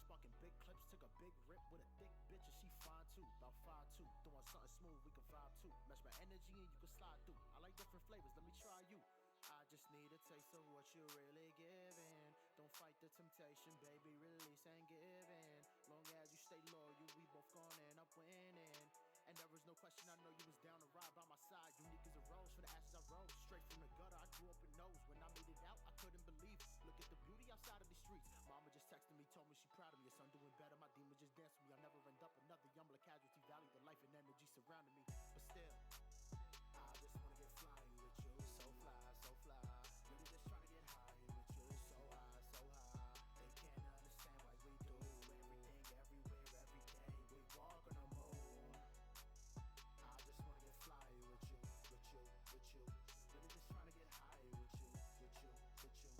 sparking big clips, took a big rip with a thick bitch and she fine too. About 5'2", throwing something smooth, we can vibe too. Match my energy and you can slide through. I like different flavors, let me try you. I just need a taste of what you're really giving. Don't fight the temptation, baby, release and give in. Long as you stay loyal, we both gonna end up winning. And there was no question, I know you was down to ride by my side. Unique as a rose, for the ashes I rose. Straight from the gutter, I grew up in nose. When I made it out, I couldn't believe it. Look at the beauty outside of the streets. Mama just texted me, told me she proud of me. Your son doing better, my demon just danced with me. I'll never end up another Yumbler casualty. Value the life and energy surrounding me. But still, I just wanna get fly with you. So fly, so fly. Really just trying to get high with you. So high, so high. They can't understand why we do everything, everywhere, every day. We walk on the moon. I just wanna get fly with you, with you, with you. Really just trying to get high with you, with you, with you.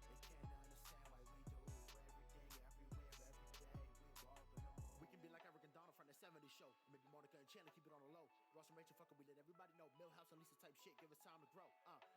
They can't understand why we do everything, everywhere, every day. We walk on the moon. We can be like Eric and Donna from the 70s show. Maybe Monica and Chandler, keep it on the low. Ross and Rachel, fucker, we let everybody know. Millhouse and Lisa type shit, give us time to grow.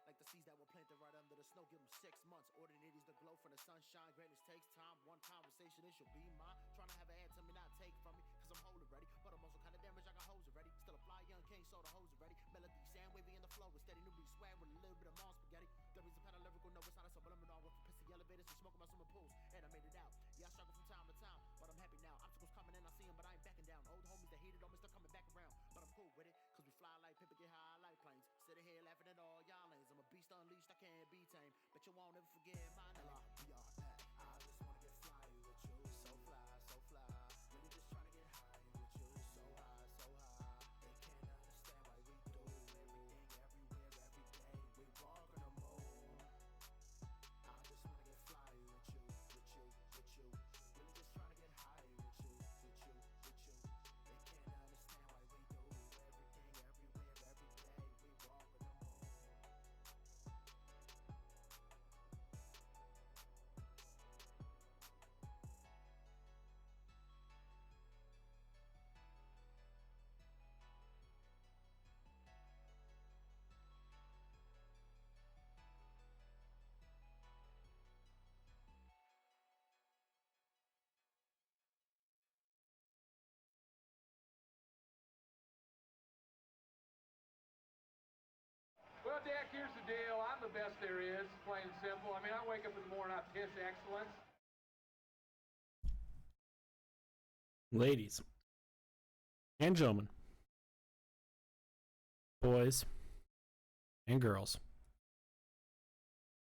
Like the seeds that were planted right under the snow, give them 6 months. Ordinary the glow from the sunshine. Greatness takes time. One conversation, it should be mine. Trying to have an answer, me not take from me, cause I'm whole already. But I'm also kinda damaged, I got hoes already. Still a fly young king, so the hoes already. Melody, sand wavy in the flow, with steady newbie swag with a little bit of mom spaghetti. There is a kind of lyrical, no, it's not a subliminal. With pissy elevators and smoking my swimming pools. And I made it out. Yeah, I struggle from time to time, but I'm happy now. Obstacles coming and I see them, but I ain't backing down. Old homies that hated on me still coming back around. But I'm cool with it, cause we fly like paper, get high like planes. Sitting here laughing at all y'all lanes. I'm a beast unleashed, I can't be tamed. But you won't ever forget my name. L-I-B-R-A. I just wanna get fly with you. So fly, so fly. Really just trying to get high with you. So high, so high. They can't understand why we do everything, everywhere, every day. We walk on the moon. I just wanna get fly with you, with you, with you. Really just trying to get high with you, with you, with you. They can't understand why we do everything, everywhere, every day. We walk on the moon. Well, Jack, here's the deal. I'm the best there is, plain and simple. I mean, I wake up in the morning, I piss excellence. Ladies and gentlemen, boys and girls,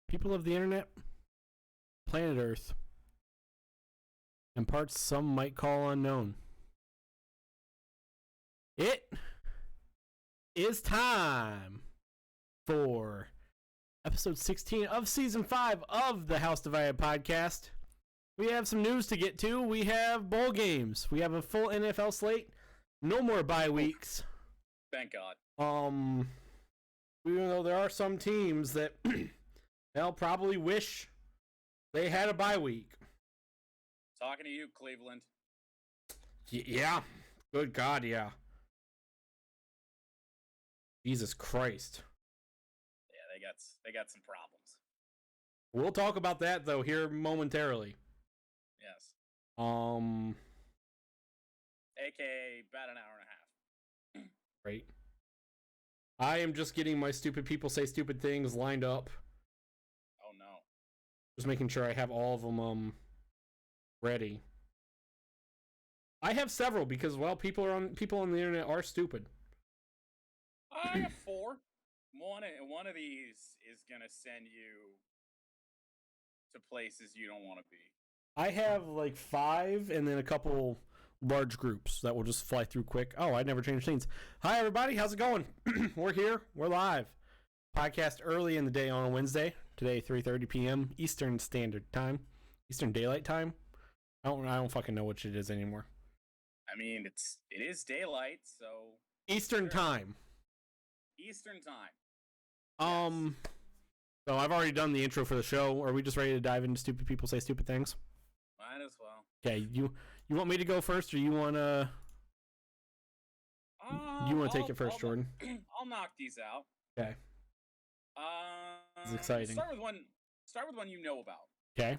people of the internet, planet Earth, and parts some might call unknown. It is time for episode 16 of season 5 of the House Divided podcast. We have some news to get to. We have bowl games. We have a full NFL slate. No more bye weeks. Thank God. Even though there are some teams that they'll probably wish they had a bye week. Talking to you, Cleveland. Yeah. Good God, yeah. Jesus Christ. Yeah, they got some problems. We'll talk about that though here momentarily. Yes. AKA about an hour and a half. Right. I am just getting my stupid people say stupid things lined up. Oh no. Just making sure I have all of them ready. I have several because people on the internet are stupid. I have 4. One of these is gonna send you to places you don't want to be. I have like 5 and then a couple large groups that will just fly through quick. Oh, I never changed scenes. Hi, everybody. How's it going? We're here. We're live. Podcast early in the day on a Wednesday. Today, 3:30 p.m. Eastern Standard Time. Eastern Daylight Time. I don't fucking know which it is anymore. I mean, it is daylight, so Eastern Time. Eastern Time. So I've already done the intro for the show. Are we just ready to dive into stupid people say stupid things? Might as well. Okay, you want me to go first, or you wanna? You want to take it first, Jordan? I'll knock these out. Okay. It's exciting. Start with one you know about. Okay.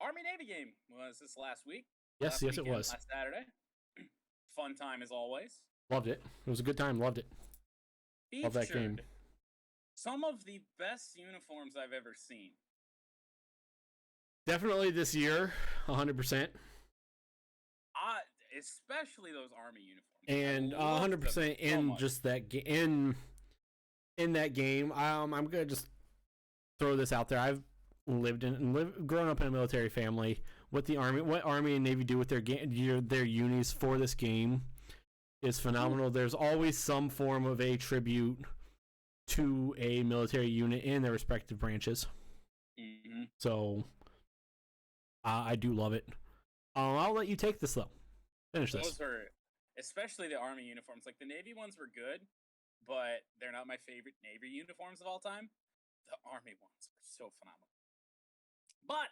Army Navy game was this last week. Yes, yes, it was. Last Saturday. Fun time as always. Loved it. It was a good time. Loved it. Love that game. Some of the best uniforms I've ever seen. Definitely this year, 100%. Especially those Army uniforms. And 100% in just that game. In that game, I'm gonna just throw this out there. I've grown up in a military family. What Army and Navy do with their unis for this game is phenomenal. There's always some form of a tribute to a military unit in their respective branches. Mm-hmm. So I do love it. I'll let you take this though. Finish this. Those were, especially the Army uniforms. Like the Navy ones were good, but they're not my favorite Navy uniforms of all time. The Army ones were so phenomenal. But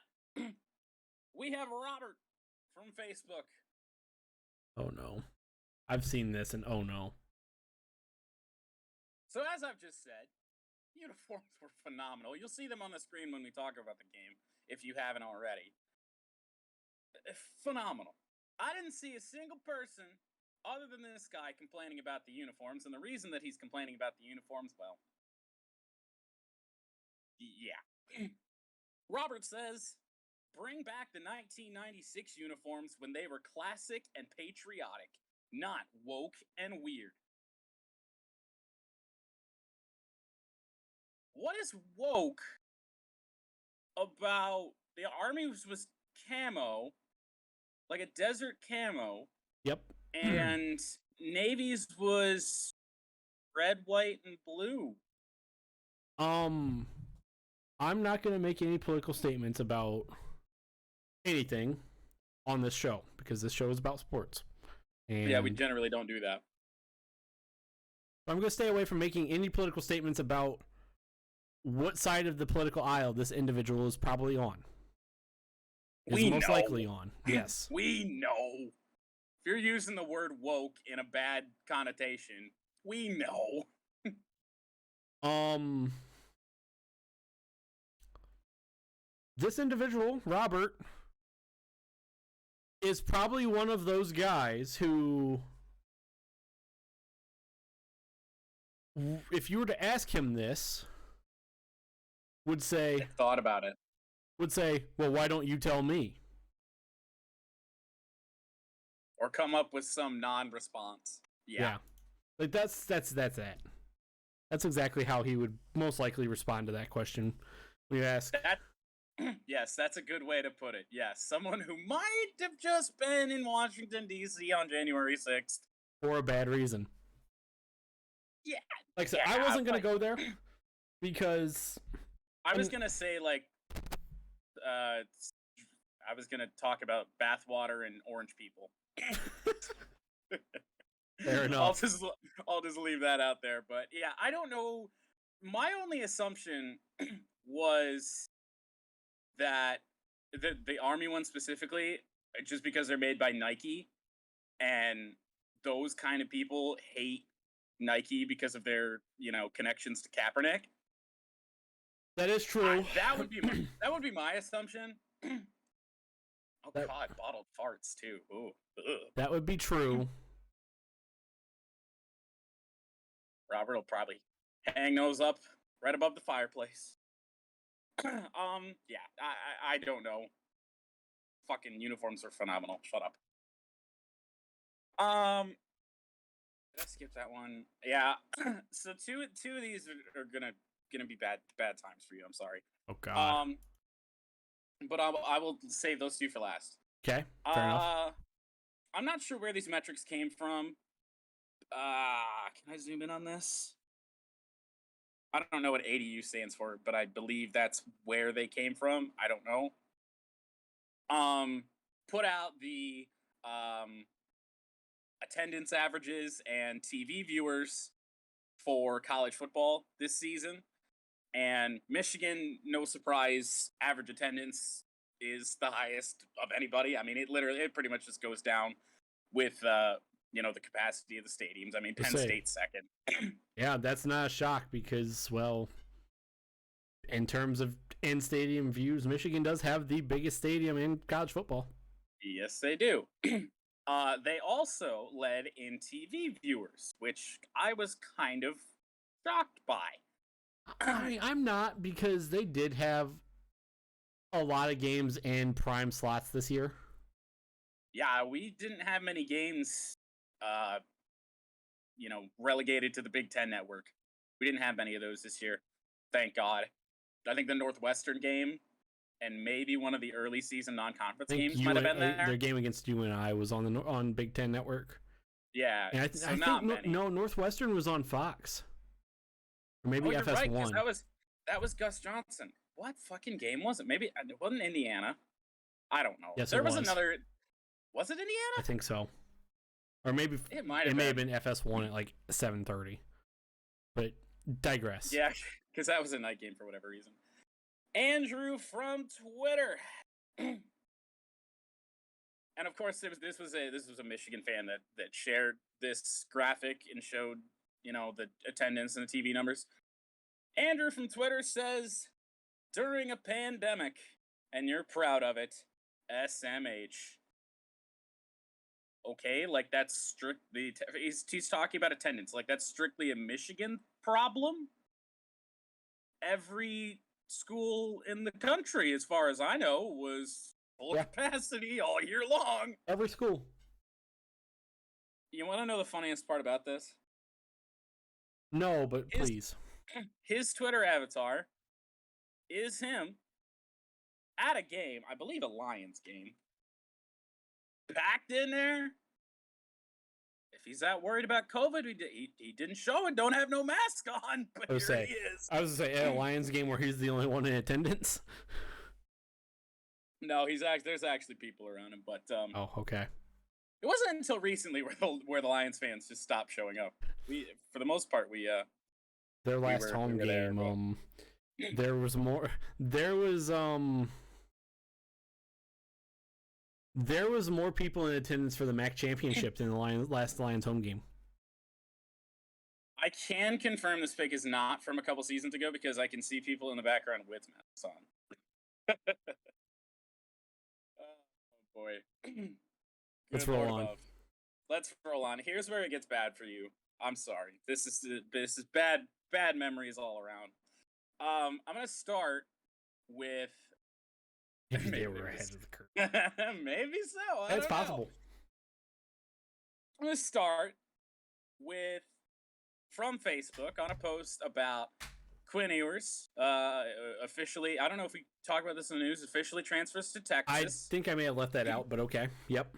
we have Robert from Facebook. Oh no. I've seen this and oh no. So as I've just said, uniforms were phenomenal. You'll see them on the screen when we talk about the game, if you haven't already. Phenomenal. I didn't see a single person other than this guy complaining about the uniforms, and the reason that he's complaining about the uniforms, well, yeah. Robert says, bring back the 1996 uniforms when they were classic and patriotic, not woke and weird. What is woke about the Army was camo, like a desert camo? Yep. And Navy's was red, white, and blue. I'm not going to make any political statements about anything on this show because this show is about sports. And yeah, we generally don't do that. I'm going to stay away from making any political statements about what side of the political aisle this individual is probably on. We most know. likely on. Yes. We know. If you're using the word woke in a bad connotation, we know. This individual, Robert, is probably one of those guys who, if you were to ask him this, would say, I thought about it. Would say, well, why don't you tell me? Or come up with some non-response. Yeah. Like that's it. That's exactly how he would most likely respond to that question. When you ask. Yes, that's a good way to put it. Yes, someone who might have just been in Washington, D.C. on January 6th. For a bad reason. Yeah. Like I said, I wasn't going to go there because... I was going to say, like, I was going to talk about bathwater and orange people. Fair enough. I'll just leave that out there. But, yeah, I don't know. My only assumption was that the Army one specifically, just because they're made by Nike, and those kind of people hate Nike because of their, connections to Kaepernick. That is true. That would be my assumption. Oh God, bottled farts too. Ooh, ugh. That would be true. Robert will probably hang those up right above the fireplace. Yeah, I don't know. Fucking uniforms are phenomenal. Shut up. Did I skip that one? Yeah. So two of these are gonna be bad times for you. I'm sorry. Oh God. But I will save those two for last. Okay. Fair enough. I'm not sure where these metrics came from. Can I zoom in on this? I don't know what ADU stands for, but I believe that's where they came from. I don't know. Put out the attendance averages and TV viewers for college football this season. And Michigan, no surprise, average attendance is the highest of anybody. I mean, it pretty much just goes down with the capacity of the stadiums. I mean, Penn State's second. Yeah, that's not a shock because, well, In terms of in-stadium views, Michigan does have the biggest stadium in college football. Yes, they do. They also led in TV viewers, which I was kind of shocked by. I'm not, because they did have a lot of games in prime slots this year. Yeah, we didn't have many games, relegated to the Big Ten network. We didn't have many of those this year. Thank God. I think the Northwestern game and maybe one of the early season non-conference games might have been there. Their game against UNI was on Big Ten Network. Yeah, and I think Northwestern was on Fox, or maybe FS1. Right, that was Gus Johnson. What fucking game was it? Maybe it wasn't Indiana. I don't know. Yes, there was another. Was it Indiana? I think so. Or maybe it may have been FS1 at like 7:30. But digress. Yeah, because that was a night game for whatever reason. Andrew from Twitter, and of course this was a Michigan fan that shared this graphic and showed the attendance and the TV numbers. Andrew from Twitter says, during a pandemic, and you're proud of it, SMH. Okay, like that's strictly he's talking about attendance, like that's strictly a Michigan problem. Every school in the country, as far as I know, was full capacity all year long. Every school. You want to know the funniest part about this? No, but please. His Twitter avatar is him at a game, I believe a Lions game, packed in there. If he's that worried about COVID, he didn't show it. Don't have no mask on, but he is. I was going to say, at a Lions game where he's the only one in attendance. No, there's actually people around him, but oh, okay. It wasn't until recently where the Lions fans just stopped showing up. For the most part, their last home game, there was more. There was more people in attendance for the MAC championship than the last Lions home game. I can confirm this pic is not from a couple seasons ago because I can see people in the background with masks on. Oh boy. Let's roll on. Let's roll on. Here's where it gets bad for you. I'm sorry. This is bad memories all around. I'm gonna start with. Maybe they were ahead of the curve. Maybe so. That's possible. I'm gonna start with from Facebook on a post about Quinn Ewers. Officially, I don't know if we talk about this in the news. Officially transfers to Texas. I think I may have left that out, but okay. Yep.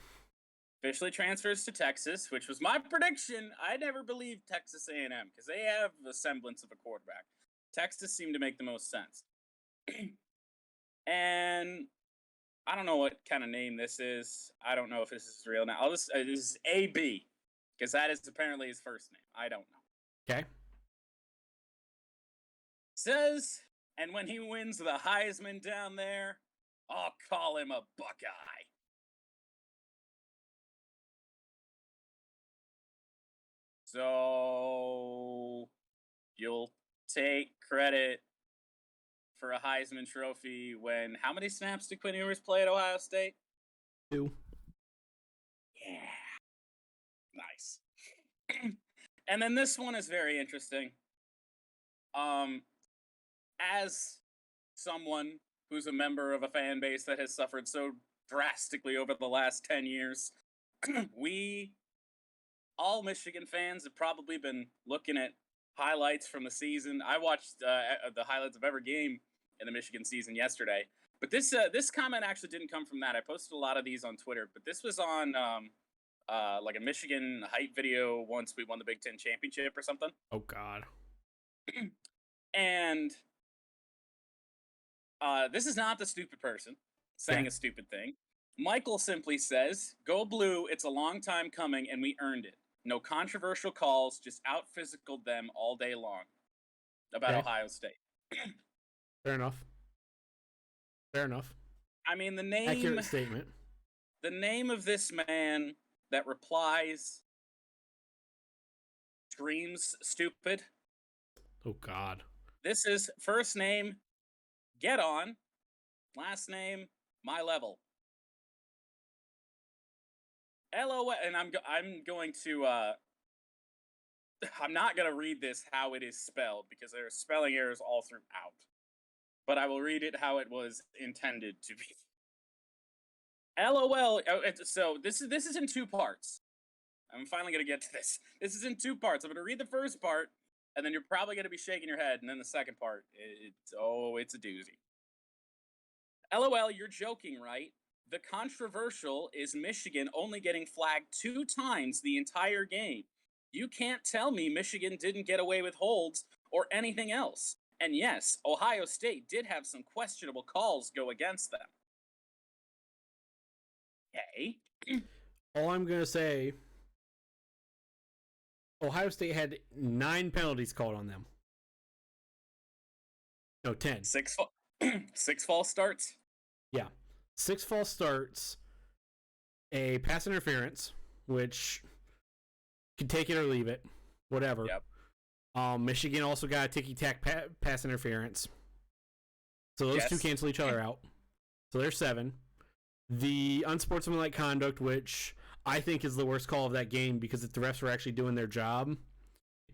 Officially transfers to Texas, which was my prediction. I never believed Texas A&M because they have a semblance of a quarterback. Texas seemed to make the most sense. And I don't know what kind of name this is. I don't know if this is real now. This is AB because that is apparently his first name. I don't know. Okay. Says, and when he wins the Heisman down there, I'll call him a Buckeye. So you'll take credit for a Heisman Trophy when how many snaps did Quinn Ewers play at Ohio State? 2. Yeah. Nice. And then this one is very interesting. As someone who's a member of a fan base that has suffered so drastically over the last 10 years, all Michigan fans have probably been looking at highlights from the season. I watched the highlights of every game in the Michigan season yesterday. But this comment actually didn't come from that. I posted a lot of these on Twitter, but this was on like a Michigan hype video once we won the Big Ten championship or something. Oh, God. And this is not the stupid person saying a stupid thing. Michael simply says, "Go Blue, it's a long time coming, and we earned it. No controversial calls, just out-physicaled them all day long." About Ohio State. Fair enough. I mean, the name... Accurate statement. The name of this man that replies screams stupid. Oh, God. This is first name Get on. Last name, my level. LOL, and I'm going to I'm not gonna read this how it is spelled because there are spelling errors all throughout. But I will read it how it was intended to be. LOL. So this is in two parts. I'm finally gonna get to this. This is in two parts. I'm gonna read the first part, and then you're probably gonna be shaking your head, and then the second part, it's a doozy. LOL, you're joking, right? The controversial is Michigan only getting flagged 2 times the entire game. You can't tell me Michigan didn't get away with holds or anything else. And yes, Ohio State did have some questionable calls go against them. Okay. All I'm going to say, Ohio State had 9 penalties called on them. No, 10. 6 false starts? Yeah. 6 false starts, a pass interference, which could take it or leave it, whatever. Yep. Michigan also got a ticky-tack pass interference. So those two cancel each other out. So there's 7. The unsportsmanlike conduct, which I think is the worst call of that game because if the refs were actually doing their job.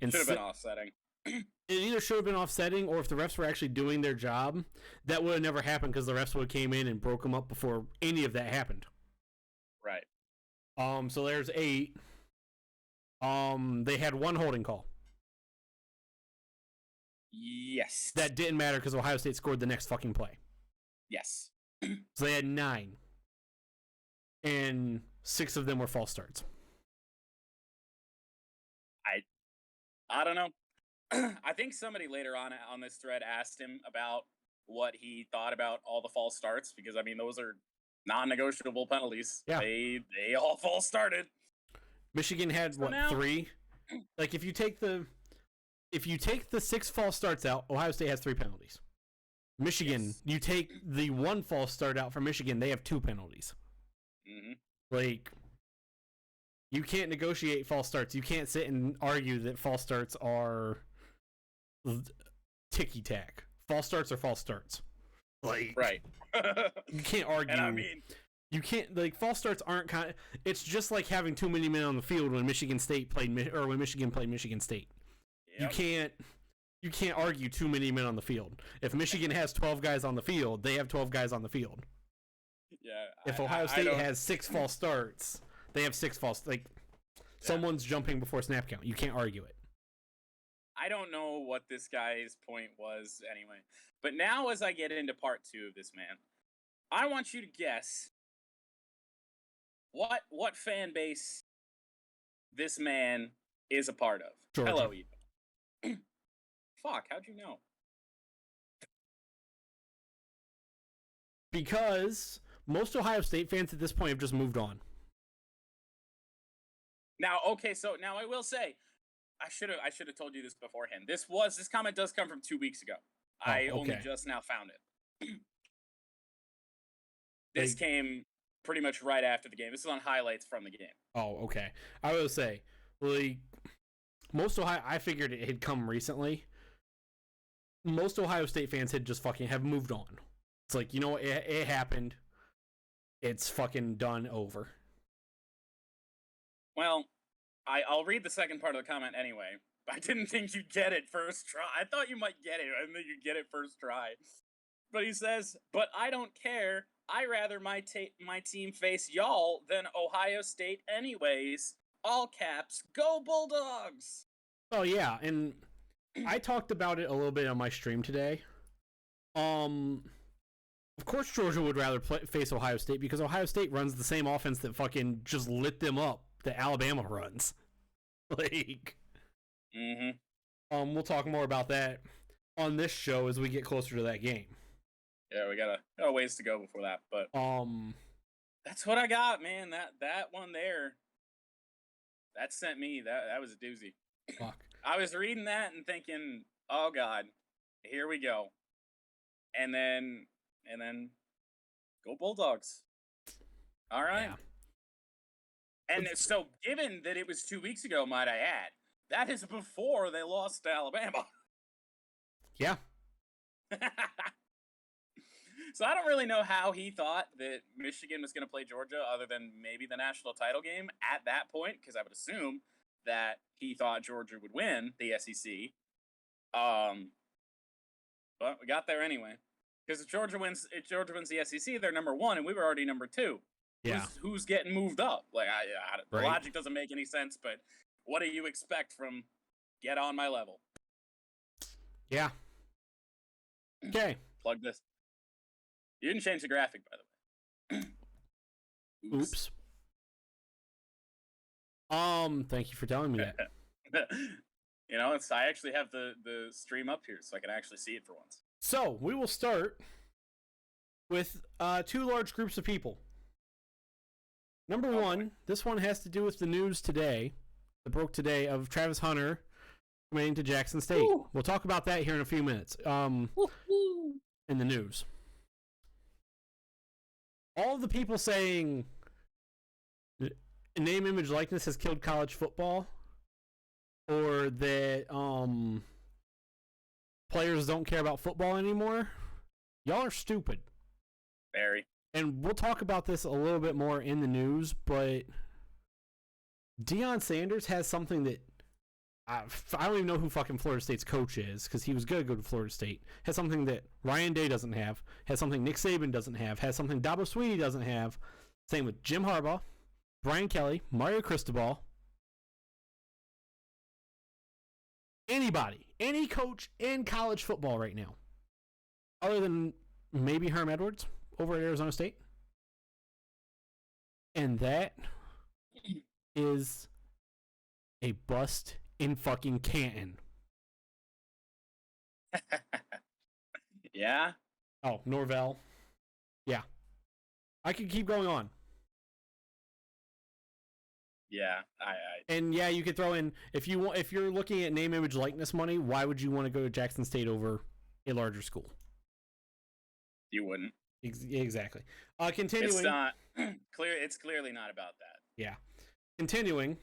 Should have been offsetting. It either should have been offsetting, or if the refs were actually doing their job, that would have never happened because the refs would have came in and broke them up before any of that happened. Right. So there's 8. They had 1 holding call. Yes. That didn't matter because Ohio State scored the next fucking play. Yes. So they had 9. And 6 of them were false starts. I don't know. I think somebody later on this thread asked him about what he thought about all the false starts because I mean those are non-negotiable penalties. Yeah. They all false started. Michigan had 3? Like if you take the 6 false starts out, Ohio State has 3 penalties. Michigan, you take the 1 false start out from Michigan, they have 2 penalties. Mm-hmm. Like you can't negotiate false starts. You can't sit and argue that false starts are ticky-tack. False starts are false starts. Like, right. You can't argue. And I mean, you can't, like, false starts aren't kind of, it's just like having too many men on the field when Michigan State played, or when Michigan played Michigan State. Yep. You can't argue too many men on the field. If Michigan has 12 guys on the field, they have 12 guys on the field. Yeah. If Ohio State has 6 false starts, they have 6 false, like, someone's jumping before snap count. You can't argue it. I don't know what this guy's point was anyway. But now as I get into part 2 of this, man, I want you to guess what fan base this man is a part of. Georgia. Hello, Eva. Fuck, how'd you know? Because most Ohio State fans at this point have just moved on. Now, okay, so now I will say, I should have told you this beforehand. This comment does come from 2 weeks ago. I only just now found it. This came pretty much right after the game. This is on highlights from the game. Oh, okay. I will say, like, most Ohio, I figured it had come recently. Most Ohio State fans had just fucking have moved on. It's like, you know what, it happened. It's fucking done, over. Well, I'll read the second part of the comment anyway. I didn't think you'd get it first try. I thought you might get it. I didn't think you'd get it first try. But he says, but I don't care. I rather my team face y'all than Ohio State anyways. All caps. Go Bulldogs! Oh, yeah, and I talked about it a little bit on my stream today. Of course Georgia would rather face Ohio State because Ohio State runs the same offense that fucking just lit them up that Alabama runs. Like, we'll talk more about that on this show as we get closer to that game. Yeah, we got a ways to go before that, but that's what I got, man. That one there, that sent me. That was a doozy. Fuck. I was reading that and thinking, oh god, here we go, and then go Bulldogs. All right. Yeah. And so, given that it was 2 weeks ago, might I add, that is before they lost to Alabama. Yeah. So I don't really know how he thought that Michigan was going to play Georgia, other than maybe the national title game at that point, because I would assume that he thought Georgia would win the SEC. But we got there anyway. Because if Georgia wins the SEC, they're number 1, and we were already number 2. Yeah. Who's getting moved up? Like, the Right. logic doesn't make any sense. But what do you expect from get on my level? Yeah. Okay. Plug this. You didn't change the graphic, by the way. Oops. Thank you for telling me that. You know, I actually have the stream up here, so I can actually see it for once. So we will start with 2 large groups of people. Number one, this one has to do with the news today, that broke today, of Travis Hunter committing to Jackson State. Ooh. We'll talk about that here in a few minutes. In the news, all of the people saying name, image, likeness has killed college football, or that players don't care about football anymore, y'all are stupid. Very. And we'll talk about this a little bit more in the news, but Deion Sanders has something that I don't even know who fucking Florida State's coach is, because he was going to go to Florida State. Has something that Ryan Day doesn't have. Has something Nick Saban doesn't have. Has something Dabo Swinney doesn't have. Same with Jim Harbaugh, Brian Kelly, Mario Cristobal. Anybody, any coach in college football right now, other than maybe Herm Edwards over at Arizona State. And that is a bust in fucking Canton. Yeah? Oh, Norvell. Yeah. I could keep going on. Yeah, And yeah, you could throw in, if you're looking at name, image, likeness money, why would you want to go to Jackson State over a larger school? You wouldn't. Exactly. Continuing. It's not clear. It's clearly not about that. Yeah. Continuing.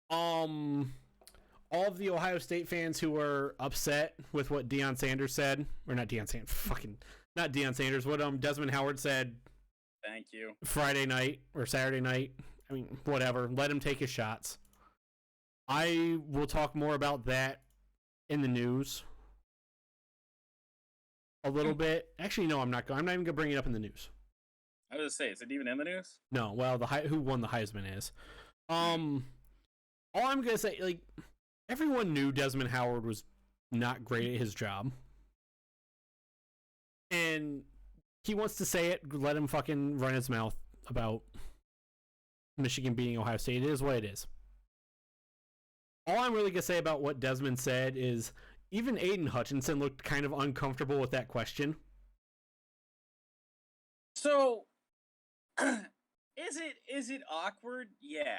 All of the Ohio State fans who were upset with what Deion Sanders said, or not Deion Sanders, not Deion Sanders, what Desmond Howard said. Thank you. Friday night or Saturday night. I mean, whatever. Let him take his shots. I will talk more about that in the news a little bit. Actually, no, I'm not even going to bring it up in the news. I was going to say, is it even in the news? No. Well, who won the Heisman is. All I'm going to say, like, everyone knew Desmond Howard was not great at his job. And he wants to say it, let him fucking run his mouth about Michigan beating Ohio State. It is what it is. All I'm really going to say about what Desmond said is even Aiden Hutchinson looked kind of uncomfortable with that question. So, is it awkward? Yeah.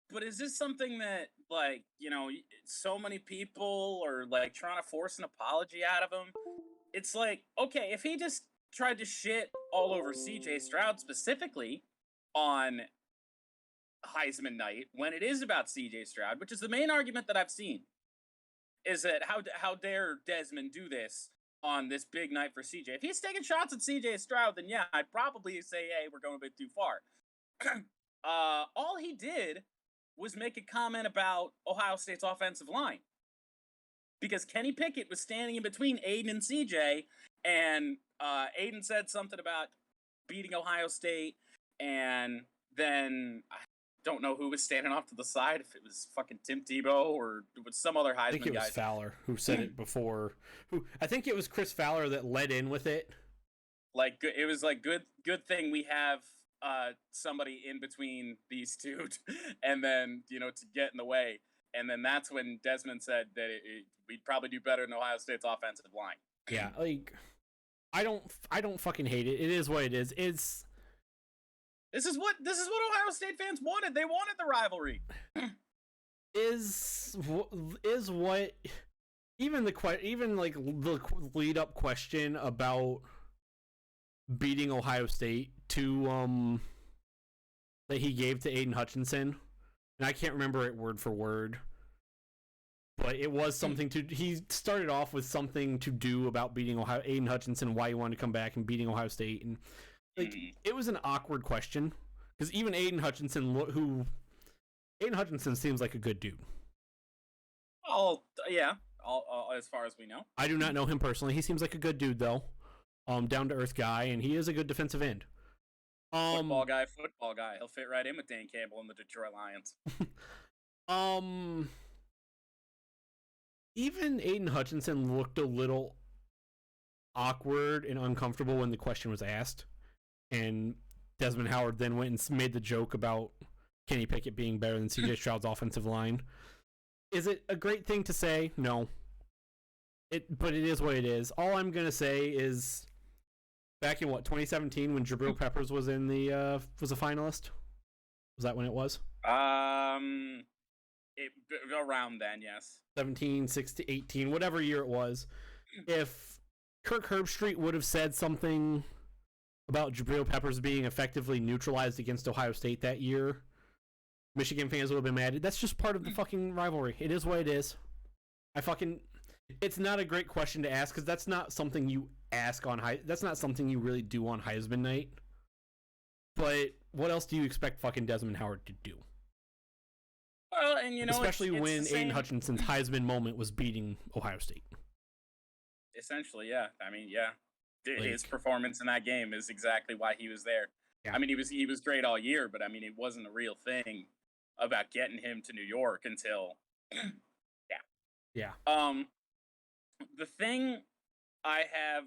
But is this something that, like, you know, so many people are, like, trying to force an apology out of him? It's like, okay, if he just tried to shit all over CJ Stroud specifically on Heisman night, when it is about CJ Stroud, which is the main argument that I've seen, is that how dare Desmond do this on this big night for CJ? If he's taking shots at CJ Stroud, then yeah, I'd probably say, hey, we're going a bit too far. All he did was make a comment about Ohio State's offensive line. Because Kenny Pickett was standing in between Aiden and CJ, and Aiden said something about beating Ohio State, and then I don't know who was standing off to the side, if it was fucking Tim Tebow or it was some other Heisman guy. I think it was Fowler who said it before. I think it was Chris Fowler that led in with it. Like, it was like, good thing we have somebody in between these two, and then, you know, to get in the way. And then that's when Desmond said that we'd probably do better in Ohio State's offensive line. Yeah, like, I don't fucking hate it. It is what it is. This is what Ohio State fans wanted. They wanted the rivalry. is what even the lead up question about beating Ohio State to that he gave to Aiden Hutchinson, and I can't remember it word for word. but it was something to. He started off with something to do about beating Ohio. Aiden Hutchinson, why he wanted to come back and beating Ohio State, and like it was an awkward question because even Aiden Hutchinson seems like a good dude. Oh yeah, as far as we know. I do not know him personally. He seems like a good dude though, down to earth guy, and he is a good defensive end. Football guy. He'll fit right in with Dan Campbell and the Detroit Lions. Even Aiden Hutchinson looked a little awkward and uncomfortable when the question was asked, and Desmond Howard then went and made the joke about Kenny Pickett being better than CJ Stroud's offensive line. Is it a great thing to say? No. But it is what it is. All I'm gonna say is, back in 2017 when Jabril Peppers was in the was a finalist. Was that when it was? Around then, yes. 17, 16, 18, whatever year it was. If Kirk Herbstreit would have said something about Jabril Peppers being effectively neutralized against Ohio State that year, Michigan fans would have been mad. That's just part of the fucking rivalry. It is what it is. It's not a great question to ask because that's not something you ask on that's not something you really do on Heisman night. But what else do you expect fucking Desmond Howard to do? Well, and especially when Aiden Hutchinson's Heisman moment was beating Ohio State. Essentially, yeah. I mean, yeah. His performance in that game is exactly why he was there. Yeah. I mean, he was great all year, but I mean, it wasn't a real thing about getting him to New York until yeah. The thing I have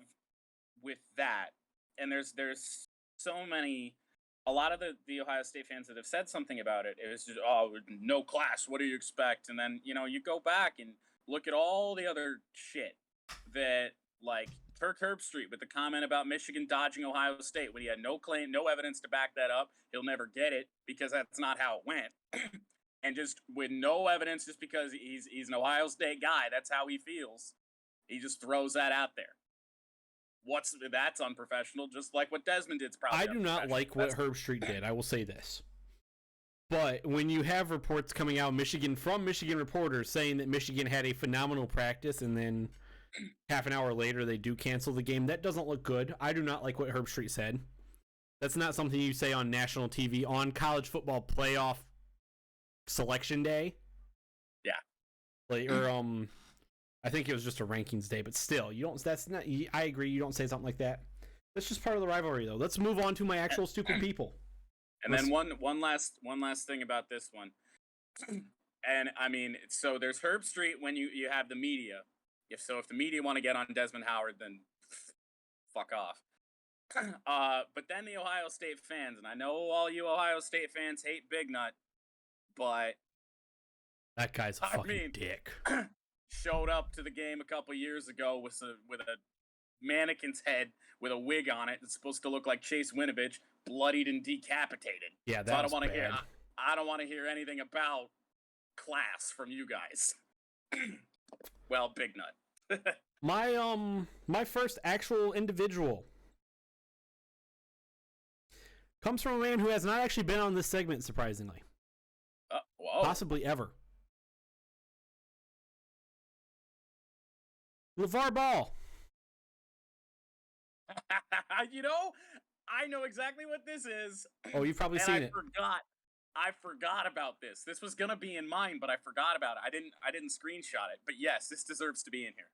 with that, and there's so many. A lot of the Ohio State fans that have said something about it, it was just, no class, what do you expect? And then, you go back and look at all the other shit that, like, Kirk Herbstreit with the comment about Michigan dodging Ohio State when he had no claim, no evidence to back that up. He'll never get it because that's not how it went. And just with no evidence, just because he's an Ohio State guy, that's how he feels. He just throws that out there. That's unprofessional, just like what Desmond did's probably. I do not like what Herbstreit did. I will say this. But when you have reports coming out from Michigan reporters saying that Michigan had a phenomenal practice and then half an hour later they do cancel the game, that doesn't look good. I do not like what Herbstreit said. That's not something you say on national TV on college football playoff selection day. Yeah. I think it was just a rankings day, but still, you don't. That's not. I agree. You don't say something like that. That's just part of the rivalry, though. Let's move on to my actual stupid people. And then one last thing about this one. And I mean, so there's Herbstreit when you have the media. If the media want to get on Desmond Howard, then fuck off. But then the Ohio State fans, and I know all you Ohio State fans hate Big Nut, but that guy's a fucking dick. Showed up to the game a couple years ago with a mannequin's head with a wig on it. It's supposed to look like Chase Winovich, bloodied and decapitated. Yeah, that's so bad. I don't want to hear anything about class from you guys. Well, Big Nut. My first actual individual comes from a man who has not actually been on this segment, surprisingly. Whoa. Possibly ever. LeVar Ball. I know exactly what this is. Oh, you've probably seen it. I forgot about this. This was gonna be in mine, but I forgot about it. I didn't screenshot it. But yes, this deserves to be in here.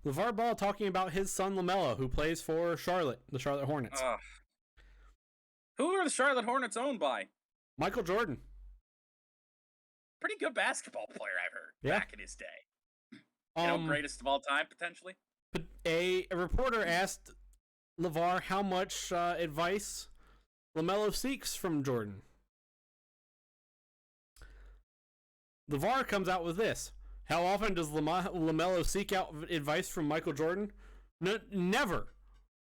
LeVar Ball talking about his son LaMelo, who plays for Charlotte, the Charlotte Hornets. Who are the Charlotte Hornets owned by? Michael Jordan. Pretty good basketball player, I've heard, back in his day. Greatest of all time, potentially. But a reporter asked LeVar how much advice LaMelo seeks from Jordan. LeVar comes out with this. How often does LaMelo seek out advice from Michael Jordan? Never.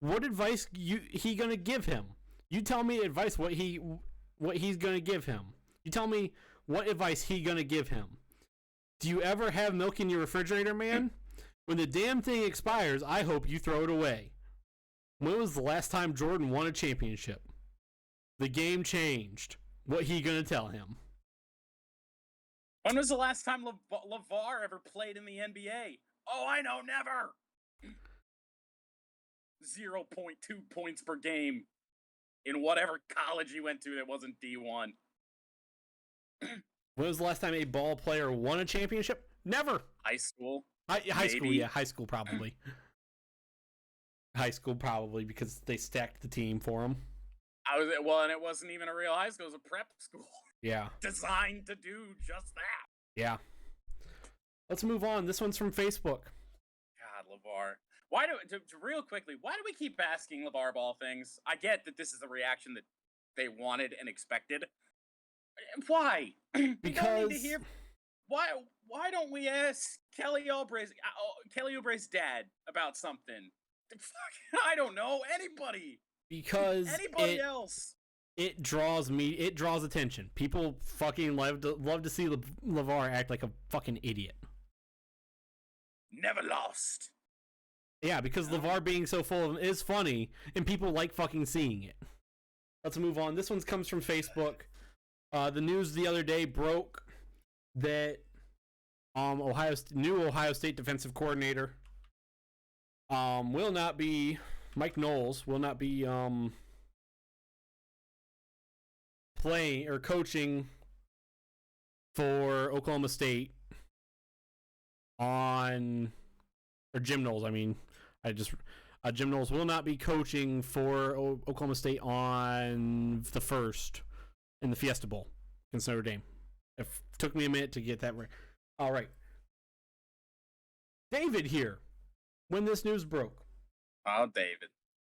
What advice he gonna give him? You tell me advice what he's gonna give him. You tell me what advice he gonna give him. Do you ever have milk in your refrigerator, man? When the damn thing expires, I hope you throw it away. When was the last time Jordan won a championship? The game changed. What he gonna tell him? When was the last time LeVar ever played in the NBA? Oh, I know, never. 0.2 points per game in whatever college he went to that wasn't D1. When was the last time a ball player won a championship? Never. High school. High school, yeah. High school, probably. High school, probably, because they stacked the team for him. And it wasn't even a real high school. It was a prep school. Yeah. Designed to do just that. Yeah. Let's move on. This one's from Facebook. God, LeVar. Real quickly, why do we keep asking LeVar Ball things? I get that this is the reaction that they wanted and expected. Why? Because... don't need to hear... Why don't we ask Kelly Oubre's dad about something? I don't know. Anybody. Because anybody else. It draws attention. People fucking love to see LeVar act like a fucking idiot. Never lost. Yeah, because LeVar being so full of him is funny, and people like fucking seeing it. Let's move on. This one comes from Facebook. The news the other day broke that new Ohio State defensive coordinator will not be Mike Knowles will not be playing or coaching for Oklahoma State Jim Knowles. I mean, Jim Knowles will not be coaching for Oklahoma State on the 1st in the Fiesta Bowl against Notre Dame. It took me a minute to get that right. All right. David here, when this news broke. Oh, David.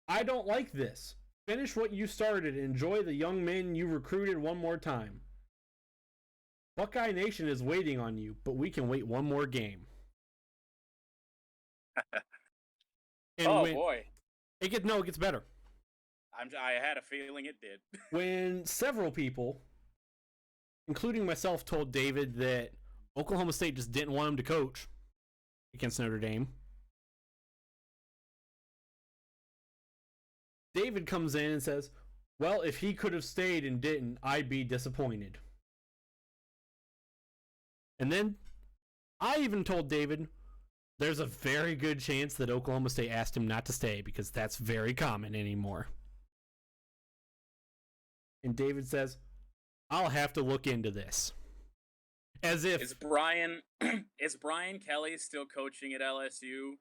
I don't like this. Finish what you started. Enjoy the young men you recruited one more time. Buckeye Nation is waiting on you, but we can wait one more game. Boy. It gets better. I had a feeling it did. When several people, including myself, told David that Oklahoma State just didn't want him to coach against Notre Dame, David comes in and says, well, if he could have stayed and didn't, I'd be disappointed. And then I even told David there's a very good chance that Oklahoma State asked him not to stay because that's very common anymore. And David says, I'll have to look into this. As if... Is Brian Kelly still coaching at LSU?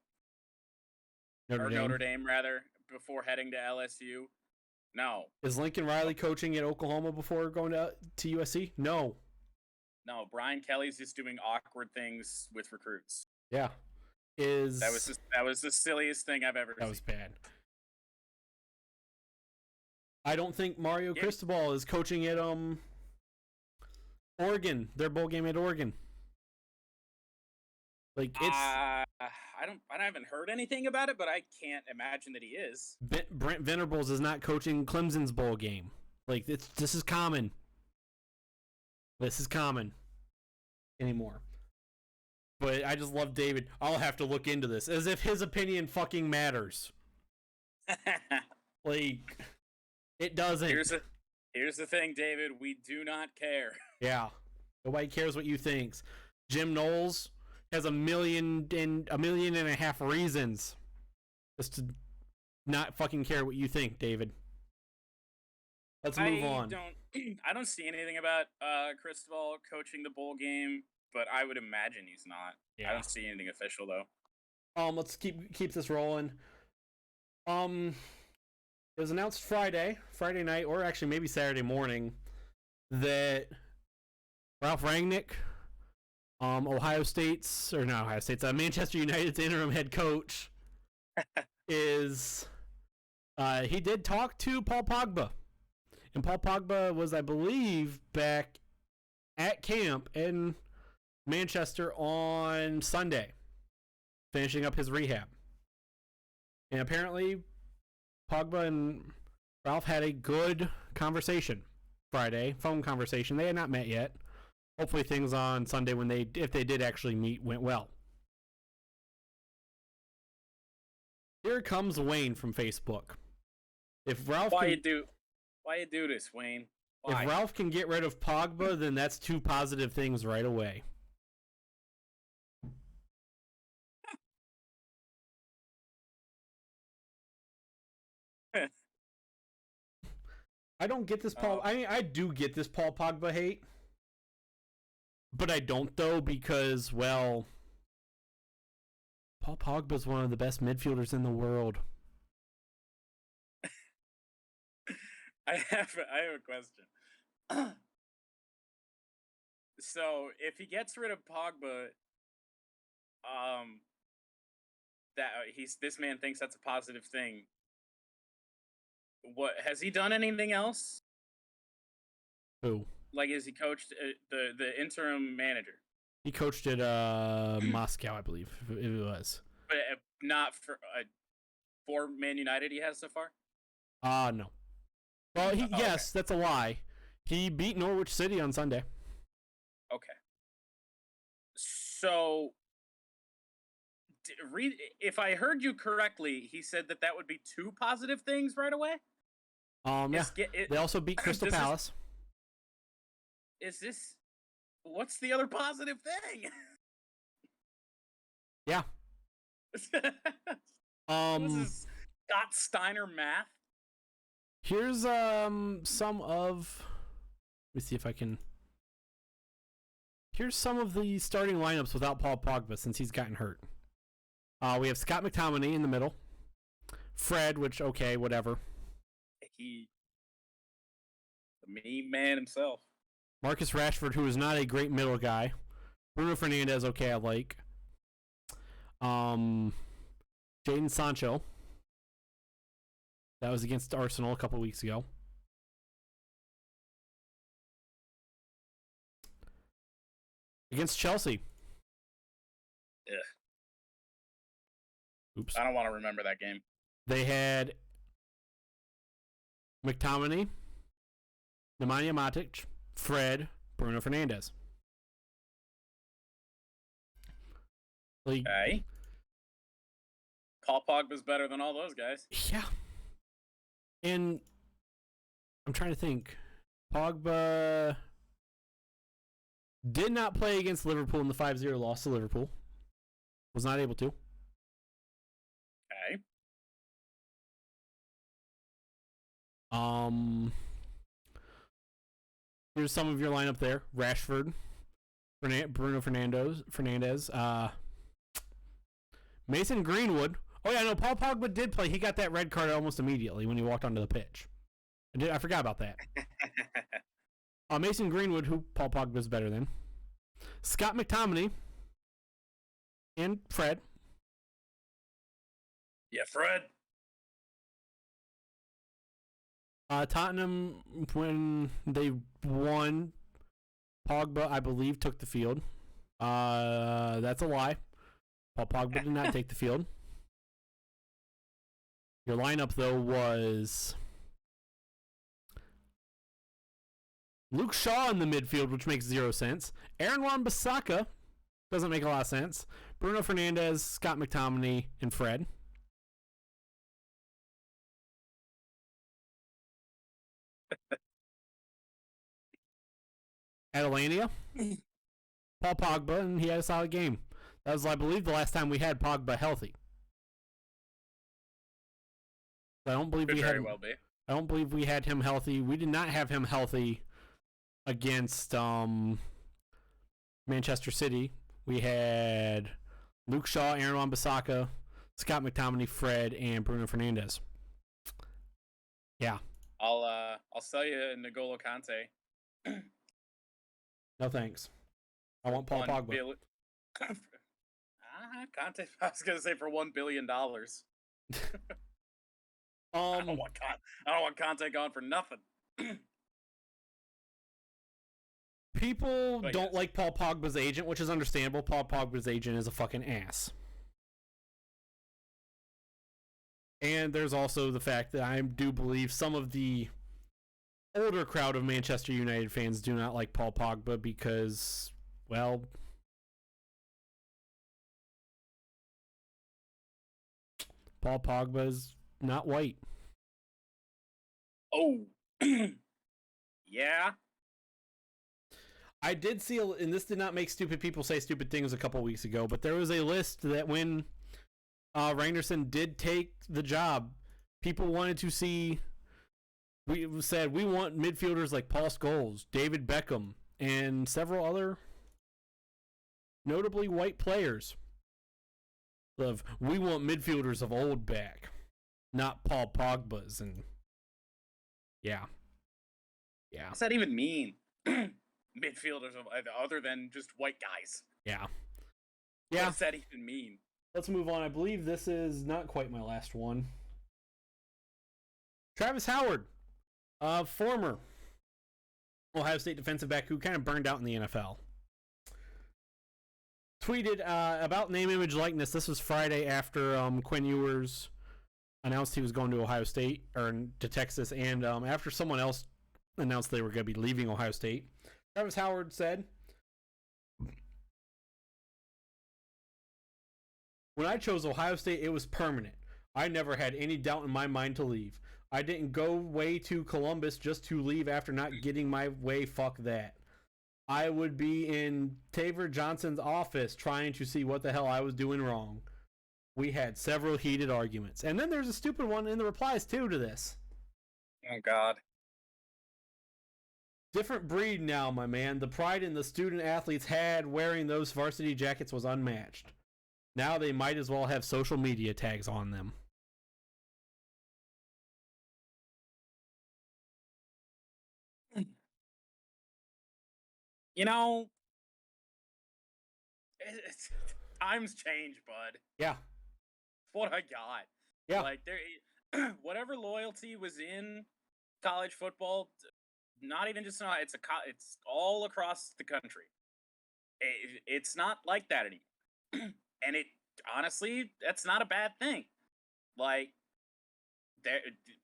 Notre Dame, rather, before heading to LSU? No. Is Lincoln Riley coaching at Oklahoma before going to USC? No. No, Brian Kelly's just doing awkward things with recruits. Yeah. That was the silliest thing I've ever seen. That was bad. I don't think Mario Cristobal is coaching at Oregon. Their bowl game at Oregon. Like it's I haven't heard anything about it, but I can't imagine that he is. Brent Venables is not coaching Clemson's bowl game. Like this is common. This is common anymore. But I just love David. I'll have to look into this as if his opinion fucking matters. Like it doesn't. Here's the thing, David. We do not care. Yeah. Nobody cares what you think. Jim Knowles has 1.5 million reasons just to not fucking care what you think, David. Let's move on. I don't see anything about Cristobal coaching the bowl game, but I would imagine he's not. Yeah. I don't see anything official though. Let's keep this rolling. It was announced Friday night, or actually maybe Saturday morning, that Ralph Rangnick, Manchester United's interim head coach, is he did talk to Paul Pogba. And Paul Pogba was, I believe, back at camp in Manchester on Sunday, finishing up his rehab. And apparently, Pogba and Ralph had a good conversation Friday, phone conversation. They had not met yet. Hopefully things on Sunday, if they did actually meet, went well. Here comes Wayne from Facebook. If Ralph Why you do this, Wayne? Why? If Ralph can get rid of Pogba, then that's two positive things right away. I don't get this Paul. I mean, I do get this Paul Pogba hate, but I don't though because, well, Paul Pogba is one of the best midfielders in the world. I have a question. So if he gets rid of Pogba, this man thinks that's a positive thing. What has he done anything else? Who? Like, has he coached the interim manager? He coached at Moscow, I believe, if it was. But not for Man United. He has so far. No. Well, yes, that's a lie. He beat Norwich City on Sunday. Okay. So, if I heard you correctly, he said that would be two positive things right away. Yeah. They also beat Crystal Palace. Is this? What's the other positive thing? Yeah. This is Scott Steiner math. Here's some of. Let me see if I can. Here's some of the starting lineups without Paul Pogba since he's gotten hurt. We have Scott McTominay in the middle. Fred, which, okay, whatever. The meme man himself. Marcus Rashford, who is not a great middle guy. Bruno Fernandes, okay, I like. Jadon Sancho. That was against Arsenal a couple weeks ago. Against Chelsea. Ugh. Oops. I don't want to remember that game. They had McTominay, Nemanja Matic, Fred, Bruno Fernandes. Like, okay. Paul Pogba's better than all those guys. Yeah. And I'm trying to think. Pogba did not play against Liverpool in the 5-0 loss to Liverpool. Was not able to. Okay. Here's some of your lineup there. Rashford, Bruno Fernandes, Mason Greenwood. Oh yeah, no, Paul Pogba did play. He got that red card almost immediately when he walked onto the pitch. I forgot about that. Mason Greenwood, who Paul Pogba's better than. Scott McTominay. And Fred. Yeah, Fred. Tottenham, when they won, Pogba, I believe, took the field. That's a lie. Paul Pogba did not take the field. Your lineup, though, was Luke Shaw in the midfield, which makes 0 sense. Aaron Wan-Bissaka doesn't make a lot of sense. Bruno Fernandes, Scott McTominay, and Fred. Atalanta, Paul Pogba, and he had a solid game. That was, I believe, the last time we had Pogba healthy. I don't believe we had. Well be. I don't believe we had him healthy. We did not have him healthy against Manchester City. We had Luke Shaw, Aaron Wan-Bissaka, Scott McTominay, Fred, and Bruno Fernandes. Yeah. I'll sell you N'Golo Kante. No thanks. I want Paul Pogba. Kante. I was gonna say for $1 billion. I don't want Kante gone for nothing. People don't like Paul Pogba's agent, which is understandable. Paul Pogba's agent is a fucking ass. And there's also the fact that I do believe some of the older crowd of Manchester United fans do not like Paul Pogba because, well, Paul Pogba's not white. Oh. Yeah. I did see, and this did not make stupid people say stupid things a couple weeks ago, but there was a list that when Rangerson did take the job, people wanted to see. We said we want midfielders like Paul Scholes, David Beckham, and several other notably white players. We want midfielders of old back, not Paul Pogba's, and yeah. What's that even mean? Midfielders of other than just white guys. Yeah. What does that even mean? Let's move on. I believe this is not quite my last one. Travis Howard, former Ohio State defensive back who kind of burned out in the NFL, tweeted about name, image, likeness. This was Friday after Quinn Ewers announced he was going to Ohio State or to Texas, and after someone else announced they were going to be leaving Ohio State. Travis Howard said, "When I chose Ohio State, it was permanent. I never had any doubt in my mind to leave. I didn't go way to Columbus just to leave after not getting my way. Fuck that. I would be in Taver Johnson's office trying to see what the hell I was doing wrong. We had several heated arguments." And then there's a stupid one in the replies too to this. Oh, God. "Different breed now, my man. The pride in the student athletes had wearing those varsity jackets was unmatched. Now they might as well have social media tags on them." You know, times change, bud. Yeah. What I got. Yeah. Like, there, whatever loyalty was in college football, not even just it's all across the country. It's not like that anymore, and honestly, that's not a bad thing. Like,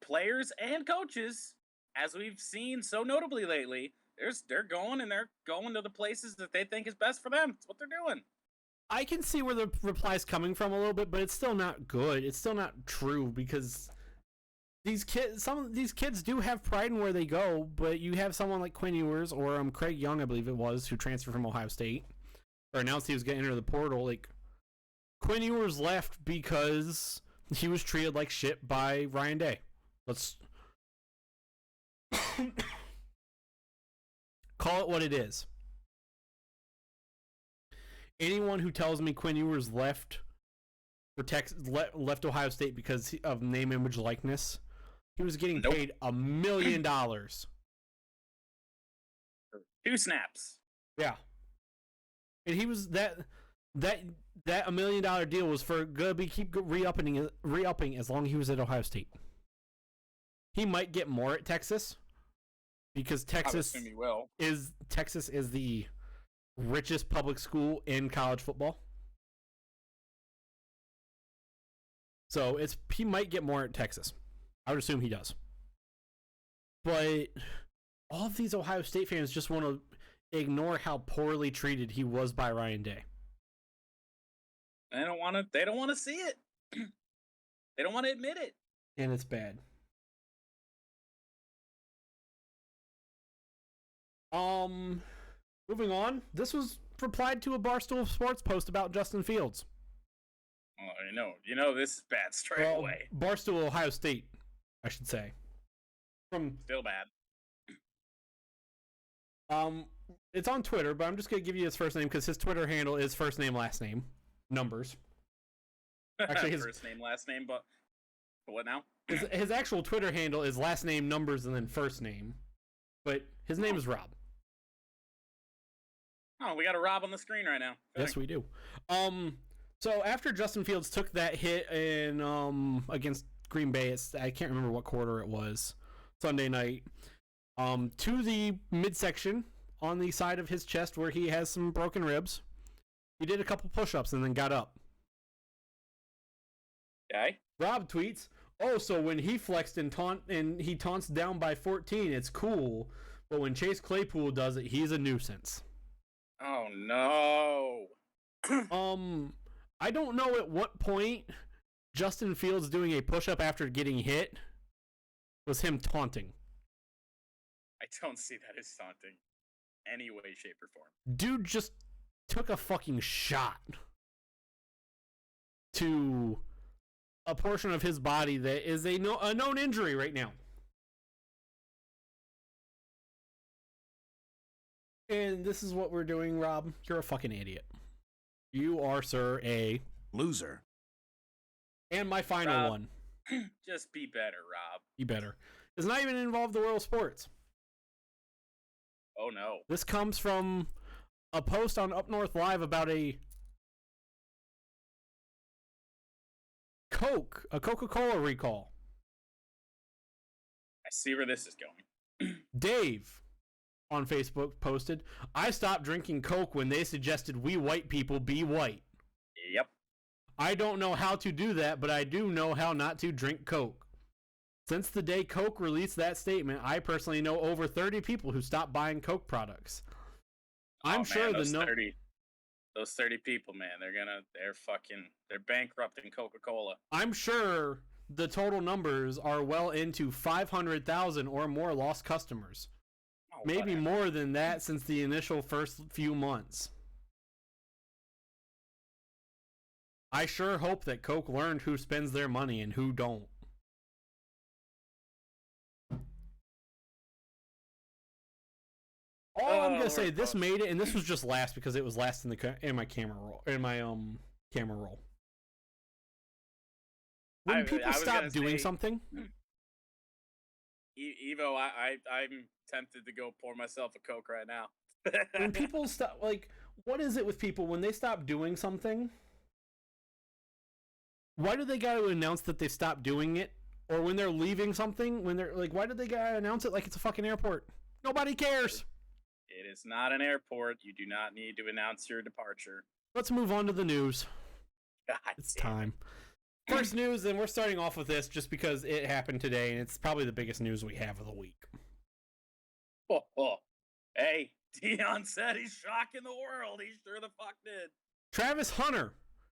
players and coaches, as we've seen so notably lately, they're going to the places that they think is best for them. That's what they're doing. I can see where the reply's coming from a little bit, but it's still not good. It's still not true because some of these kids do have pride in where they go, but you have someone like Quinn Ewers or Craig Young, I believe it was, who transferred from Ohio State or announced he was going to enter the portal. Like, Quinn Ewers left because he was treated like shit by Ryan Day. Let's call it what it is. Anyone who tells me Quinn Ewers left for left Ohio State because of name, image, likeness, he was getting paid $1 million. 2 snaps. Yeah, and he was that $1 million deal was for keep re-upping as long as he was at Ohio State. He might get more at Texas because Texas is the richest public school in college football. So he might get more at Texas. I would assume he does. But all of these Ohio State fans just want to ignore how poorly treated he was by Ryan Day. They don't want to see it. They don't want to admit it. And it's bad. Moving on. This was replied to a Barstool Sports post about Justin Fields. Oh, you know this is bad straight away. Barstool Ohio State, I should say. Still bad. It's on Twitter, but I'm just gonna give you his first name because his Twitter handle is first name, last name, numbers. Actually, his first name, last name, but what now? His actual Twitter handle is last name, numbers, and then first name. But his name is Rob. Oh, we got a Rob on the screen right now. Yes, we do. So after Justin Fields took that hit in against Green Bay, I can't remember what quarter it was, Sunday night, to the midsection on the side of his chest where he has some broken ribs, he did a couple push-ups and then got up. Okay. Rob tweets, "Oh, so when he flexed and he taunts down by 14, it's cool, but when Chase Claypool does it, he's a nuisance." Oh no. I don't know at what point Justin Fields doing a push-up after getting hit was him taunting. I don't see that as taunting, any way, shape, or form. Dude just took a fucking shot to a portion of his body that is a known injury right now. And this is what we're doing, Rob. You're a fucking idiot. You are, sir, a loser. And my final Rob, one. Just be better, Rob. You better. Does not even involve the world of sports. Oh, no. This comes from a post on Up North Live about a Coca-Cola recall. I see where this is going. Dave on Facebook posted, I stopped drinking Coke when they suggested we white people be white. Yep. I don't know how to do that, but I do know how not to drink Coke. Since the day Coke released that statement, I personally know over 30 people who stopped buying Coke products. I'm sure those 30 people, man, they're bankrupting Coca-Cola. I'm sure the total numbers are well into 500,000 or more lost customers. Oh, Maybe whatever. more than that since the initial first few months. I sure hope that Coke learned who spends their money and who don't. All I'm gonna say, this made it, and this was just last because it was last in my camera roll, camera roll. When people stop doing something, Evo, I'm tempted to go pour myself a Coke right now. when people stop, like, what is it with people when they stop doing something? Why do they got to announce that they stopped doing it? Or when they're leaving something, when they're like, why do they got to announce it like it's a fucking airport? Nobody cares. It is not an airport. You do not need to announce your departure. Let's move on to the news. God It's damn. time. First news, and we're starting off with this just because it happened today, and it's probably the biggest news we have of the week. Oh. Hey, Deion said he's shocking the world. He sure the fuck did. Travis Hunter,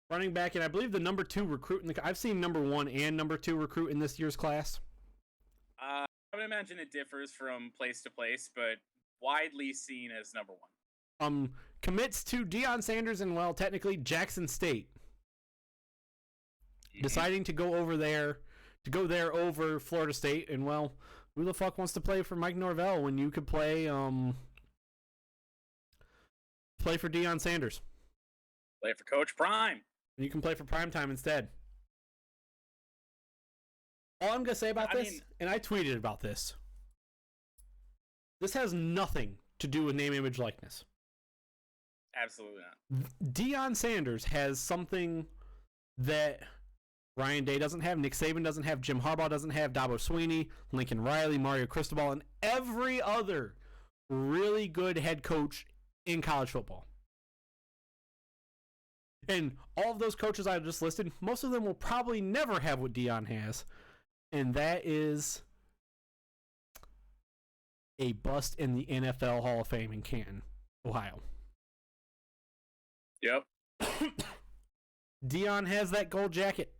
running back, and I believe the number 2 recruit in the. I've seen number 1 and number 2 recruit in this year's class. I would imagine it differs from place to place, but widely seen as number 1. Commits to Deion Sanders and, well, technically Jackson State. Deciding to go there over Florida State, and, well, who the fuck wants to play for Mike Norvell when you could play for Deion Sanders? Play for Coach Prime. And you can play for primetime instead. All I'm gonna say about this, and I tweeted about this. This has nothing to do with name, image, likeness. Absolutely not. Deion Sanders has something that Ryan Day doesn't have, Nick Saban doesn't have, Jim Harbaugh doesn't have, Dabo Swinney, Lincoln Riley, Mario Cristobal, and every other really good head coach in college football. And all of those coaches I just listed, most of them will probably never have what Deion has, and that is a bust in the NFL Hall of Fame in Canton, Ohio. Yep. Deion has that gold jacket.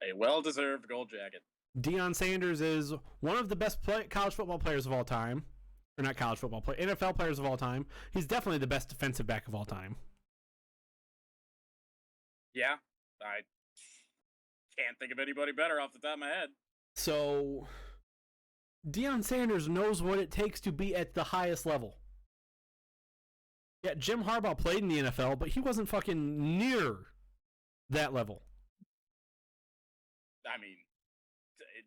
A well-deserved gold jacket. Deion Sanders is one of the best college football players of all time. Or not college football player, NFL players of all time. He's definitely the best defensive back of all time. Yeah. I can't think of anybody better off the top of my head. So, Deion Sanders knows what it takes to be at the highest level. Yeah, Jim Harbaugh played in the NFL, but he wasn't fucking near that level. I mean,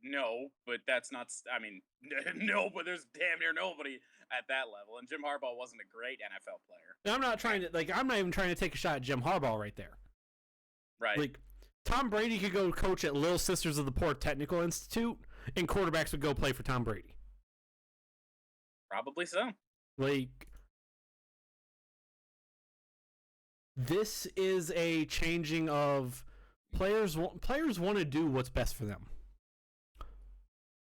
no, but that's not. I mean, no, but there's damn near nobody at that level. And Jim Harbaugh wasn't a great NFL player. And I'm not even trying to take a shot at Jim Harbaugh right there. Right. Like, Tom Brady could go coach at Little Sisters of the Poor Technical Institute, and quarterbacks would go play for Tom Brady. Probably so. Like, this is a changing of players want to do what's best for them.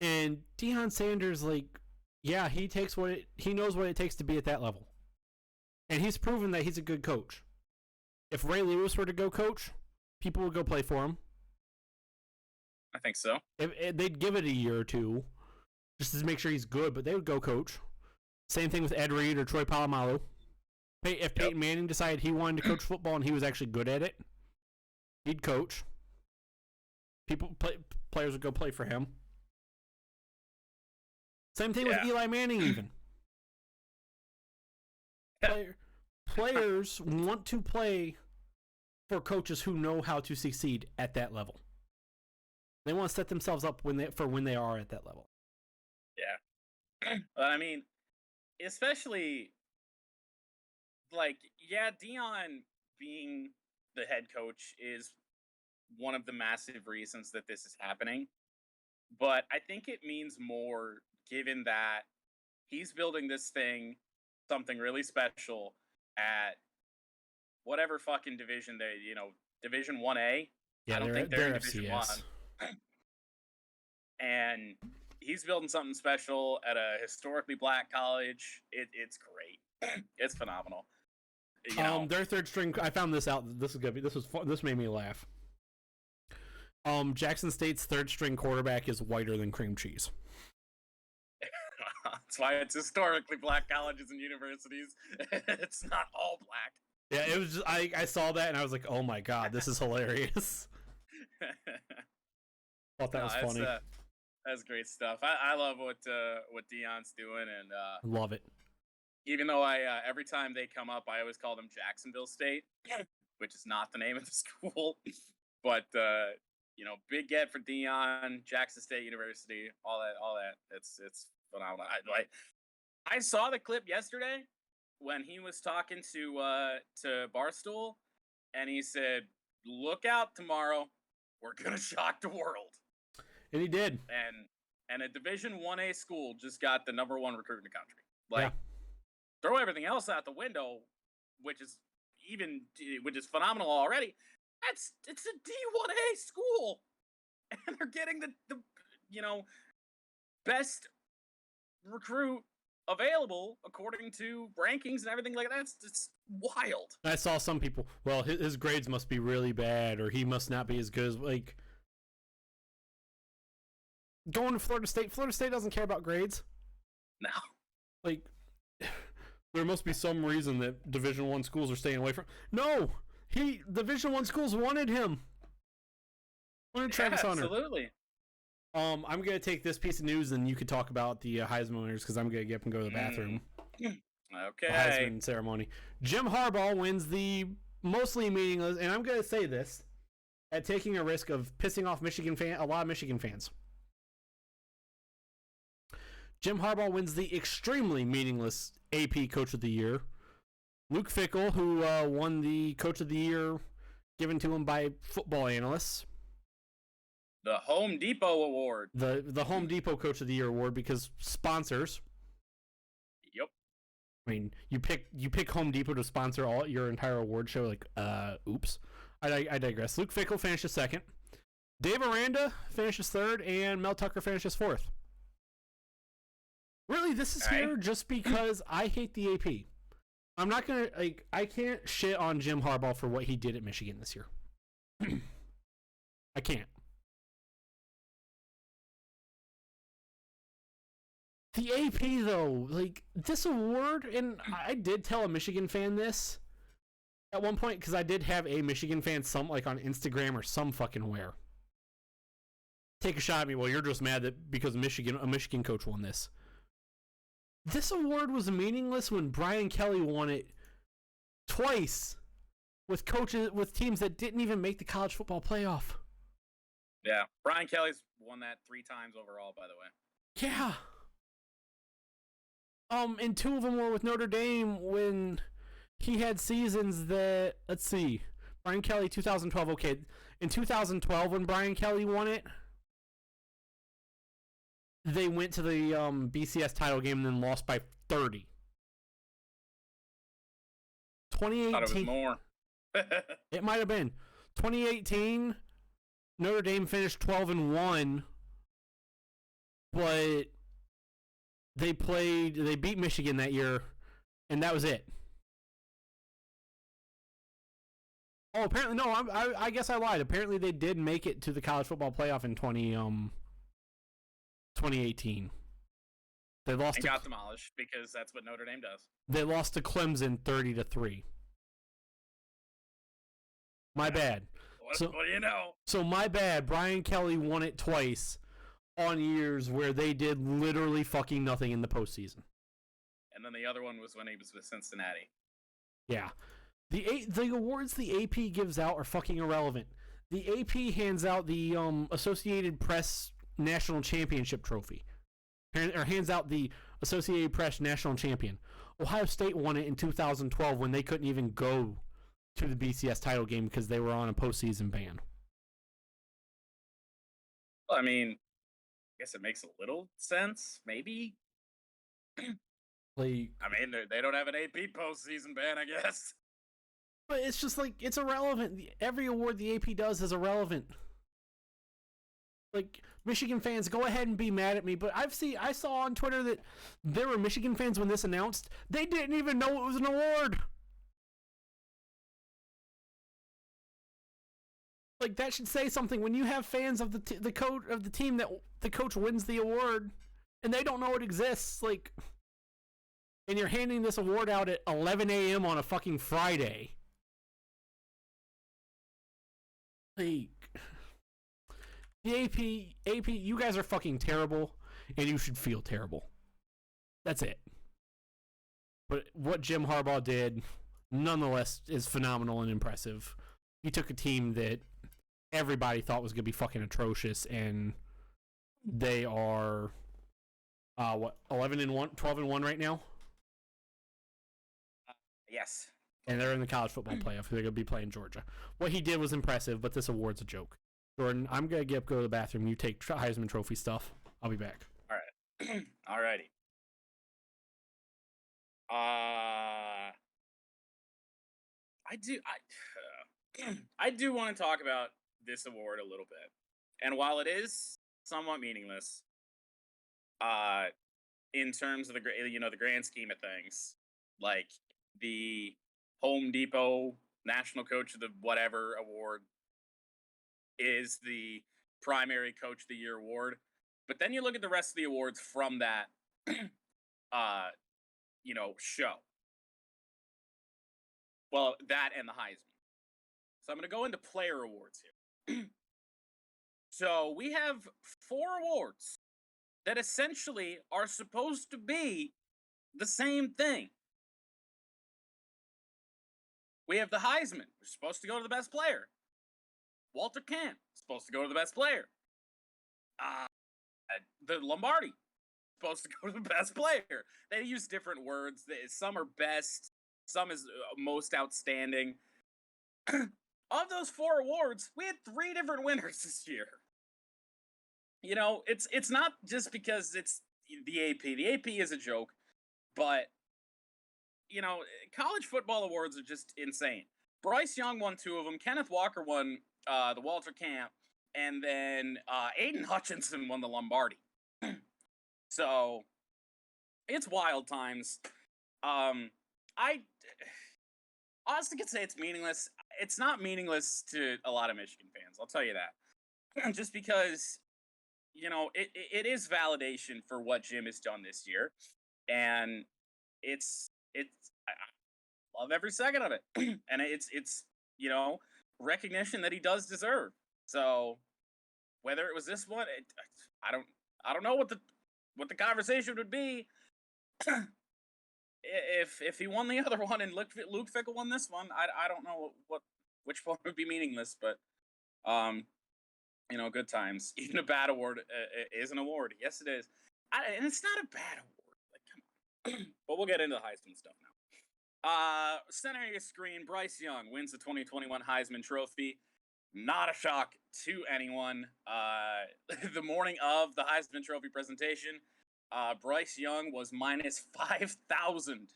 And Deion Sanders, like, yeah, he knows what it takes to be at that level. And he's proven that he's a good coach. If Ray Lewis were to go coach, people would go play for him. I think so. If they'd give it a year or two just to make sure he's good, but they would go coach. Same thing with Ed Reed or Troy Polamalu. If Peyton Manning decided he wanted to coach football and he was actually good at it, he'd coach. Players would go play for him. Same thing with Eli Manning, even. Players want to play for coaches who know how to succeed at that level. They want to set themselves up when they are at that level. Yeah. I mean, especially, like, Deion being the head coach is one of the massive reasons that this is happening. But I think it means more given that he's building this thing, something really special at whatever fucking division Division 1A. Yeah, I don't think they're in Division 1. FCS. And he's building something special at a historically black college. It's great. It's phenomenal. Their third string. I found this out. This is gonna be. This was fun. This made me laugh. Jackson State's third string quarterback is whiter than cream cheese. That's why it's historically black colleges and universities. It's not all black. Yeah, it was just, I saw that and I was like, oh my god, this is hilarious. Thought that was funny. That's great stuff. I love what Deion's doing, and love it. Even though I every time they come up, I always call them Jacksonville State, which is not the name of the school. But big get for Deion, Jackson State University, all that. It's phenomenal. I saw the clip yesterday when he was talking to Barstool, and he said, "Look out tomorrow, we're gonna shock the world." And he did. And a Division 1A school just got the number 1 recruit in the country. Throw everything else out the window, which is phenomenal already. It's a D1A school, and they're getting the best recruit available according to rankings and everything like that. It's wild. I saw some people. Well, his grades must be really bad, or he must not be as good as going to Florida State. Florida State doesn't care about grades. No. There must be some reason that Division I schools are staying away from. No, Division I schools wanted him. Wanted Travis Hunter. Absolutely. I'm gonna take this piece of news, and you could talk about the Heisman winners because I'm gonna get up and go to the bathroom. Okay. The Heisman ceremony. Jim Harbaugh wins the mostly meaningless, and I'm gonna say this at taking a risk of pissing off a lot of Michigan fans. Jim Harbaugh wins the extremely meaningless AP Coach of the Year. Luke Fickell, who won the Coach of the Year given to him by Football Analysts. The Home Depot Award. The Home Depot Coach of the Year award because sponsors. Yep. I mean, you pick Home Depot to sponsor your entire award show. Oops. I digress. Luke Fickell finishes second. Dave Aranda finishes third, and Mel Tucker finishes fourth. Really, this is here just because I hate the AP. I'm not gonna I can't shit on Jim Harbaugh for what he did at Michigan this year. I can't. The AP though, this award, and I did tell a Michigan fan this at one point because I did have a Michigan fan on Instagram or some fucking where take a shot at me. Well, you're just mad that because a Michigan coach won this. This award was meaningless when Brian Kelly won it twice with teams that didn't even make the college football playoff. Yeah, Brian Kelly's won that 3 times overall, by the way. Yeah. And 2 of them were with Notre Dame when he had seasons that, let's see, Brian Kelly 2012. Okay, in 2012 when Brian Kelly won it, they went to the BCS title game and then lost by 30. 2018. Thought it was more. It might have been. 2018, Notre Dame finished 12-1, but they beat Michigan that year, and that was it. Oh, apparently, no, I guess I lied. Apparently, they did make it to the college football playoff in 2018. They lost. And got demolished because that's what Notre Dame does. They lost to Clemson 30-3. My bad. What do you know? So my bad. Brian Kelly won it twice on years where they did literally fucking nothing in the postseason. And then the other one was when he was with Cincinnati. Yeah. The awards the AP gives out are fucking irrelevant. The AP hands out the Associated Press National Championship trophy. Or hands out the Associated Press National Champion. Ohio State won it in 2012 when they couldn't even go to the BCS title game because they were on a postseason ban. Well, I mean, I guess it makes a little sense, maybe. Like, I mean, they don't have an AP postseason ban, I guess. But it's just like, it's irrelevant. Every award the AP does is irrelevant. Like, Michigan fans, go ahead and be mad at me, but I saw on Twitter that there were Michigan fans when this announced, they didn't even know it was an award. Like, that should say something when you have fans of the coach of the team that the coach wins the award and they don't know it exists. Like, and you're handing this award out at 11 a.m. on a fucking Friday. Like, the AP, you guys are fucking terrible, and you should feel terrible. That's it. But what Jim Harbaugh did, nonetheless, is phenomenal and impressive. He took a team that everybody thought was going to be fucking atrocious, and they are, 11-1, 12-1 right now? Yes. And they're in the college football playoff. They're going to be playing Georgia. What he did was impressive, but this award's a joke. Jordan, I'm going to go to the bathroom. You take Heisman Trophy stuff. I'll be back. All right. Alrighty. I do want to talk about this award a little bit. And while it is somewhat meaningless, in terms of the grand scheme of things, like the Home Depot National Coach of the Whatever Award is the primary Coach of the Year award. But then you look at the rest of the awards from that, show. Well, that and the Heisman. So I'm going to go into player awards here. So we have 4 awards that essentially are supposed to be the same thing. We have the Heisman, which is supposed to go to the best player. Walter Camp, supposed to go to the best player. The Lombardi, supposed to go to the best player. They use different words. Some are best, some is most outstanding. Of those 4 awards, we had 3 different winners this year. You know, it's not just because it's the AP. The AP is a joke, but college football awards are just insane. Bryce Young won 2 of them. Kenneth Walker won the Walter Camp, and then Aiden Hutchinson won the Lombardi. So it's wild times. I honestly could say it's meaningless. It's not meaningless to a lot of Michigan fans, I'll tell you that. Just because, it is validation for what Jim has done this year, and I love every second of it. And it's recognition that he does deserve. So whether it was this one, I don't know what the conversation would be if he won the other one and Luke Fickell won this one. I don't know which one would be meaningless, but good times. Even a bad award is an award. Yes, it is. And it's not a bad award. Like, come on. But we'll get into the Heisman stuff now. Center of your screen, Bryce Young wins the 2021 Heisman Trophy. Not a shock to anyone. The morning of the Heisman Trophy presentation, Bryce Young was minus 5,000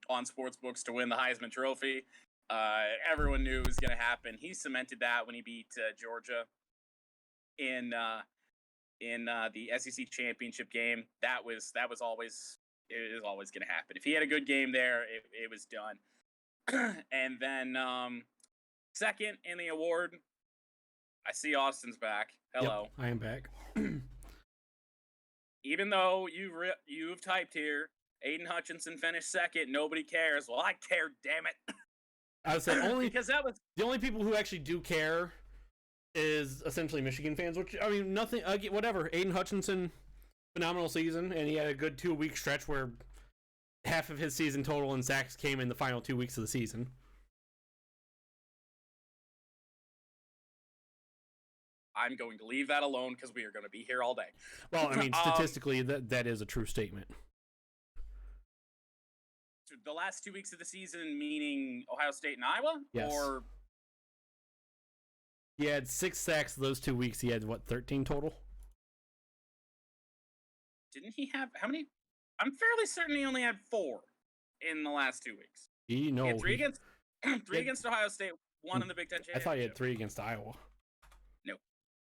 on sportsbooks to win the Heisman Trophy. Everyone knew it was going to happen. He cemented that when he beat Georgia in the SEC championship game. That was always going to happen. If he had a good game there, it was done. And then second in the award, I see Austin's back. Hello. Yep, I am back. even though you've typed here, Aiden Hutchinson finished second, nobody cares. Well, I care, damn it. I would say because that was the only people who actually do care is essentially Michigan fans. Which I mean, nothing. Whatever. Aiden Hutchinson, phenomenal season, and he had a good 2-week stretch where half of his season total in sacks came in the final 2 weeks of the season. I'm going to leave that alone because we are going to be here all day. Well, I mean, statistically, that is a true statement. The last 2 weeks of the season, meaning Ohio State and Iowa? Yes. Or he had 6 sacks those 2 weeks. He had, 13 total? Didn't he have, how many? I'm fairly certain he only had 4 in the last 2 weeks. He had 3 against against Ohio State, 1 in the Big Ten Championship. I thought he had 3 against Iowa. No.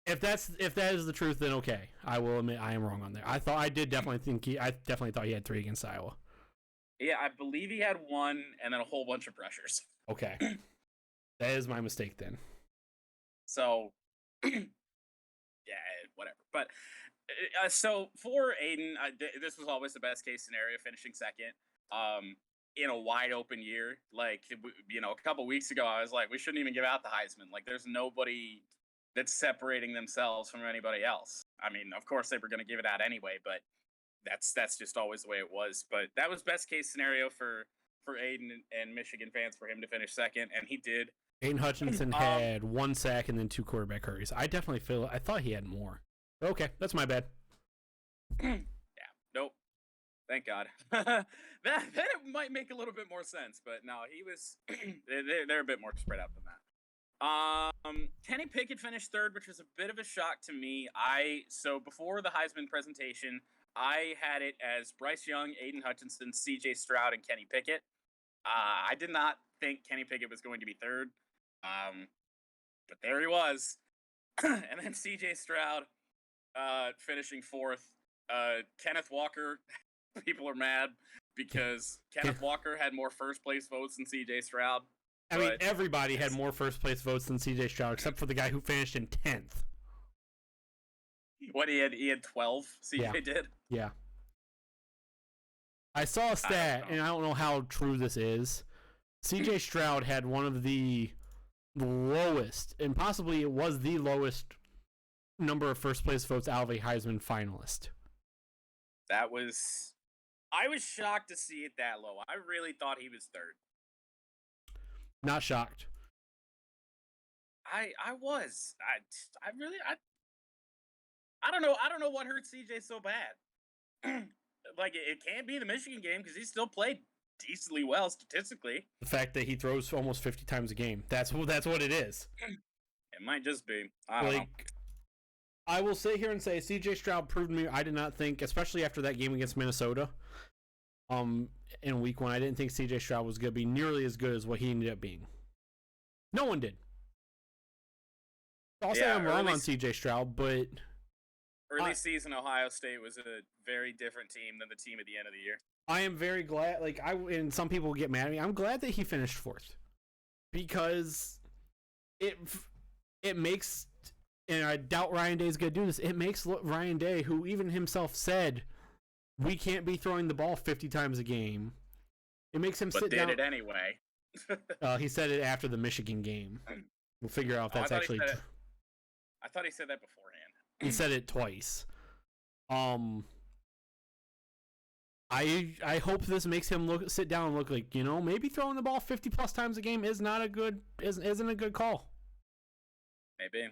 If that is the truth, then okay. I will admit I am wrong on there. I definitely thought he had 3 against Iowa. Yeah, I believe he had 1 and then a whole bunch of pressures. Okay. That is my mistake then. So, yeah, whatever. But, so for Aiden, this was always the best case scenario, finishing second in a wide open year. Like, a couple weeks ago, I was like, we shouldn't even give out the Heisman. Like, there's nobody that's separating themselves from anybody else. I mean, of course, they were going to give it out anyway, but that's just always the way it was. But that was best case scenario for Aiden and Michigan fans for him to finish second, and he did. Aiden Hutchinson had 1 sack and then 2 quarterback hurries. I thought he had more. Okay, that's my bad. Yeah, nope. Thank God. that it might make a little bit more sense, but no, he was. they're a bit more spread out than that. Kenny Pickett finished third, which was a bit of a shock to me. So before the Heisman presentation, I had it as Bryce Young, Aiden Hutchinson, C.J. Stroud, and Kenny Pickett. I did not think Kenny Pickett was going to be third, but there he was. And then C.J. Stroud finishing fourth. Kenneth Walker, people are mad because Kenneth Walker had more first-place votes than C.J. Stroud. I mean, everybody had more first-place votes than C.J. Stroud, except for the guy who finished in 10th. What, he had 12? CJ did? Yeah. I saw a stat, and I don't know how true this is. CJ Stroud had one of the lowest, and possibly it was the lowest number of first place votes out of a Heisman finalist. I was shocked to see it that low. I really thought he was third. Not shocked. I was. I don't know. I don't know what hurt CJ so bad. Like, it can't be the Michigan game because he still played decently well statistically. The fact that he throws almost 50 times a game. That's what it is. It might just be. I don't know. I will sit here and say CJ Stroud proved me. I did not think, especially after that game against Minnesota, in week 1, I didn't think CJ Stroud was going to be nearly as good as what he ended up being. No one did. I'll say I'm wrong on CJ Stroud, but early season Ohio State was a very different team than the team at the end of the year. I am very glad. And some people get mad at me. I'm glad that he finished 4th because it makes, and I doubt Ryan Day is going to do this. It makes Ryan Day, who even himself said, we can't be throwing the ball 50 times a game. It makes him sit down. But did it anyway. He said it after the Michigan game. We'll figure out if that's actually true. I thought he said that beforehand. He said it twice. I hope this makes him sit down and look like, maybe throwing the ball 50 plus times a game isn't a good call. Maybe.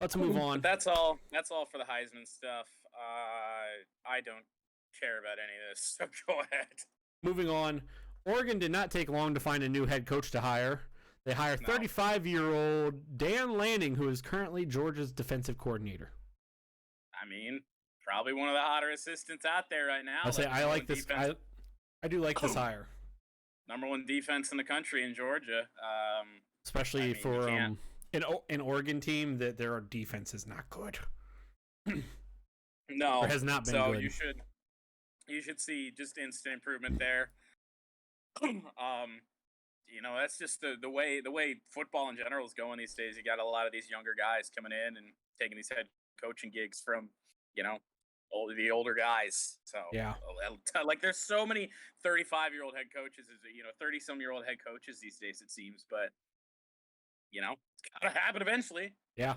Let's move on. But that's all for the Heisman stuff. I don't care about any of this, so go ahead. Moving on. Oregon did not take long to find a new head coach to hire. They hired 35-year-old Dan Lanning, who is currently Georgia's defensive coordinator. I mean, probably one of the hotter assistants out there right now. I like this. I do like this hire. Number 1 defense in the country in Georgia. Especially for an Oregon team that their defense is not good. No, or has not been so good. You should see just instant improvement there. That's just the way football in general is going these days. You got a lot of these younger guys coming in and taking these head coaching gigs from, the older guys. So Yeah. like there's so many 35-year-old head coaches, 30-some-year-old head coaches these days, it seems. But it's gotta happen eventually. Yeah.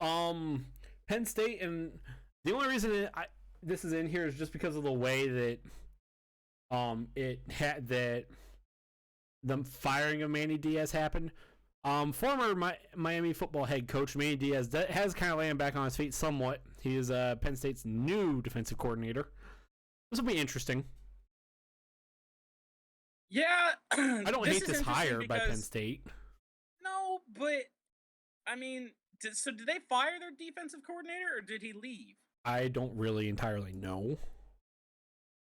Penn State, and the only reason this is in here is just because of the way that it had that the firing of Manny Diaz happened. Former Miami football head coach Manny Diaz has kind of landed back on his feet somewhat. He is Penn State's new defensive coordinator. This will be interesting. Yeah, I don't hate this hire by Penn State. No, but I mean, did they fire their defensive coordinator or did he leave? I don't really entirely know.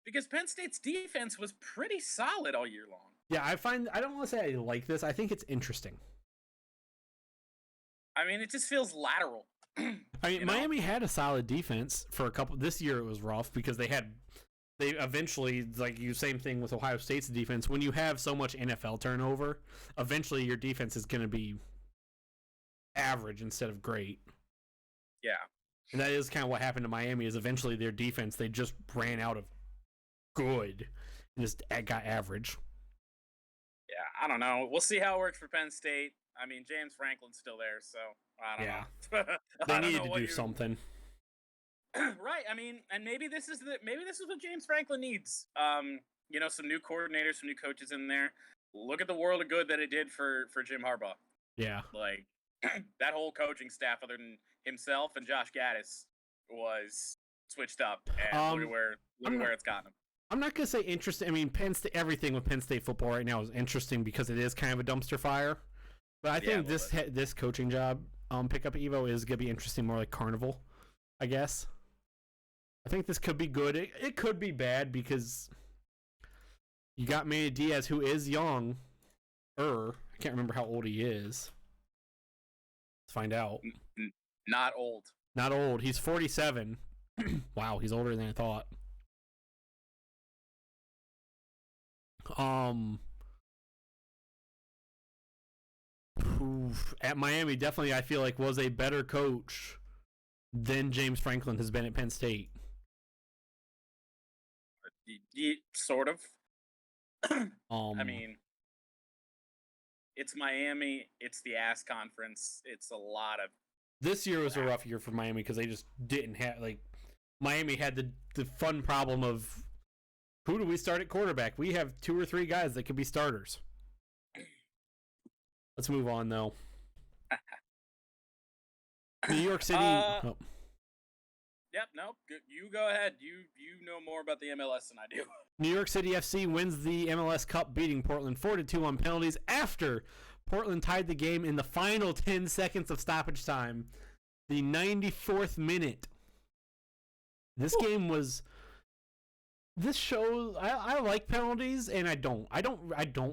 Because Penn State's defense was pretty solid all year long. Yeah, I don't want to say I like this. I think it's interesting. I mean, it just feels lateral. I mean, Miami had a solid defense for a couple. This year it was rough because they eventually, like same thing with Ohio State's defense. When you have so much NFL turnover, eventually your defense is going to be average instead of great. Yeah. And that is kind of what happened to Miami, is eventually their defense, they just ran out of good and just got average. Yeah, I don't know. We'll see how it works for Penn State. I mean, James Franklin's still there, so I don't know. They needed to do something. Right. I mean, and maybe this is what James Franklin needs. Some new coordinators, some new coaches in there. Look at the world of good that it did for Jim Harbaugh. Yeah. Like that whole coaching staff, other than himself and Josh Gaddis, was switched up, and look at where it's gotten him. I'm not gonna say interesting. I mean, Penn State. Everything with Penn State football right now is interesting because it is kind of a dumpster fire. But I think this coaching job, pickup Evo, is gonna be interesting, more like Carnival, I guess. I think this could be good. It could be bad because you got Manny Diaz, who is young. I can't remember how old he is. Let's find out. Not old. Not old. He's 47. Wow, he's older than I thought. At Miami, definitely I feel like was a better coach than James Franklin has been at Penn State. Sort of. I mean, it's Miami. It's the ass conference. It's a lot of. This year was a rough year for Miami because they just didn't have Miami had the fun problem of who do we start at quarterback? We have 2 or 3 guys that could be starters. Let's move on though. New York City. Yep. Nope. You go ahead. You know more about the MLS than I do. New York City FC wins the MLS Cup, beating Portland 4-2 on penalties after Portland tied the game in the final 10 seconds of stoppage time, the 94th minute. This game was. This shows I like penalties, and I don't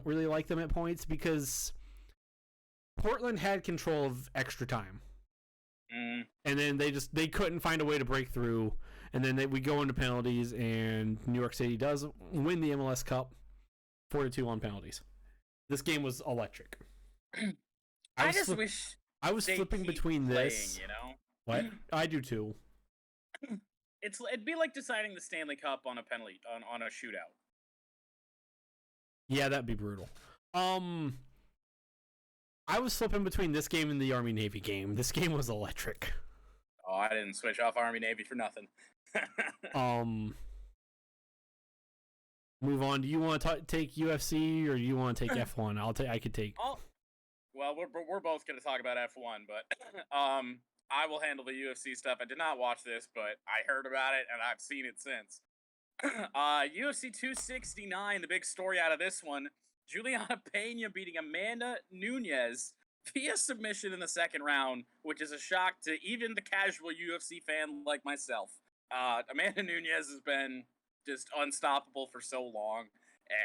really like them at points because Portland had control of extra time. And then they couldn't find a way to break through, and then we go into penalties, and New York City does win the MLS Cup 4-2 on penalties. This game was electric. I just wish I was flipping between playing, this. What? I do too. It'd be like deciding the Stanley Cup on a penalty on a shootout. Yeah, that'd be brutal. I was flipping between this game and the Army-Navy game. This game was electric. Oh, I didn't switch off Army-Navy for nothing. Move on. Do you want to take UFC or do you want to take F1? I could take. Well, we're both going to talk about F1, but I will handle the UFC stuff. I did not watch this, but I heard about it and I've seen it since. UFC 269, the big story out of this one. Juliana Pena beating Amanda Nunes via submission in the second round, which is a shock to even the casual UFC fan like myself. Amanda Nunes has been just unstoppable for so long,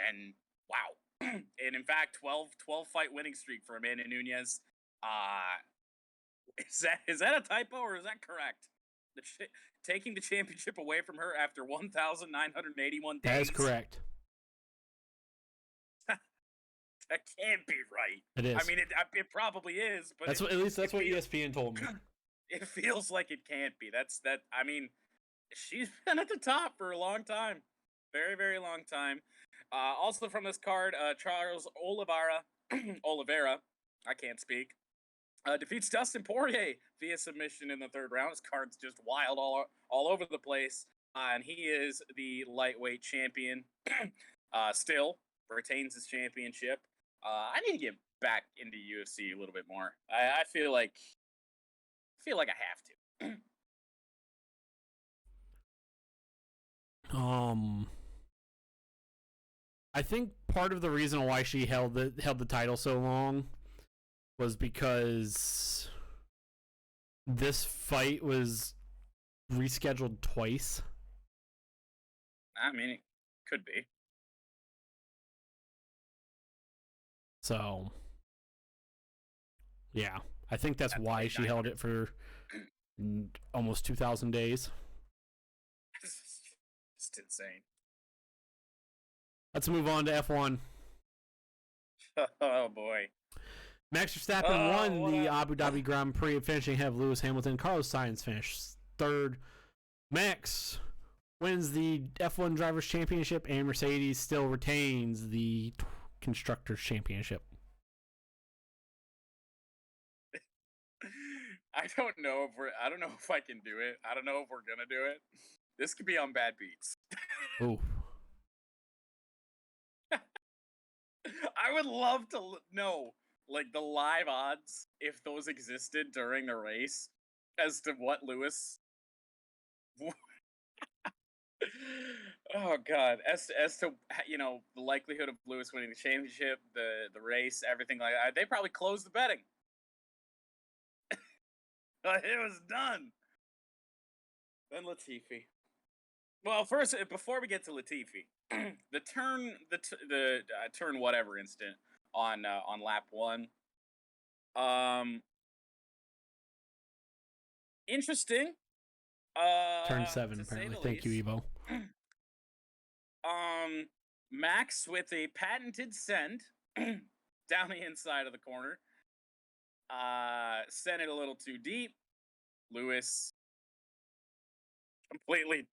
and wow. And in fact, 12 fight winning streak for Amanda Nunes. Is that a typo or is that correct? Taking the championship away from her after 1,981 days. That is correct. That can't be right. It is. I mean, it probably is, but that's what ESPN told me. It feels like it can't be. I mean, she's been at the top for a long time. Very, very long time. Also from this card, Charles Oliveira, Oliveira, I can't speak, defeats Dustin Poirier via submission in the third round. His card's just wild all over the place. And he is the lightweight champion. Still retains his championship. I need to get back into UFC a little bit more. I feel like I have to. I think part of the reason why she held the title so long was because this fight was rescheduled twice. I mean, it could be. So, yeah, I think that's why she held it for almost 2,000 days. Just insane. Let's move on to F1. Oh boy. Max Verstappen won the Abu Dhabi Grand Prix, finishing ahead of Lewis Hamilton. Carlos Sainz finished third. Max wins the F1 Drivers' Championship, and Mercedes still retains the Constructors' Championship. I don't know if I can do it. I don't know if we're gonna do it. This could be on Bad Beats. Ooh. I would love to know, like, the live odds, if those existed during the race, as to what Lewis. Oh God, as to the likelihood of Lewis winning the championship, the race, everything like that. They probably closed the betting. It was done. Then Latifi. Well, first, before we get to Latifi, the turn whatever instant on lap 1. Interesting. Turn 7, apparently. Thank you, Evo. Max with a patented send down the inside of the corner. Sent it a little too deep. Lewis completely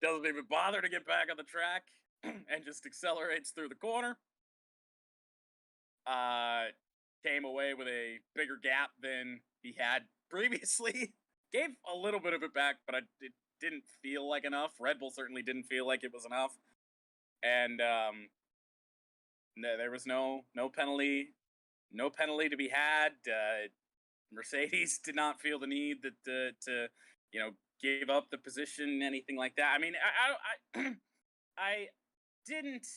doesn't even bother to get back on the track and just accelerates through the corner. Came away with a bigger gap than he had previously. Gave a little bit of it back, but it didn't feel like enough. Red Bull certainly didn't feel like it was enough. And there was no penalty to be had. Mercedes did not feel the need to give up the position, anything like that. I mean, I didn't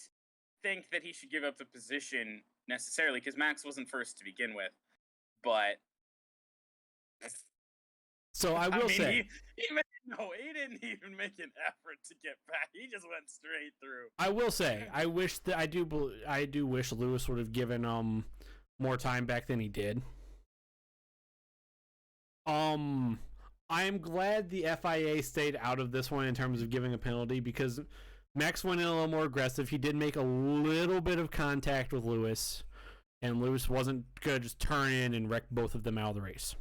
think that he should give up the position necessarily because Max wasn't first to begin with, but. So I will say, he didn't even make an effort to get back. He just went straight through. I will say, I do wish Lewis would have given more time back than he did. I am glad the FIA stayed out of this one in terms of giving a penalty because Max went in a little more aggressive. He did make a little bit of contact with Lewis, and Lewis wasn't going to just turn in and wreck both of them out of the race.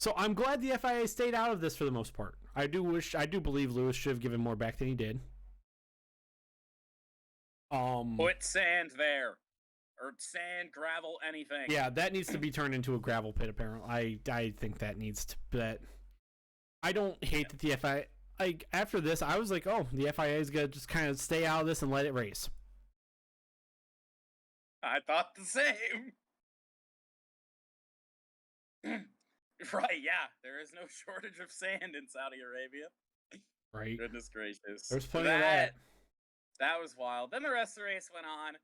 So I'm glad the FIA stayed out of this for the most part. I do believe Lewis should have given more back than he did. Put sand there. Or sand, gravel, anything. Yeah, that needs to be turned into a gravel pit, apparently. I think that needs to... But I don't hate that the FIA... Like, after this, I was like, oh, the FIA is going to just kind of stay out of this and let it race. I thought the same. Right, yeah. There is no shortage of sand in Saudi Arabia. Right. Goodness gracious. There's plenty of that. That was wild. Then the rest of the race went on.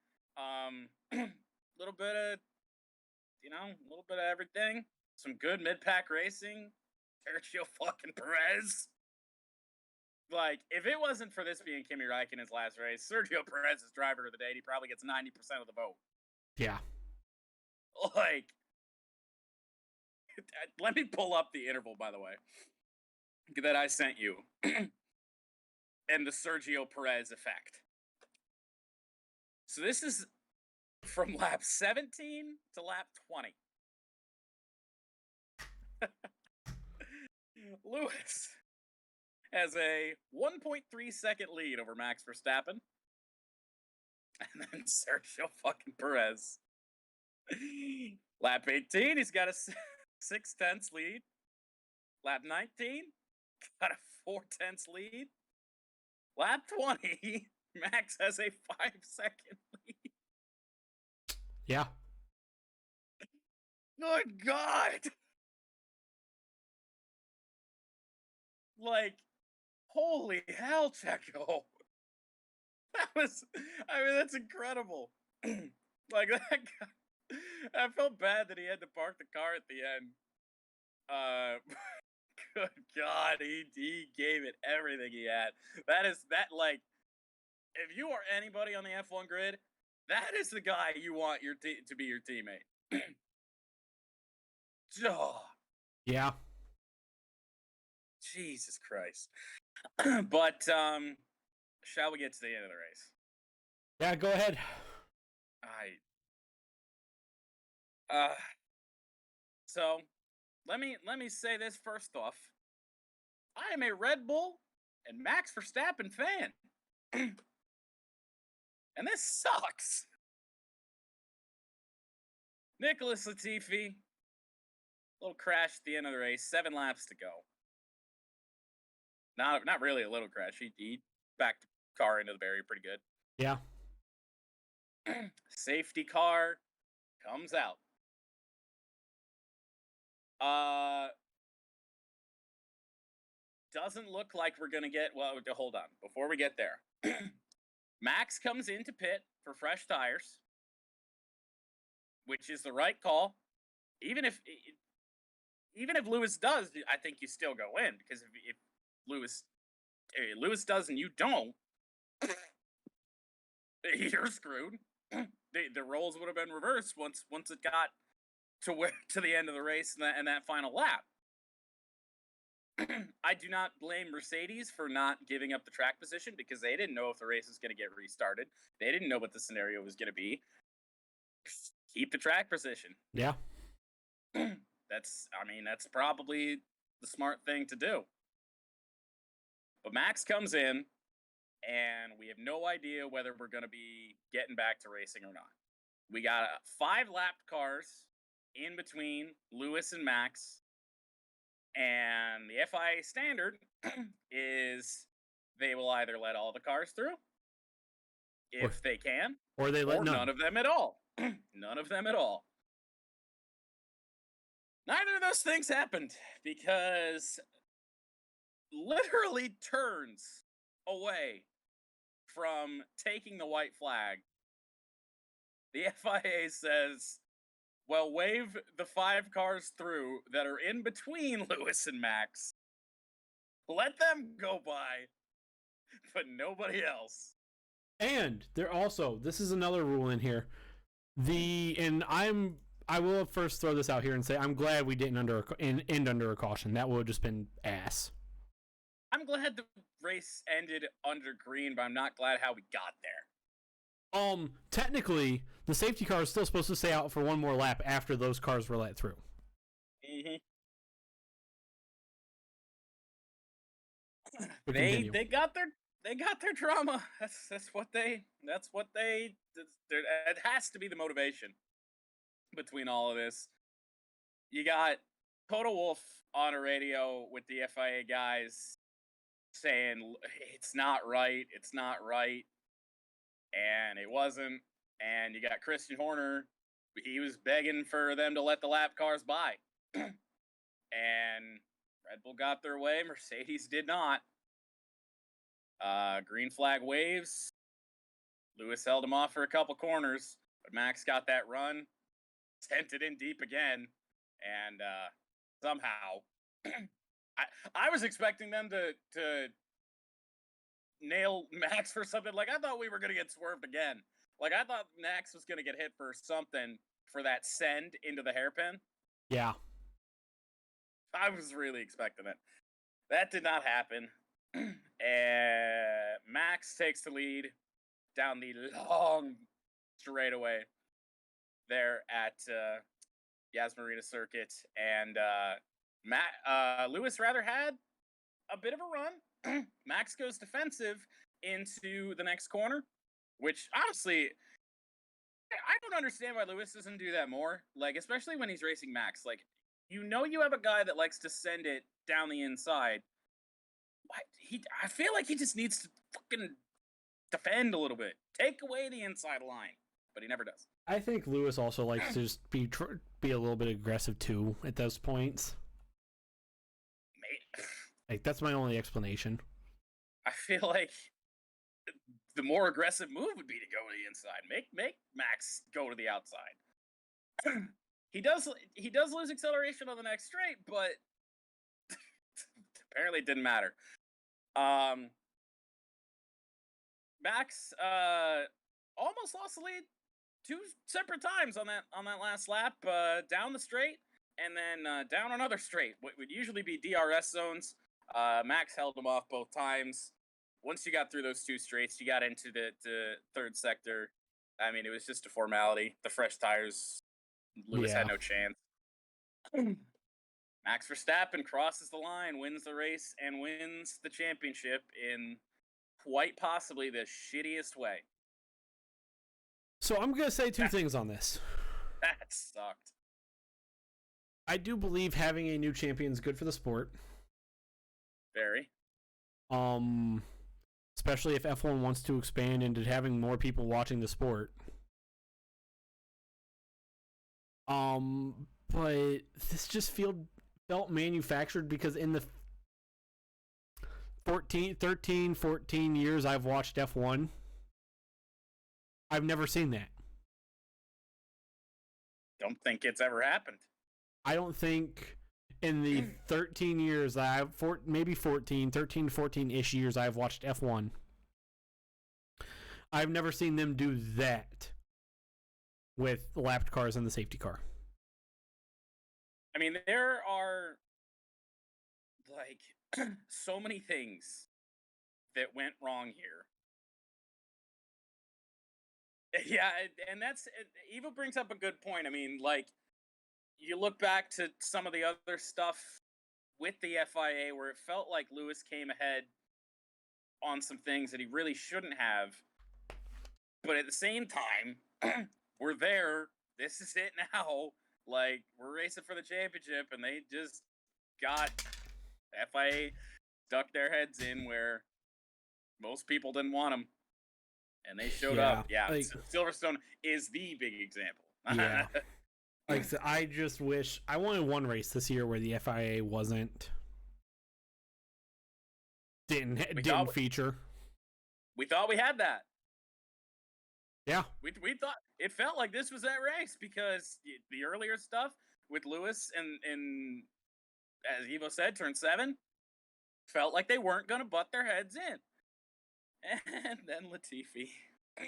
Little bit of everything. Some good mid-pack racing. Sergio fucking Perez. Like, if it wasn't for this being Kimi Räikkönen's last race, Sergio Perez is driver of the day. He probably gets 90% of the vote. Yeah. Like, let me pull up the interval, by the way, that I sent you. And the Sergio Perez effect. So this is from lap 17 to lap 20. Lewis has a 1.3 second lead over Max Verstappen. And then Sergio fucking Perez. Lap 18, he's got a 6/10 lead. Lap 19, got a 4/10 lead. Lap 20, Max has a 5-second lead. Yeah. Good God. Like, holy hell, Checo. That's incredible. Like, that guy, I felt bad that he had to park the car at the end. Good God, he gave it everything he had. Like, if you are anybody on the F1 grid, that is the guy you want to be your teammate. Oh, Yeah. Jesus Christ. But, shall we get to the end of the race? Yeah, go ahead. So let me say this first off. I am a Red Bull and Max Verstappen fan. And this sucks. Nicholas Latifi, little crash at the end of the race, 7 laps to go. Not really a little crash. He backed the car into the barrier pretty good. Yeah. Safety car comes out. Doesn't look like we're gonna get. Well, hold on. Before we get there, Max comes into pit for fresh tires, which is the right call. Even if Lewis does, I think you still go in, because if Lewis does and you don't, you're screwed. The roles would have been reversed once it got to the end of the race and that final lap. I do not blame Mercedes for not giving up the track position, because they didn't know if the race was going to get restarted. They didn't know what the scenario was going to be. Keep the track position. Yeah. That's probably the smart thing to do. But Max comes in, and we have no idea whether we're going to be getting back to racing or not. We got 5 lapped cars in between Lewis and Max. And the FIA standard is they will either let all the cars through, if they can, or they let none of them at all. None of them at all. Neither of those things happened, because literally turns away from taking the white flag, the FIA says, well, wave the 5 cars through that are in between Lewis and Max. Let them go by, but nobody else. And they're also, this is another rule in here. I will first throw this out here and say I'm glad we didn't end under a caution. That would have just been ass. I'm glad the race ended under green, but I'm not glad how we got there. Technically, the safety car is still supposed to stay out for one more lap after those cars were let through. Mm-hmm. They got their drama. That's what they. It has to be the motivation between all of this. You got Toto Wolff on a radio with the FIA guys saying it's not right, and it wasn't. And you got Christian Horner, he was begging for them to let the lap cars by. And Red Bull got their way, Mercedes did not. Green flag waves. Lewis held him off for a couple corners, but Max got that run, sent it in deep again, and somehow I was expecting them to nail Max for something. Like, I thought we were going to get swerved again. Like, I thought Max was going to get hit for something for that send into the hairpin. Yeah. I was really expecting it. That did not happen. And Max takes the lead down the long straightaway there at Yas Marina Circuit. And Lewis rather had a bit of a run. Max goes defensive into the next corner, which honestly, I don't understand why Lewis doesn't do that more. Like, especially when he's racing Max. Like, you have a guy that likes to send it down the inside. I feel like he just needs to fucking defend a little bit. Take away the inside line. But he never does. I think Lewis also likes to just be a little bit aggressive too at those points. Mate. Like, that's my only explanation. I feel like the more aggressive move would be to go to the inside. Make Max go to the outside. He does lose acceleration on the next straight, but apparently it didn't matter. Max almost lost the lead 2 separate times on that last lap, down the straight and then down another straight. What would usually be DRS zones. Max held him off both times. Once you got through those 2 straights, you got into the third sector. I mean, it was just a formality. The fresh tires, Lewis had no chance. Max Verstappen crosses the line, wins the race, and wins the championship in quite possibly the shittiest way. So I'm going to say 2 things on this. That sucked. I do believe having a new champion is good for the sport. Very. Especially if F1 wants to expand into having more people watching the sport. But this just felt manufactured because in the 14 years I've watched F1, I've never seen that. Don't think it's ever happened. I don't think in the 13 years that I've, maybe 13 to 14-ish years I've watched F1, I've never seen them do that with lapped cars and the safety car. I mean, there are, like, so many things that went wrong here. Yeah, and Eva brings up a good point. I mean, like, you look back to some of the other stuff with the FIA where it felt like Lewis came ahead on some things that he really shouldn't have. But at the same time, we're there. This is it now. Like, we're racing for the championship, and they just got FIA stuck their heads in where most people didn't want them. And they showed up. Yeah, like, Silverstone is the big example. Yeah. Like, so I just wish I wanted one race this year where the FIA didn't feature. We thought we had that. Yeah. We thought it felt like this was that race because the earlier stuff with Lewis and as Evo said, turn 7 felt like they weren't going to butt their heads in. And then Latifi.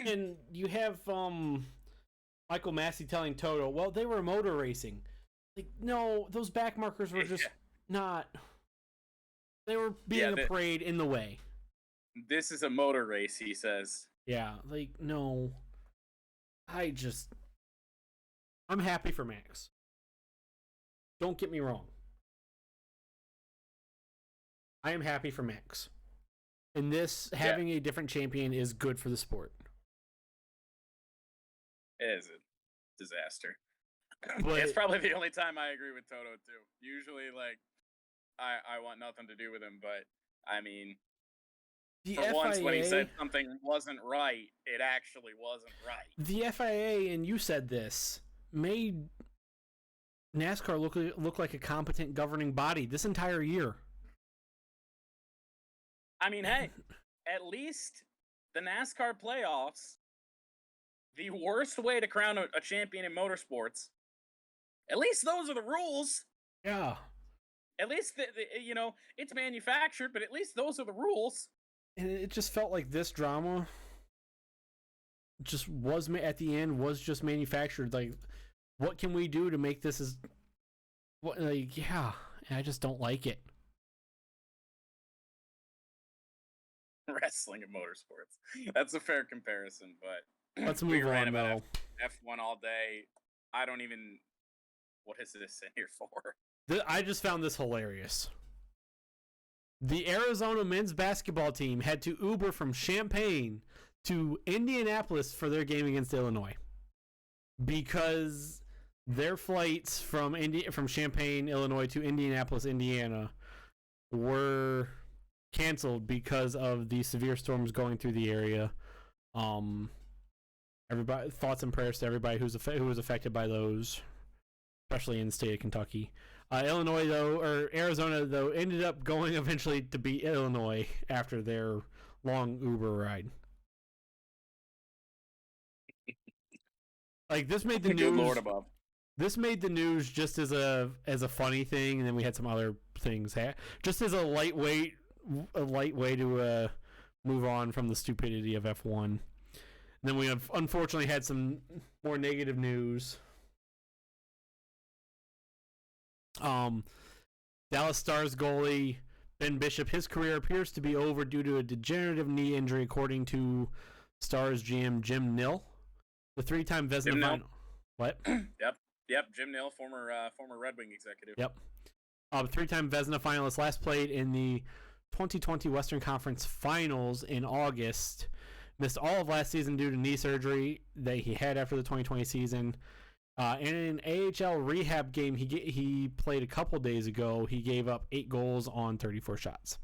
And you have Michael Massey telling Toto, well, they were motor racing. Like, no, those back markers were just not. They were being a parade in the way. This is a motor race, he says. Yeah, like, no. I'm happy for Max. Don't get me wrong. I am happy for Max. And this, having a different champion is good for the sport. It is a disaster. But it's probably the only time I agree with Toto, too. Usually, like, I want nothing to do with him, but, I mean, for once when he said something wasn't right, it actually wasn't right. The FIA, and you said this, made NASCAR look like a competent governing body this entire year. I mean, hey, at least the NASCAR playoffs, the worst way to crown a champion in motorsports, at least those are the rules. Yeah. At least, it's manufactured, but at least those are the rules. And it just felt like this drama just was, at the end, was just manufactured. Like, what can we do to make this as... I just don't like it. Wrestling and motorsports. That's a fair comparison, but let's move on, though. F1 all day. I don't even... What is this in here for? I just found this hilarious. The Arizona men's basketball team had to Uber from Champaign to Indianapolis for their game against Illinois because their flights from Champaign, Illinois to Indianapolis, Indiana were canceled because of the severe storms going through the area. Everybody, thoughts and prayers to everybody who was affected by those, especially in the state of Kentucky. Arizona though ended up going eventually to beat Illinois after their long Uber ride. Like, this made the news. Good Lord above. This made the news just as a funny thing, and then we had some other things. Just as a light way to move on from the stupidity of F1. And then we have unfortunately had some more negative news. Dallas Stars goalie Ben Bishop, his career appears to be over due to a degenerative knee injury, according to Stars GM Jim Nill. The three-time Vezina final. What? Yep. Jim Nill, former Red Wing executive. Yep. Three-time Vezina finalist, last played in the 2020 Western Conference Finals in August. Missed all of last season due to knee surgery that he had after the 2020 season. In an AHL rehab game he played a couple days ago, he gave up 8 goals on 34 shots.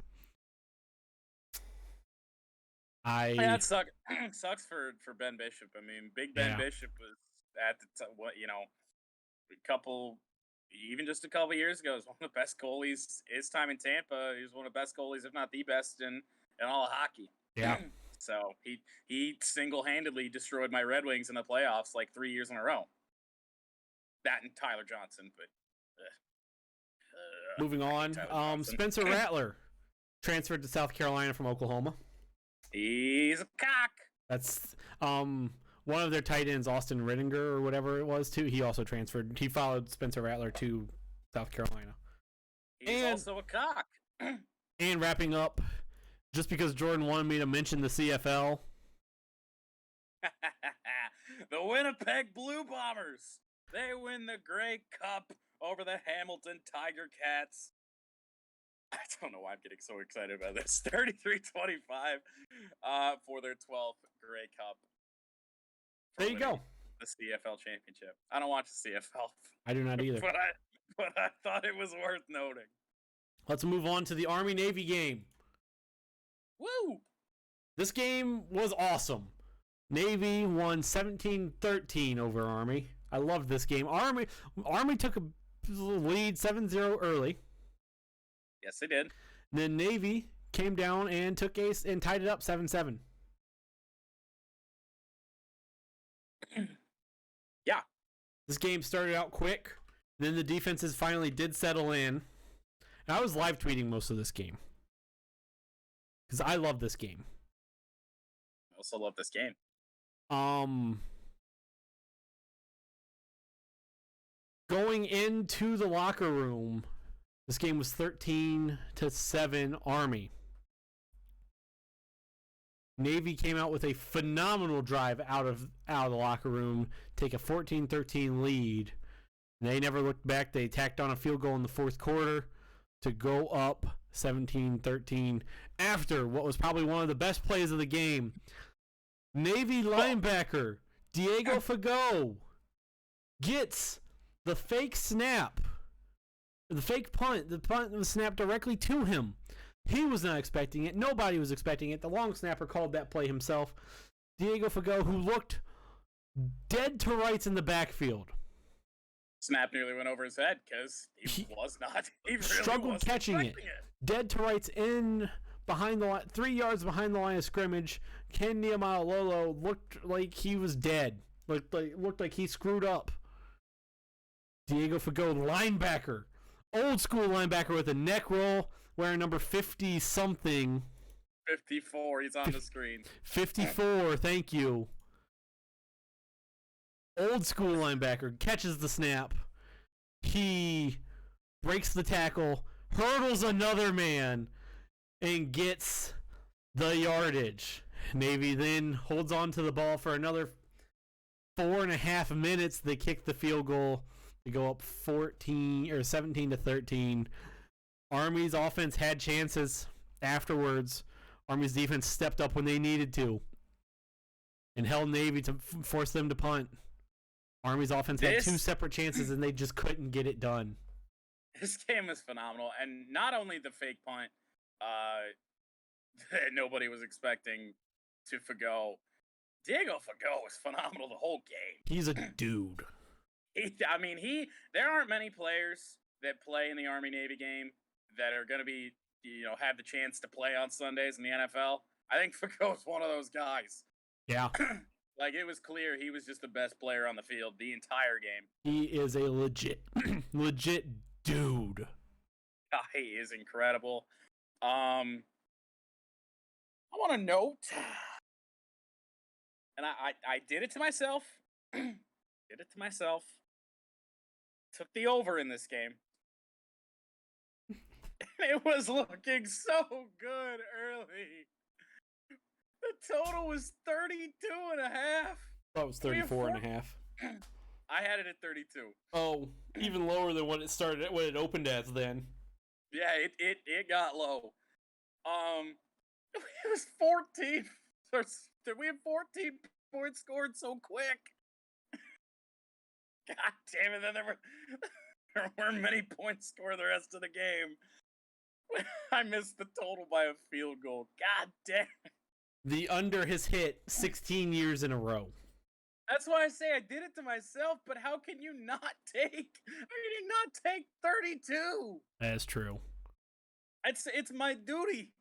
That sucks for Ben Bishop. I mean, Big Ben Bishop was at the just a couple years ago, was one of the best goalies. His time in Tampa, he was one of the best goalies, if not the best, in all of hockey. Yeah. So he single-handedly destroyed my Red Wings in the playoffs like 3 years in a row. That and Tyler Johnson, but moving on. Spencer Rattler transferred to South Carolina from Oklahoma. He's a cock. That's one of their tight ends, Austin Rittinger or whatever it was, too. He also transferred. He followed Spencer Rattler to South Carolina. He's also a cock. And wrapping up, just because Jordan wanted me to mention the CFL. The Winnipeg Blue Bombers. They win the Grey Cup over the Hamilton Tiger Cats. I don't know why I'm getting so excited about this. 33-25 for their 12th Grey Cup. There you go. The CFL championship. I don't watch the CFL. I do not either. But I thought it was worth noting. Let's move on to the Army-Navy game. Woo! This game was awesome. Navy won 17-13 over Army. I loved this game. Army took a lead 7-0 early. Yes, they did. Then Navy came down and took ace and tied it up 7-7. Yeah. This game started out quick. Then the defenses finally did settle in. And I was live tweeting most of this game. Because I love this game. I also love this game. Going into the locker room, this game was 13-7 Army. Navy came out with a phenomenal drive out of the locker room, take a 14-13 lead. They never looked back. They tacked on a field goal in the fourth quarter to go up 17-13 after what was probably one of the best plays of the game. Navy linebacker Diego Fagot gets the fake snap, the fake punt. The punt was snapped directly to him. He was not expecting it. Nobody was expecting it. The long snapper called that play himself. Diego Fagot, who looked dead to rights in the backfield. Snap nearly went over his head because he was not. He really struggled catching it. Dead to rights in behind the line, 3 yards behind the line of scrimmage. Ken Niumatalolo looked like he was dead. Looked like he screwed up. Diego Fagot, linebacker, old school linebacker with a neck roll, wearing number 50-something. 54. He's on the screen. 54. Thank you. Old school linebacker catches the snap. He breaks the tackle, hurdles another man, and gets the yardage. Navy then holds on to the ball for another 4.5 minutes. They kick the field goal They go up 14 or 17-13. Army's offense had chances afterwards. Army's defense stepped up when they needed to and held Navy to force them to punt. Army's offense had 2 separate chances and they just couldn't get it done. This game was phenomenal, and not only the fake punt that nobody was expecting to Fagot. Diego Fagot was phenomenal the whole game. He's a dude. There aren't many players that play in the Army-Navy game that are going to be, have the chance to play on Sundays in the NFL. I think Fagot's one of those guys. Yeah. It was clear he was just the best player on the field the entire game. He is a legit dude. He is incredible. I want to note, and I did it to myself. Took the over in this game. It was looking so good early. The total was 32.5. I thought it was 34.5. I had it at 32. Oh, even lower than what it opened as then. Yeah, it got low. It was 14. We had 14 points scored so quick. God damn it! Then there weren't many points scored the rest of the game. I missed the total by a field goal. God damn it. The under has hit 16 years in a row. That's why I say I did it to myself, but how can you not take 32? That's true. It's my duty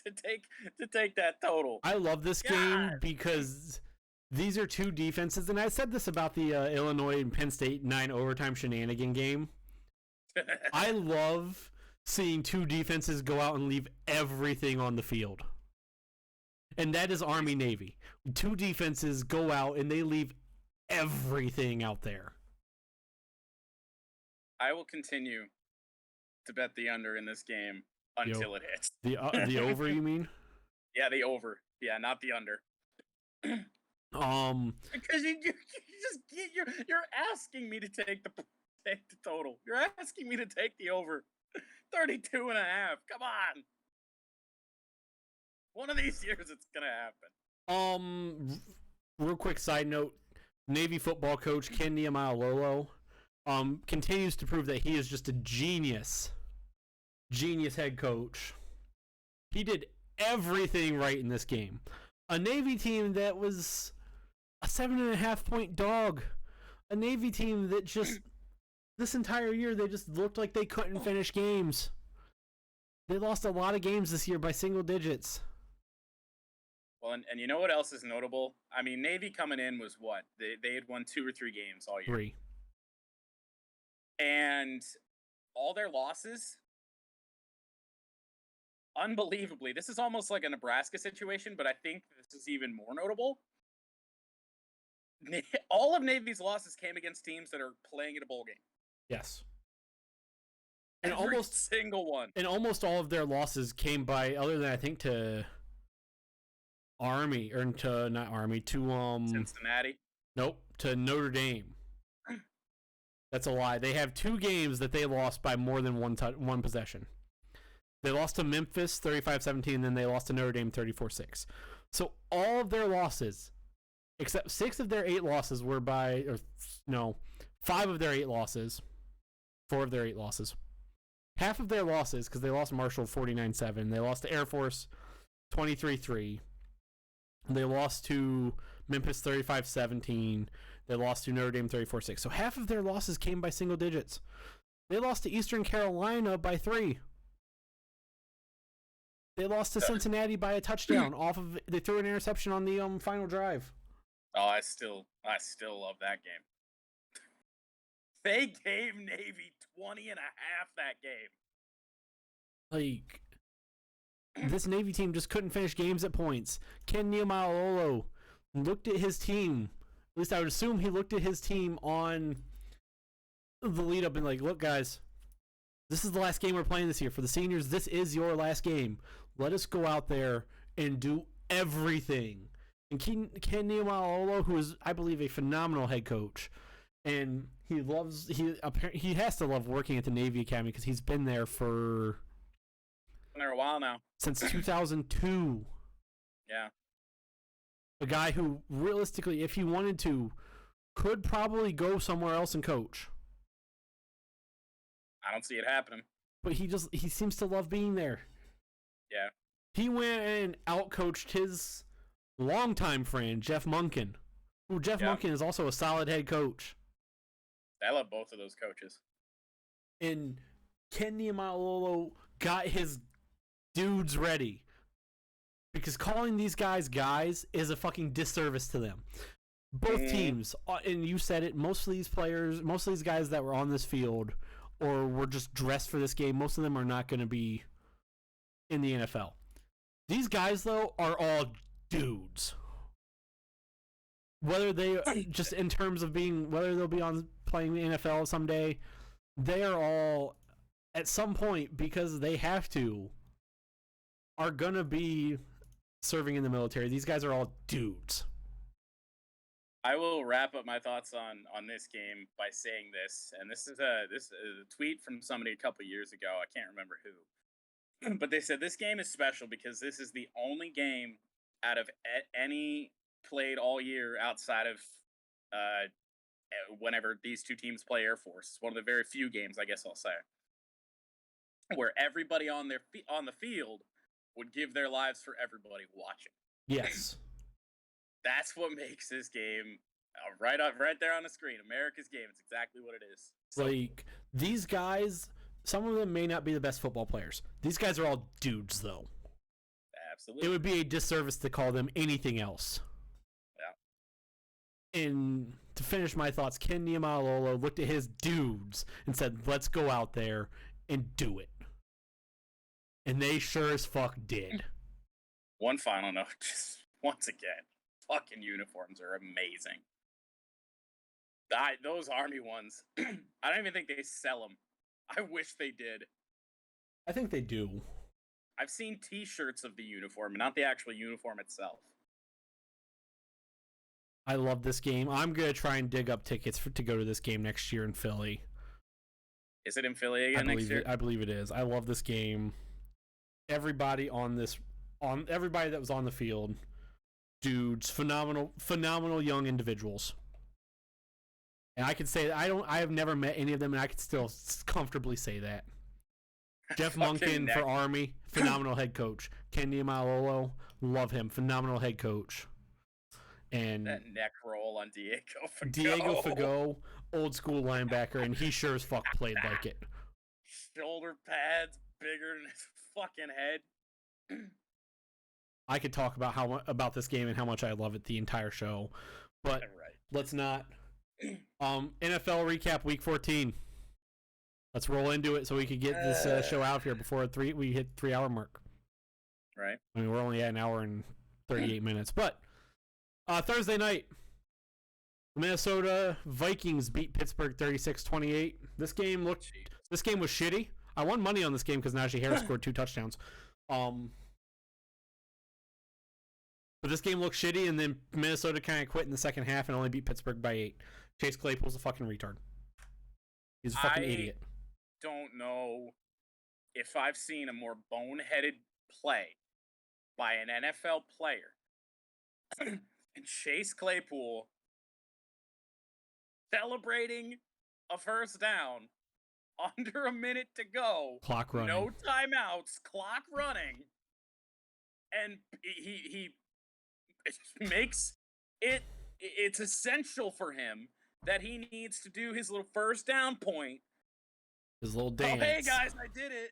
to take that total. I love this game because these are 2 defenses, and I said this about the Illinois and Penn State 9 overtime shenanigan game. I love seeing 2 defenses go out and leave everything on the field. And that is Army-Navy. 2 defenses go out and they leave everything out there. I will continue to bet the under in this game until it hits. The over, you mean? Yeah, the over. Yeah, not the under. Because you're asking me to take the total. You're asking me to take the over. 32.5. Come on. One of these years it's gonna happen. Real quick side note: Navy football coach Ken Niumatalolo continues to prove that he is just a genius head coach. He did everything right in this game. A Navy team that was a 7.5 point dog. A Navy team that just this entire year they just looked like they couldn't finish games. They lost a lot of games this year by single digits. Well, and you know what else is notable? I mean, Navy coming in was what? They had won 2 or 3 games all year. 3. And all their losses, unbelievably, this is almost like a Nebraska situation, but I think this is even more notable. All of Navy's losses came against teams that are playing at a bowl game. Yes. And Every single one. And almost all of their losses came by, other than I think to Army, or to not Army, to Cincinnati. Nope, to Notre Dame. That's a lie. They have 2 games that they lost by more than one possession. They lost to Memphis 35-17, then they lost to Notre Dame 34-6. So all of their losses, except 6 of their 8 losses were 5 of their 8 losses, 4 of their 8 losses. Half of their losses, because they lost Marshall 49-7, they lost to Air Force 23-3. They lost to Memphis 35-17. They lost to Notre Dame 34-6. So half of their losses came by single digits. They lost to Eastern Carolina by 3. They lost to Cincinnati by a touchdown. They threw an interception on the final drive. Oh, I still love that game. They gave Navy 20.5 that game. Like, this Navy team just couldn't finish games at points. Ken Niumatalolo looked at his team. At least I would assume he looked at his team on the lead up and like, look, guys, this is the last game we're playing this year. For the seniors, this is your last game. Let us go out there and do everything. And Ken Niumatalolo, who is, I believe, a phenomenal head coach, And he has to love working at the Navy Academy because he's been there for a while now. Since 2002. Yeah. A guy who realistically, if he wanted to, could probably go somewhere else and coach. I don't see it happening. But he seems to love being there. Yeah. He went and outcoached his longtime friend, Jeff Monken. Who Jeff Monken is also a solid head coach. I love both of those coaches. And Ken Niumatalolo got his dudes ready. Because calling these guys is a fucking disservice to them. Both teams, and you said it, most of these guys that were on this field or were just dressed for this game, most of them are not going to be in the NFL. These guys, though, are all dudes. Whether they, just in terms of whether they'll be playing the NFL someday, they are all, at some point, because they have to, are going to be serving in the military. These guys are all dudes. I will wrap up my thoughts on this game by saying this, and this is a tweet from somebody a couple years ago. I can't remember who, but they said this game is special because this is the only game out of any played all year outside of whenever these two teams play Air Force. It's one of the very few games, I guess I'll say, where everybody on the field would give their lives for everybody watching. Yes. That's what makes this game right there on the screen. America's game. It's exactly what it is. So, like, these guys, some of them may not be the best football players. These guys are all dudes, though. Absolutely. It would be a disservice to call them anything else. Yeah. And to finish my thoughts, Ken Niumatalolo looked at his dudes and said, let's go out there and do it. And they sure as fuck did. One final note, just once again, fucking uniforms are amazing. Those Army ones, I don't even think they sell them. I wish they did. I think they do. I've seen T-shirts of the uniform, not the actual uniform itself. I love this game. I'm going to try and dig up tickets to go to this game next year in Philly. Is it in Philly again next year? I believe it is. I love this game. Everybody everybody that was on the field, dudes, phenomenal young individuals. And I can say that I have never met any of them, and I can still comfortably say that. Jeff Monken for Army, phenomenal head coach. Ken Niumatalolo, love him, phenomenal head coach. And that neck roll on Diego Fagot. Diego Fagot, old school linebacker, and he sure as fuck played like it. Shoulder pads bigger than his fucking head. I could talk about this game and how much I love it the entire show, but let's not. NFL recap week 14. Let's roll into it so we could get this show out here before we hit 3-hour mark. Right. I mean, we're only at an hour and 38 minutes, but Thursday night, Minnesota Vikings beat Pittsburgh 36-28. This game was shitty. I won money on this game because Najee Harris scored 2 touchdowns. But this game looked shitty, and then Minnesota kind of quit in the second half and only beat Pittsburgh by 8. Chase Claypool's a fucking retard. He's a fucking idiot. Don't know if I've seen a more boneheaded play by an NFL player and Chase Claypool celebrating a first down under a minute to go. Clock running. No timeouts, clock running. And he makes it's essential for him that he needs to do his little first down point. His little dance. Oh, hey guys, I did it.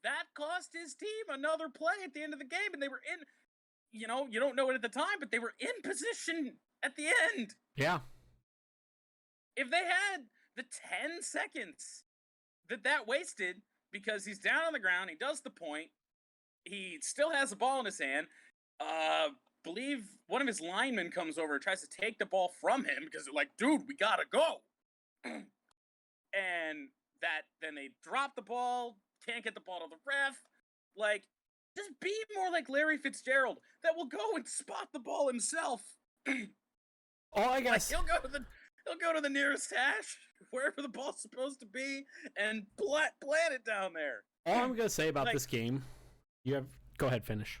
That cost his team another play at the end of the game, and they were in. You don't know it at the time, but they were in position at the end. Yeah. If they had the 10 seconds that wasted because he's down on the ground, he does the point, he still has the ball in his hand. Believe one of his linemen comes over and tries to take the ball from him because they're like, dude, we gotta go. And then they drop the ball, can't get the ball to the ref. Like, just be more like Larry Fitzgerald that will go and spot the ball himself. I guess Like, He'll go to the nearest hash, wherever the ball's supposed to be, and plant it down there. All I'm gonna say about this game, go ahead, finish.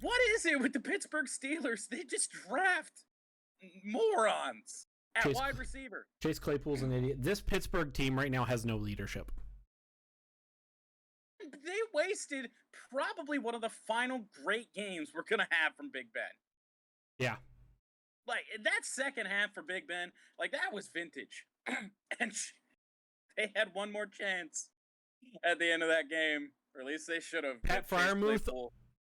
What is it with the Pittsburgh Steelers? They just draft morons at wide receiver. Chase Claypool's an idiot. This Pittsburgh team right now has no leadership. They wasted probably one of the final great games we're gonna have from Big Ben. Yeah. Like, that second half for Big Ben, like, that was vintage. And they had one more chance at the end of that game, or at least they should have. Pat Freiermuth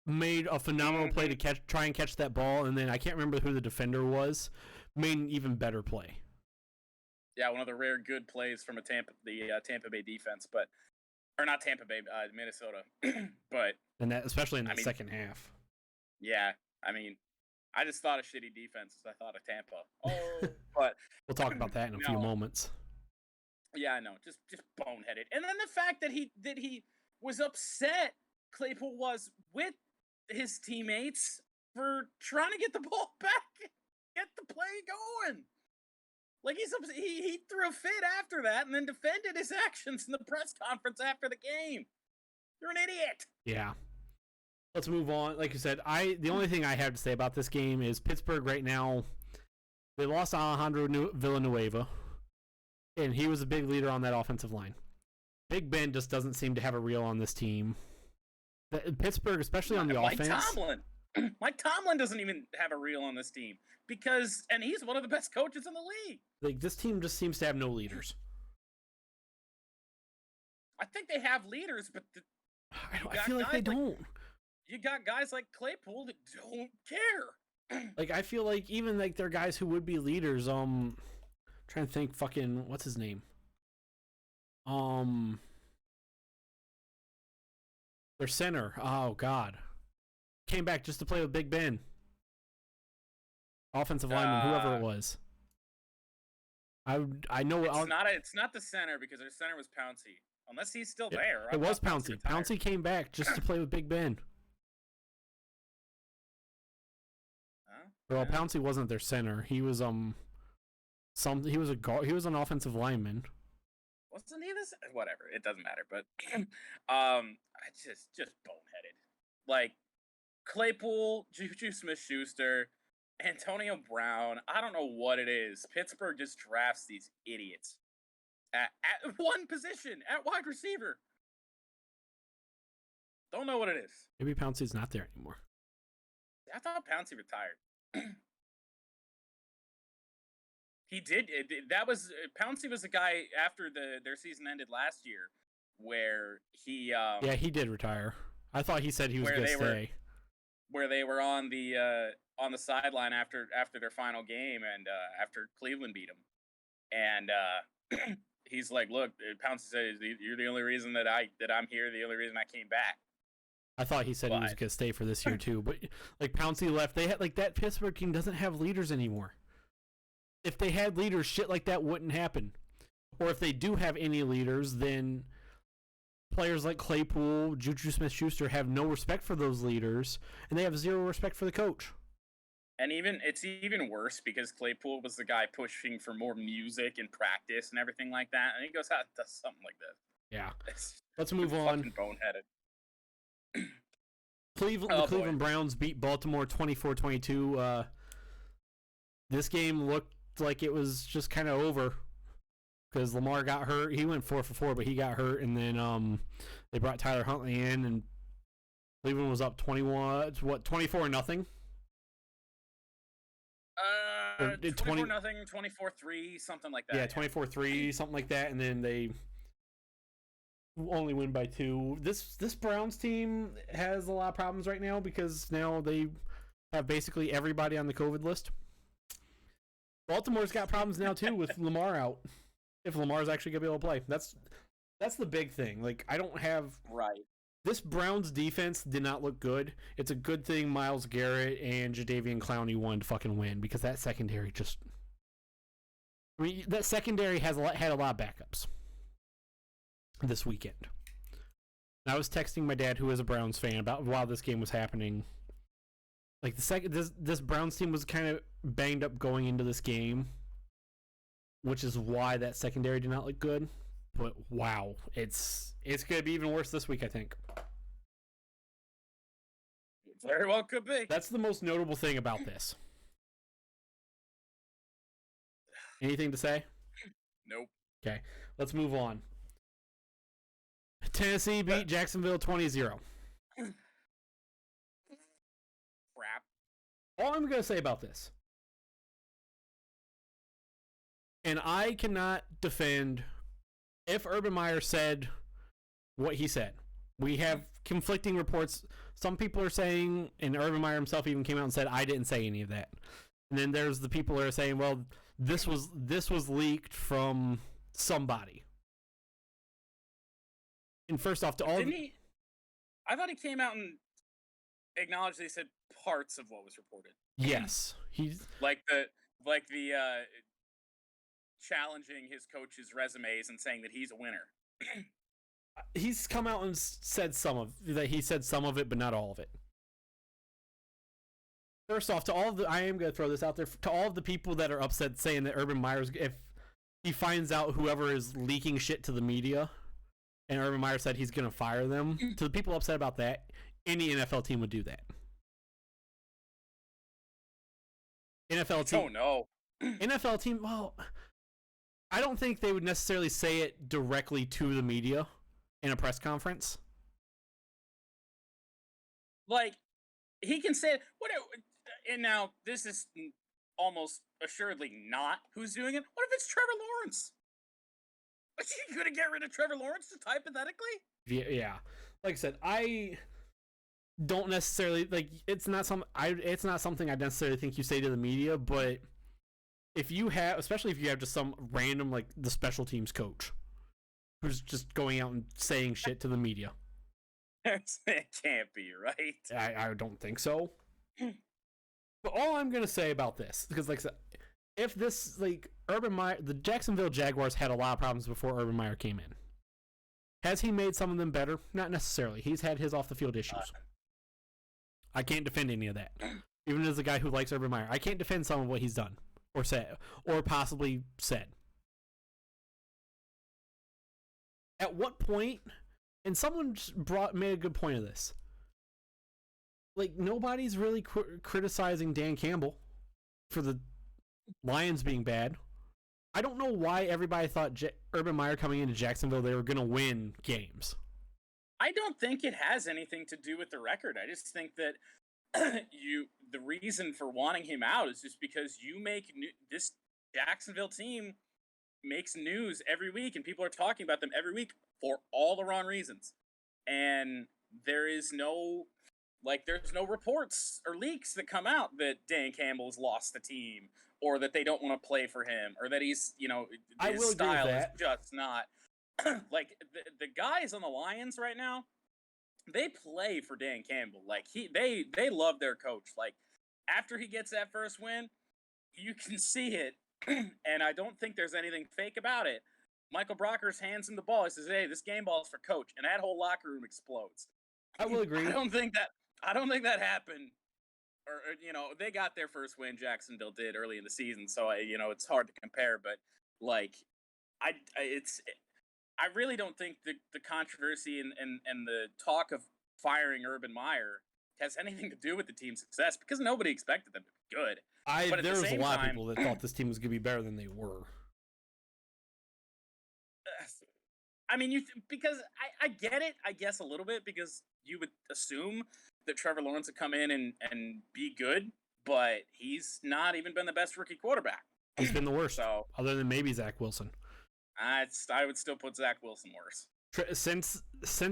made a phenomenal play to try and catch that ball, and then I can't remember who the defender was, made an even better play. Yeah, one of the rare good plays from the Tampa Bay defense, or not Tampa Bay, Minnesota. But and that especially in the second half. Yeah, I mean, I just thought of shitty defenses. I thought of Tampa. Oh, but we'll talk about that in a few moments. Yeah, I know, just boneheaded. And then the fact that he was upset, Claypool was, with his teammates for trying to get the ball back, get the play going. Like, he threw a fit after that and then defended his actions in the press conference after the game. You're an idiot. Yeah. Let's move on. Like you said, the only thing I have to say about this game is Pittsburgh right now, they lost Alejandro Villanueva, and he was a big leader on that offensive line. Big Ben just doesn't seem to have a reel on this team. Pittsburgh, especially on the offense. Mike Tomlin doesn't even have a reel on this team and he's one of the best coaches in the league. Like, this team just seems to have no leaders. I think they have leaders, but I feel like they don't. You got guys like Claypool that don't care. Like, I feel like even like they're guys who would be leaders. Trying to think, fucking what's his name? Their center. Oh God, came back just to play with Big Ben. Offensive lineman, whoever it was. I know it's not the center, because their center was Pouncey. Unless he's still there. It was Pouncey. Pouncey came back just to play with Big Ben. Well, Pouncey wasn't their center. He was he was an offensive lineman. Wasn't he this? Whatever, it doesn't matter. But I just boneheaded. Like, Claypool, Juju Smith-Schuster, Antonio Brown. I don't know what it is. Pittsburgh just drafts these idiots at one position, at wide receiver. Don't know what it is. Maybe Pouncey's not there anymore. I thought Pouncey retired. He did. Pouncey was the guy after their season ended last year, where he. Yeah, he did retire. I thought he said he was going to stay. Where they were on the sideline after their final game, and after Cleveland beat him, and he's like, "Look," Pouncey said, "You're the only reason that I'm here. The only reason I came back." I thought he said he was going to stay for this year too, but like Pouncey left. They had that Pittsburgh team doesn't have leaders anymore. If they had leaders, shit like that wouldn't happen. Or if they do have any leaders, then players like Claypool, Juju Smith-Schuster have no respect for those leaders, and they have zero respect for the coach. And it's even worse because Claypool was the guy pushing for more music and practice and everything like that, and he goes out and does something like this. Yeah. Let's move on. Fucking boneheaded. The Cleveland Browns beat Baltimore 24-22. This game looked like it was just kind of over because Lamar got hurt. He went 4 for 4, but he got hurt, and then they brought Tyler Huntley in, and Cleveland was up 24-0. 24-0, 24-3, something like that. Yeah, 24-3, something like that, and then they only win by 2. This Browns team has a lot of problems right now because now they have basically everybody on the COVID list. Baltimore's got problems now too with Lamar out. If Lamar's actually gonna be able to play, that's the big thing. Like, I don't have this Browns defense did not look good. It's a good thing Myles Garrett and Jadeveon Clowney won to fucking win because that secondary just. I mean, that secondary had a lot of backups this weekend. And I was texting my dad, who is a Browns fan, about while this game was happening. Like this Browns team was kind of banged up going into this game, which is why that secondary did not look good. But wow, it's going to be even worse this week, I think. Very well could be. That's the most notable thing about this. Anything to say? Nope. Okay, let's move on. Tennessee beat Jacksonville 20-0. Crap. All I'm going to say about this, and I cannot defend if Urban Meyer said what he said. We have conflicting reports. Some people are saying, and Urban Meyer himself even came out and said, I didn't say any of that. And then there's the people that are saying, well, this was leaked from somebody. And first off, to all I thought he came out and acknowledged they said parts of what was reported. Yes, he's like the challenging his coach's resumes and saying that he's a winner. He's come out and said some of it, but not all of it. First off, I am going to throw this out there to all of the people that are upset saying that Urban Meyer's, if he finds out whoever is leaking shit to the media, and Urban Meyer said he's going to fire them, to the people upset about that, any NFL team would do that. NFL team. Oh no. NFL team. Well, I don't think they would necessarily say it directly to the media in a press conference. Like, he can say what. And now this is almost assuredly not who's doing it. What if it's Trevor Lawrence? Is he gonna get rid of Trevor Lawrence just hypothetically? Yeah. Like I said, I don't necessarily like. It's not something I necessarily think you say to the media, but if you have, especially if you have just some random like the special teams coach who's just going out and saying shit to the media, it can't be right. I don't think so. But all I'm gonna say about this, because like I said, if this like Urban Meyer, the Jacksonville Jaguars had a lot of problems before Urban Meyer came in. Has he made some of them better? Not necessarily. He's had his off the field issues. I can't defend any of that. Even as a guy who likes Urban Meyer, I can't defend some of what he's done or said or possibly said. At what point, and someone made a good point of this. Like, nobody's really criticizing Dan Campbell for the Lions being bad. I don't know why everybody thought Urban Meyer coming into Jacksonville, they were going to win games. I don't think it has anything to do with the record. I just think that the reason for wanting him out is just because you make this Jacksonville team makes news every week, and people are talking about them every week for all the wrong reasons. And there's no reports or leaks that come out that Dan Campbell's lost the team or that they don't want to play for him or that he's, his style is just not like the guys on the Lions right now. They play for Dan Campbell. Like they love their coach. Like after he gets that first win, you can see it. And I don't think there's anything fake about it. Michael Brockers hands him the ball. He says, "Hey, this game ball is for coach," and that whole locker room explodes. I will agree. I don't think that happened. Or they got their first win. Jacksonville did early in the season, so it's hard to compare. But like, I really don't think the controversy and the talk of firing Urban Meyer has anything to do with the team's success because nobody expected them to be good. There was a lot of people that thought this team was going to be better than they were. I mean, because I get it, I guess, a little bit, because you would assume that Trevor Lawrence would come in and be good, but he's not even been the best rookie quarterback. He's been the worst, so, other than maybe Zach Wilson. I would still put Zach Wilson worse. Since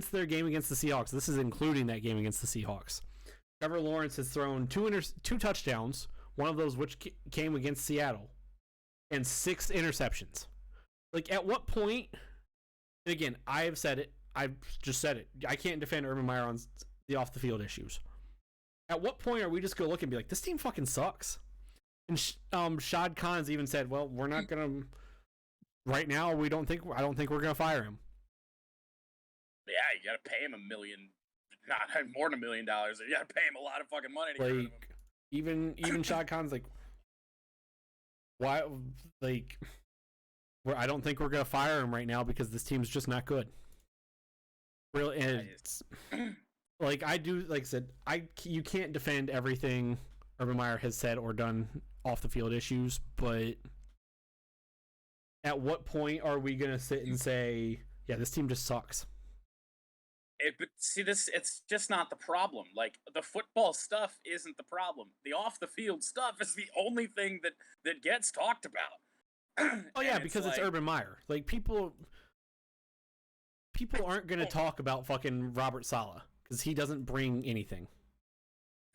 their game against the Seahawks, this is including that game against the Seahawks, Trevor Lawrence has thrown two touchdowns, one of those which came against Seattle, and 6 interceptions. Like, at what point... And again, I've said it. I've just said it. I can't defend Urban Meyer on the off-the-field issues. At what point are we just going to look and be like, this team fucking sucks? And Shad Khan's even said, well, we're not going to... Right now, I don't think we're going to fire him. Yeah, you got to pay him $1 million. Not more than $1 million. You got to pay him a lot of fucking money to get rid of him. Even Shad Khan's like, why? Like, I don't think we're gonna fire him right now because this team's just not good. Really, and it's like I said, you can't defend everything Urban Meyer has said or done off the field issues, but at what point are we gonna sit and say, yeah, this team just sucks? But see, it's just not the problem. Like, the football stuff isn't the problem. The off the field stuff is the only thing that gets talked about. Oh yeah, because it's Urban Meyer. Like, people aren't gonna talk about fucking Robert Saleh because he doesn't bring anything.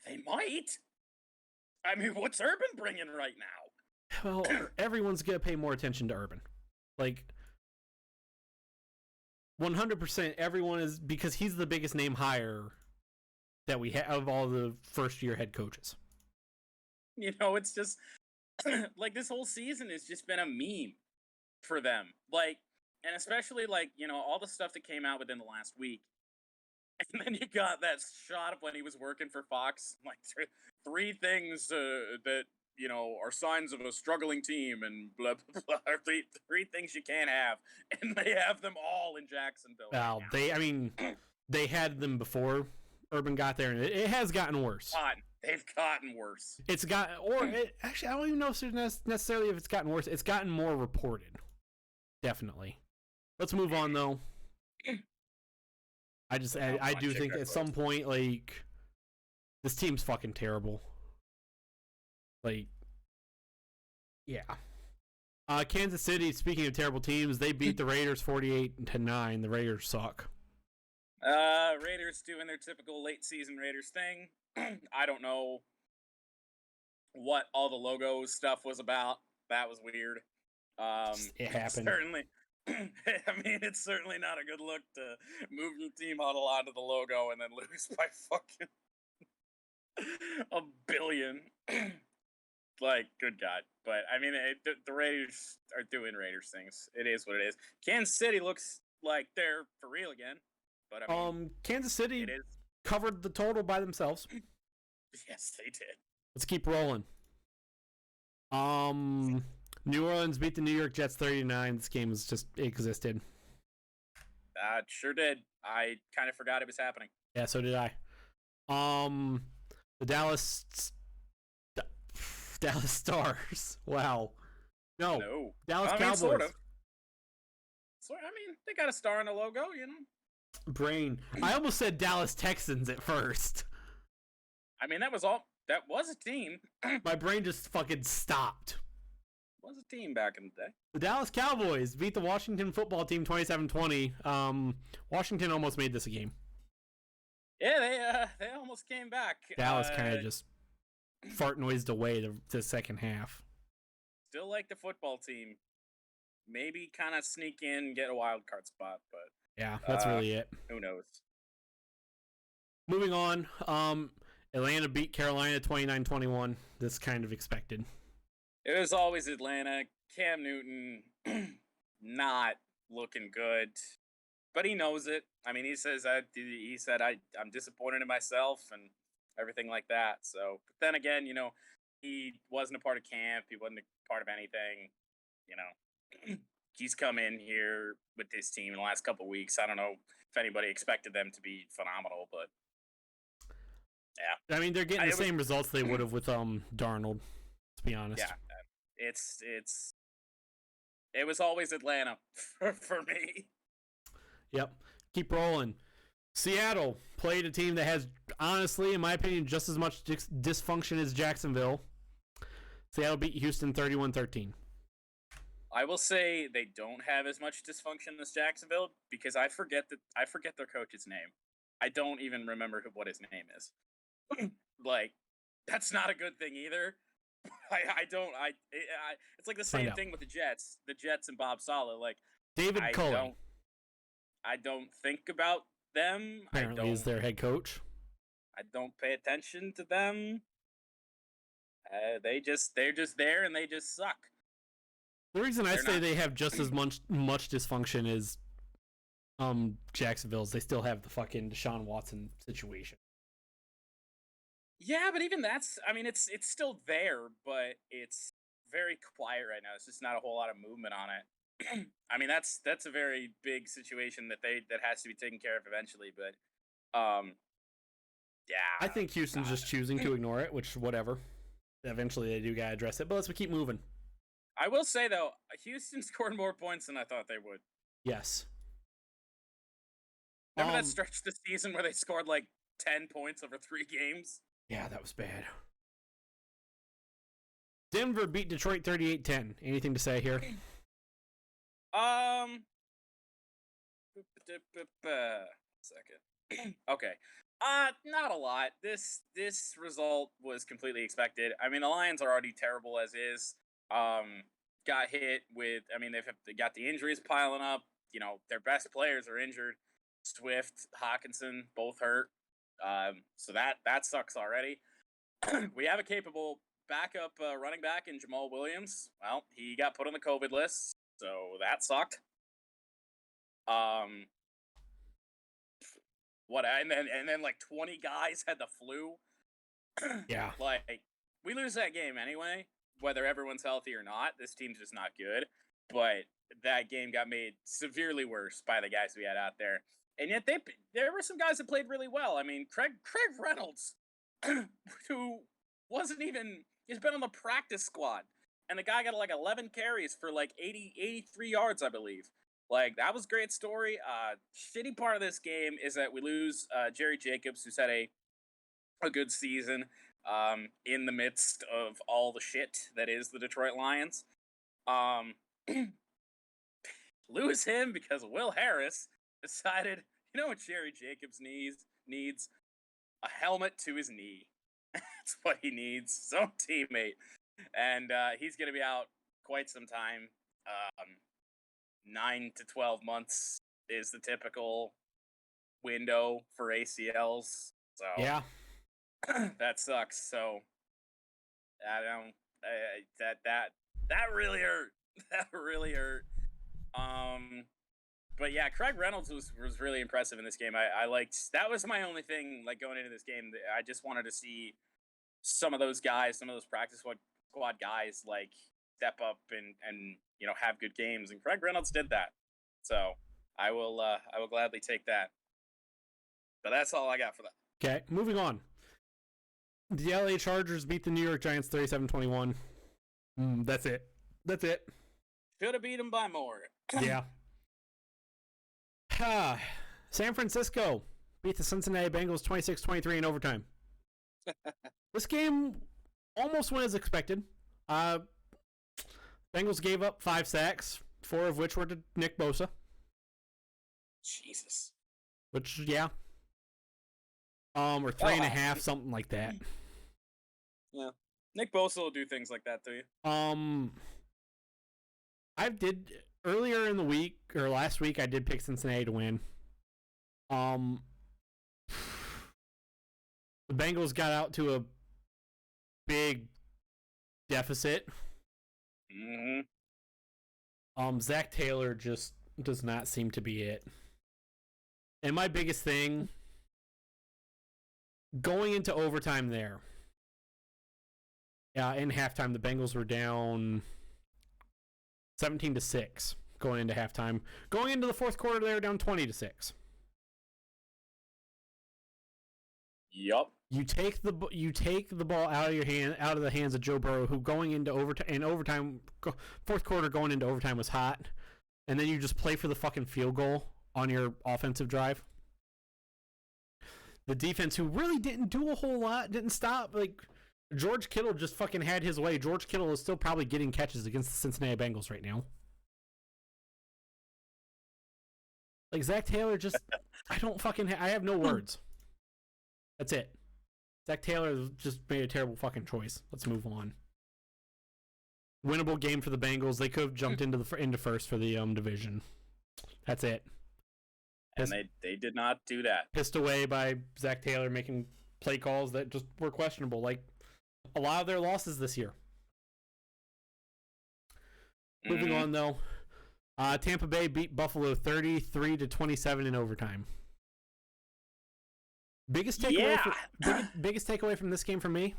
They might. I mean, what's Urban bringing right now? Well, everyone's gonna pay more attention to Urban. Like, 100% everyone is, because he's the biggest name hire that we have of all the first year head coaches. You know, it's just like this whole season has just been a meme for them. Like, and especially like, you know, all the stuff that came out within the last week. And then you got that shot of when he was working for Fox, like three things that, you know, are signs of a struggling team and blah, blah, blah. Three things you can't have. And they have them all in Jacksonville. Well, they had them before Urban got there, and it has gotten worse. They've gotten worse. Actually, I don't even know if it's necessarily if it's gotten worse. It's gotten more reported. Definitely. Let's move on, though. I do think at some point, like, this team's fucking terrible. Like, yeah. Kansas City, speaking of terrible teams, they beat the Raiders 48-9. The Raiders suck. Raiders doing their typical late season Raiders thing. I don't know what all the logo stuff was about. That was weird. It happened. Certainly. I mean, it's certainly not a good look to move your team huddle onto the logo and then lose by fucking $1 billion. Like, good God. But, I mean, the Raiders are doing Raiders things. It is what it is. Kansas City looks like they're for real again. But, I mean, Kansas City covered the total by themselves. Yes, they did. Let's keep rolling. New Orleans beat the New York Jets 30-9. This game just existed. Sure did. I kind of forgot it was happening. Yeah, so did I. The Dallas Stars. Wow. No. Dallas Cowboys. Sort of. I mean, they got a star on the logo, you know. Brain. I almost said Dallas Texans at first. I mean, that was a team. My brain just fucking stopped. Was a team back in the day. The Dallas Cowboys beat the Washington football team 27-20. Washington almost made this a game. Yeah, they almost came back. Dallas kind of just fart noised away the second half. Still like the football team. Maybe kind of sneak in, get a wild card spot, but yeah, that's really it. Who knows? Moving on. Atlanta beat Carolina 29-21. This kind of expected. It was always Atlanta. Cam Newton not looking good, but he knows it. I mean, he said I'm disappointed in myself and everything like that. So, but then again, you know, he wasn't a part of camp. He wasn't a part of anything. You know, he's come in here with this team in the last couple of weeks. I don't know if anybody expected them to be phenomenal, but yeah. I mean, they're getting the same results they would have with Darnold. To be honest. Yeah. It was always Atlanta for me. Yep. Keep rolling. Seattle played a team that has, honestly, in my opinion, just as much dysfunction as Jacksonville. Seattle beat Houston 31-13. I will say they don't have as much dysfunction as Jacksonville because I forget their coach's name. I don't even remember what his name is. Like, that's not a good thing either. It's like the same thing with the Jets and Bob Saleh. Like, David Culley. I don't think about them. Apparently, is their head coach. I don't pay attention to them. They're just there and they just suck. The reason I say they have just as much dysfunction as Jacksonville's, they still have the fucking Deshaun Watson situation. Yeah, but even that's, I mean, it's still there, but it's very quiet right now. It's just not a whole lot of movement on it. I mean, that's a very big situation that has to be taken care of eventually. But I yeah, think Houston's just choosing to ignore it, which whatever. Eventually they do gotta address it, but let's keep moving. I will say though, Houston scored more points than I thought they would. Yes. Remember that stretch this season where they scored like 10 points over 3 games? Yeah, that was bad. Denver beat Detroit 38-10. Anything to say here? Second. Okay. Not a lot. This result was completely expected. I mean, the Lions are already terrible as is. Got hit with. I mean, they got the injuries piling up. You know, their best players are injured. Swift, Hawkinson, both hurt. So that sucks already. We have a capable backup running back in Jamal Williams. Well, he got put on the COVID list, so that sucked. And then like 20 guys had the flu. Yeah. Like, we lose that game anyway, whether everyone's healthy or not. This team's just not good. But that game got made severely worse by the guys we had out there. And yet there were some guys that played really well. I mean, Craig Reynolds, who wasn't even, he's been on the practice squad. And the guy got like 11 carries for like 83 yards, I believe. Like, that was a great story. Shitty part of this game is that we lose Jerry Jacobs, who's had a good season in the midst of all the shit that is the Detroit Lions. Lose him because Will Harris decided, you know what Jerry Jacobs needs? A helmet to his knee. That's what he needs. His own teammate. And he's going to be out quite some time. 9 to 12 months is the typical window for ACLs. So yeah, that sucks. So I don't that really hurt. That really hurt. But yeah, Craig Reynolds was really impressive in this game. I liked, that was my only thing like going into this game. I just wanted to see some of those guys, some of those practice squad guys like step up and you know, have good games, and Craig Reynolds did that. So I will gladly take that. But that's all I got for that. Okay, moving on. The LA Chargers beat the New York Giants 37-21. That's it. Should have beat them by more. Yeah. San Francisco beat the Cincinnati Bengals 26-23 in overtime. This game almost went as expected. Bengals gave up 5 sacks, 4 of which were to Nick Bosa. Jesus. Which, yeah. Or 3.5, something like that. Yeah. Nick Bosa will do things like that to you. I did earlier in the week or last week. I did pick Cincinnati to win. The Bengals got out to a big deficit. Mm-hmm. Zach Taylor just does not seem to be it. And my biggest thing going into overtime there. Yeah, in halftime the Bengals were down 17-6 going into halftime. Going into the fourth quarter they were down 20-6. Yup. You take the ball out of the hands of Joe Burrow, who going into overtime, fourth quarter going into overtime was hot, and then you just play for the fucking field goal on your offensive drive. The defense, who really didn't do a whole lot, didn't stop. Like, George Kittle just fucking had his way. George Kittle is still probably getting catches against the Cincinnati Bengals right now. Like, Zach Taylor just, I have no words. That's it. Zach Taylor just made a terrible fucking choice. Let's move on. Winnable game for the Bengals. They could have jumped into first for the division. That's it. And they did not do that. Pissed away by Zach Taylor making play calls that just were questionable. Like a lot of their losses this year. Moving on though. Tampa Bay beat Buffalo 33-27 in overtime. Biggest takeaway from this game for me,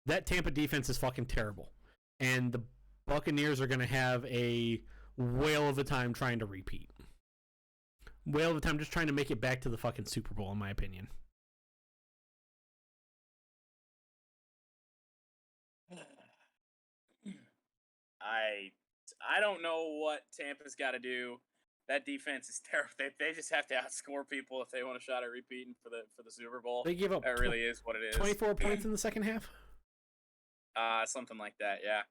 that Tampa defense is fucking terrible. And the Buccaneers are going to have a whale of a time trying to repeat. Whale of a time just trying to make it back to the fucking Super Bowl, in my opinion. I don't know what Tampa's got to do. That defense is terrible. They just have to outscore people if they want a shot at repeating for the Super Bowl. They give up. That really is what it is. 24 points in the second half. Something like that. Yeah.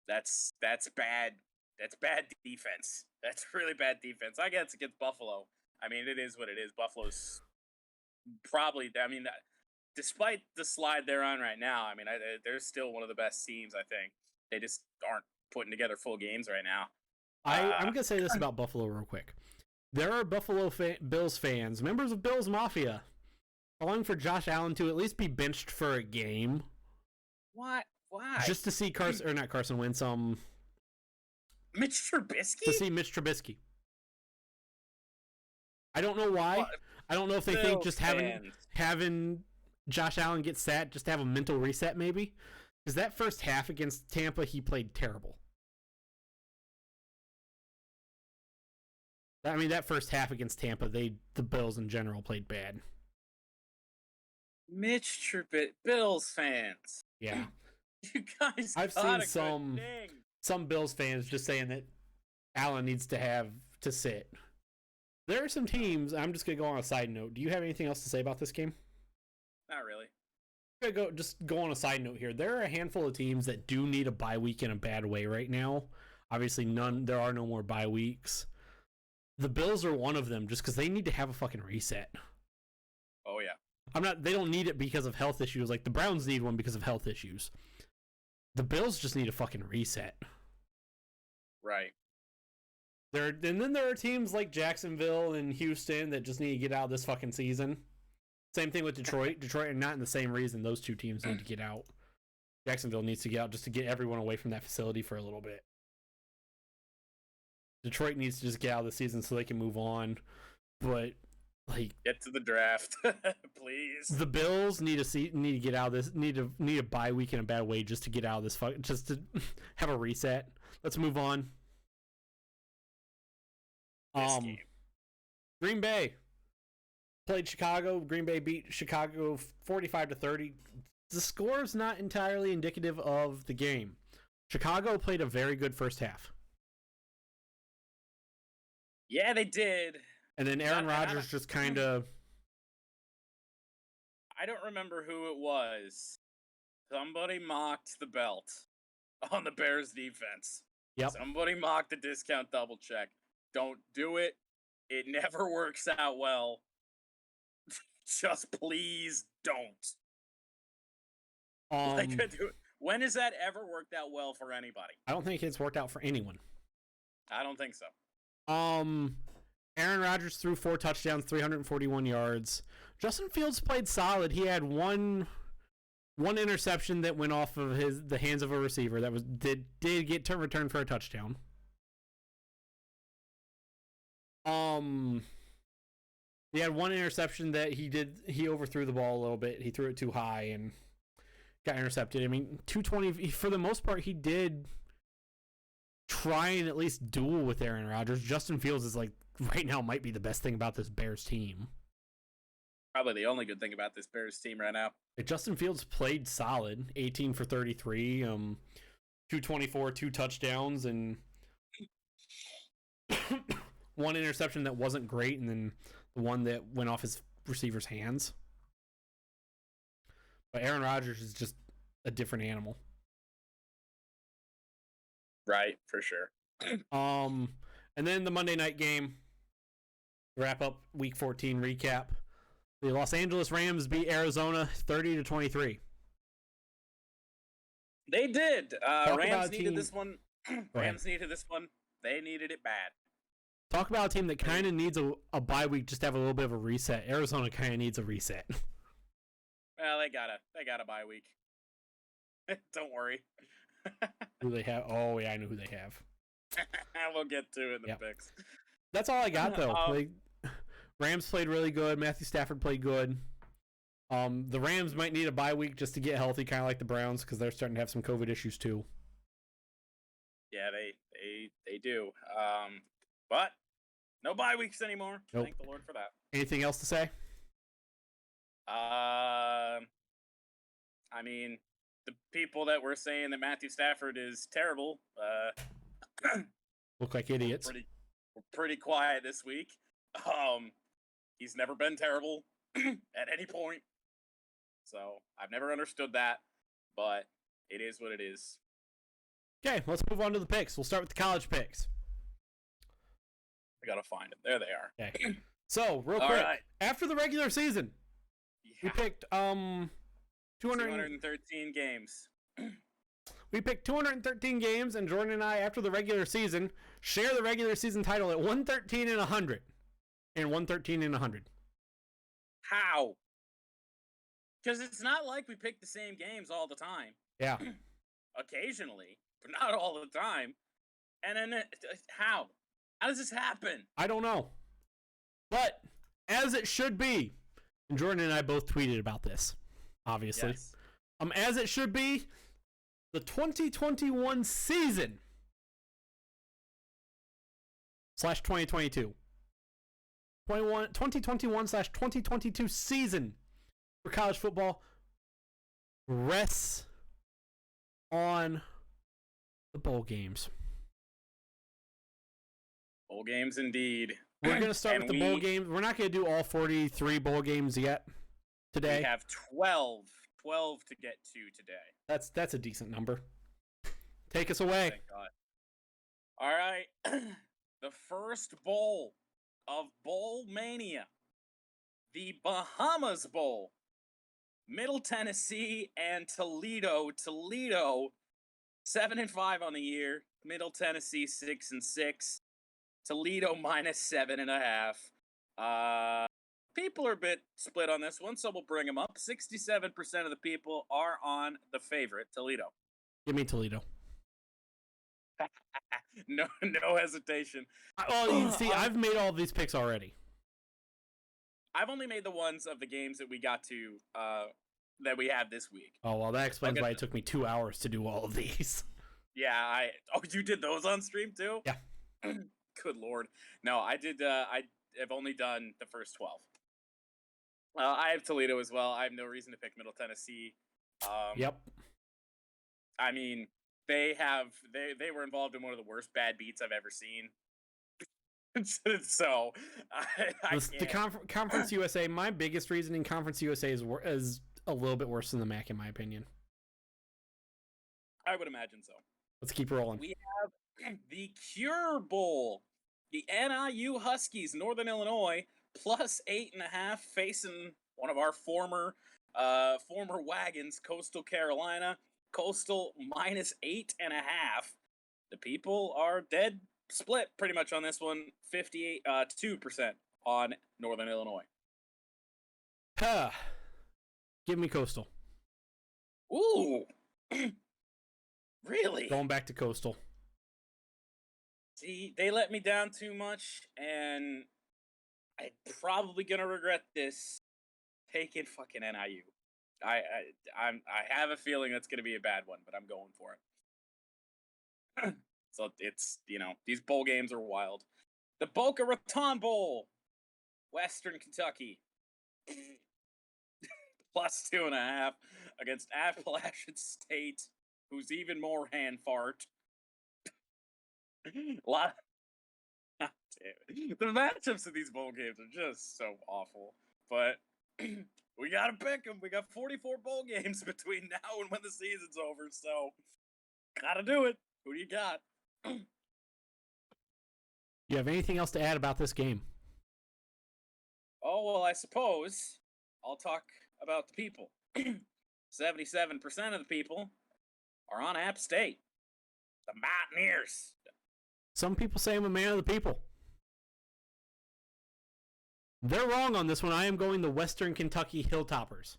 That's bad. That's bad defense. That's really bad defense. I guess against Buffalo. I mean, it is what it is. Buffalo's probably. I mean, despite the slide they're on right now, I mean, they're still one of the best teams. I think they just aren't putting together full games right now. I'm going to say this about Buffalo real quick. There are Buffalo Bills fans, members of Bills Mafia, calling for Josh Allen to at least be benched for a game. What? Why? Just to see not Carson Wentz, Mitch Trubisky? To see Mitch Trubisky. I don't know why. What? I don't know if they think just having Josh Allen get sat, just to have a mental reset maybe. Because that first half against Tampa, he played terrible. I mean, that first half against Tampa, the Bills in general played bad. Mitch Trubisky, Bills fans. Yeah. You guys I've seen some Bills fans just saying that Allen needs to sit. There are some teams, I'm just going to go on a side note. Do you have anything else to say about this game? Not really. I'm going to go on a side note here. There are a handful of teams that do need a bye week in a bad way right now. Obviously, there are no more bye weeks. The Bills are one of them just because they need to have a fucking reset. Oh, yeah. They don't need it because of health issues. Like the Browns need one because of health issues. The Bills just need a fucking reset. Right. And then there are teams like Jacksonville and Houston that just need to get out of this fucking season. Same thing with Detroit. Detroit are not in the same reason. Those two teams need to get out. Jacksonville needs to get out just to get everyone away from that facility for a little bit. Detroit needs to just get out of the season so they can move on. But like, get to the draft, please. The Bills need to get out of this. Need a bye week in a bad way just to get out of this. Just to have a reset. Let's move on. Green Bay played Chicago. Green Bay beat Chicago 45-30. The score is not entirely indicative of the game. Chicago played a very good first half. Yeah, they did. And then Aaron Rodgers just kind of... I don't remember who it was. Somebody mocked the belt on the Bears defense. Yep. Somebody mocked the discount double check. Don't do it. It never works out well. Just please don't. When has that ever worked out well for anybody? I don't think it's worked out for anyone. I don't think so. Aaron Rodgers threw 4 touchdowns, 341 yards. Justin Fields played solid. He had one interception that went off of the hands of a receiver that did get returned for a touchdown. He had one interception that he overthrew the ball a little bit. He threw it too high and got intercepted. I mean, 220 for the most part. He did try and at least duel with Aaron Rodgers. Justin Fields is like right now might be the best thing about this Bears team. Probably the only good thing about this Bears team right now. Justin Fields played solid, 18 for 33, 224, 2 touchdowns, and one interception that wasn't great, and then the one that went off his receiver's hands. But Aaron Rodgers is just a different animal. Right, for sure. And then the Monday night game, wrap up Week 14 recap. The Los Angeles Rams beat Arizona 30-23. They did. Rams needed this one. Rams needed this one. They needed it bad. Talk about a team that kind of needs a bye week just to have a little bit of a reset. Arizona kind of needs a reset. Well, they got a bye week. Don't worry. Who they have? Oh yeah, I know who they have. We'll get to it in the picks. That's all I got though. Rams played really good. Matthew Stafford played good. The Rams might need a bye week just to get healthy, kind of like the Browns, because they're starting to have some COVID issues too. Yeah, they do. But no bye weeks anymore. Nope. Thank the Lord for that. Anything else to say? I mean, the people that were saying that Matthew Stafford is terrible, Look like idiots. We're pretty quiet this week. He's never been terrible at any point. So I've never understood that, but it is what it is. Okay, let's move on to the picks. We'll start with the college picks. I gotta find them. There they are. Okay. So, real All quick, right. after the regular season, we Yeah. picked 213 games. We picked 213 games, and Jordan and I, after the regular season, share the regular season title at 113 and 100, and 113 and 100. How? Because it's not like we pick the same games all the time. Yeah. Occasionally, but not all the time. And then how? How does this happen? I don't know. But, as it should be, and Jordan and I both tweeted about this, obviously. Yes. As it should be, the 2021 season /2022. 2021/2022 season for college football rests on the bowl games. Bowl games indeed. We're going to start And with the bowl games. We're not going to do all 43 bowl games yet today. We have 12 to get to today. That's a decent number. Take us away. Thank God. All right. The first bowl of Bowl Mania. The Bahamas Bowl. Middle Tennessee and Toledo. Toledo 7-5 on the year. Middle Tennessee 6-6. Toledo -7.5. People are a bit split on this one, so we'll bring them up. 67% of the people are on the favorite, Toledo. Give me Toledo. No hesitation. You see, I've made all of these picks already. I've only made the ones of the games that we got to, that we have this week. Oh, well, that explains Okay. why it took me 2 hours to do all of these. Yeah, you did those on stream too? Yeah. Good Lord. No, I did, I have only done the first 12. I have Toledo as well. I have no reason to pick Middle Tennessee. Yep. I mean, they were involved in one of the worst bad beats I've ever seen. So, The Conference USA, my biggest reason in Conference USA is a little bit worse than the MAC, in my opinion. I would imagine so. Let's keep rolling. We have the Cure Bowl. The NIU Huskies, Northern Illinois, +8.5, facing one of our former wagons, Coastal Carolina. Coastal -8.5. The people are dead split pretty much on this one. 2% on Northern Illinois. Give me Coastal. Ooh. Really? Going back to Coastal. See, they let me down too much, and I'm probably gonna regret this. Taking fucking NIU. I have a feeling that's gonna be a bad one, but I'm going for it. So it's, these bowl games are wild. The Boca Raton Bowl, Western Kentucky, +2.5 against Appalachian State, who's even more hand fart. The matchups of these bowl games are just so awful, but we gotta pick them. We got 44 bowl games between now and when the season's over, so gotta do it. Who do you got? You have anything else to add about this game? Oh, well, I suppose I'll talk about the people. 77% of the people are on App State. The Mountaineers. Some people say I'm a man of the people. They're wrong on this one. I am going the Western Kentucky Hilltoppers.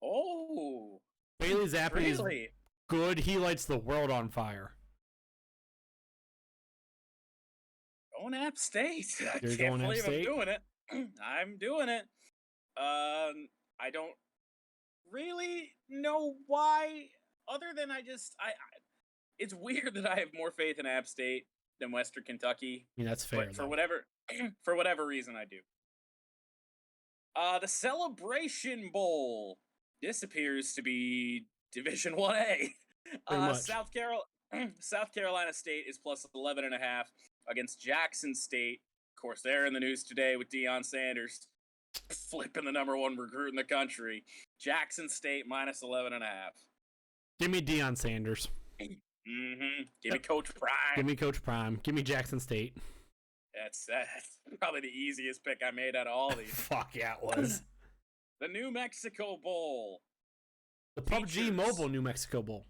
Oh. Bailey Zappi is Really? good. He lights the world on fire. Going App State. I You're can't going App believe I'm State? doing it. I'm doing it. I don't really know why, other than I it's weird that I have more faith in App State than Western Kentucky. I mean, that's fair. But for whatever reason, I do. The Celebration Bowl. This appears to be Division 1A. much. South Carolina State is plus 11.5 against Jackson State. Of course, they're in the news today with Deion Sanders flipping the number 1 recruit in the country. Jackson State minus 11.5. Give me Deion Sanders. Mm-hmm. Give me Coach Prime. Give me Coach Prime. Give me Jackson State. That's probably the easiest pick I made out of all these. Fuck yeah, it was. The New Mexico Bowl. The PUBG Features. Mobile New Mexico Bowl.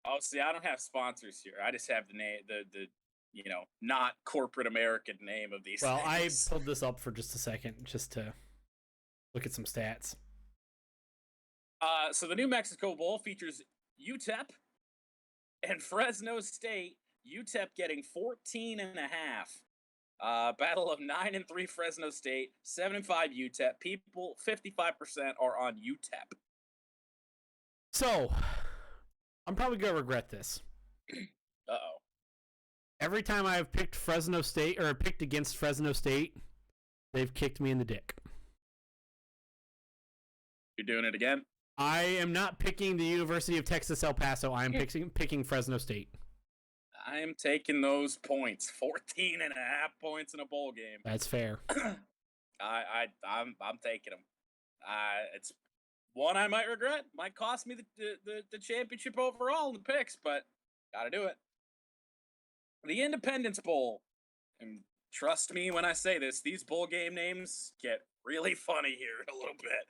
Oh, see, I don't have sponsors here. I just have the name, the not corporate American name of these Well, things. I pulled this up for just a second, just to look at some stats. So the New Mexico Bowl features UTEP and Fresno State. UTEP getting 14.5. Battle of 9-3 Fresno State, 7-5 UTEP. People, 55% are on UTEP. So, I'm probably going to regret this. Uh-oh. Every time I've picked Fresno State, or picked against Fresno State, they've kicked me in the dick. You're doing it again? I am not picking the University of Texas El Paso. I am picking Fresno State. I am taking those points. 14.5 points in a bowl game. That's fair. I'm taking them. It's one I might regret. Might cost me the championship overall in the picks, but gotta do it. The Independence Bowl. And trust me when I say this, these bowl game names get really funny here in a little bit.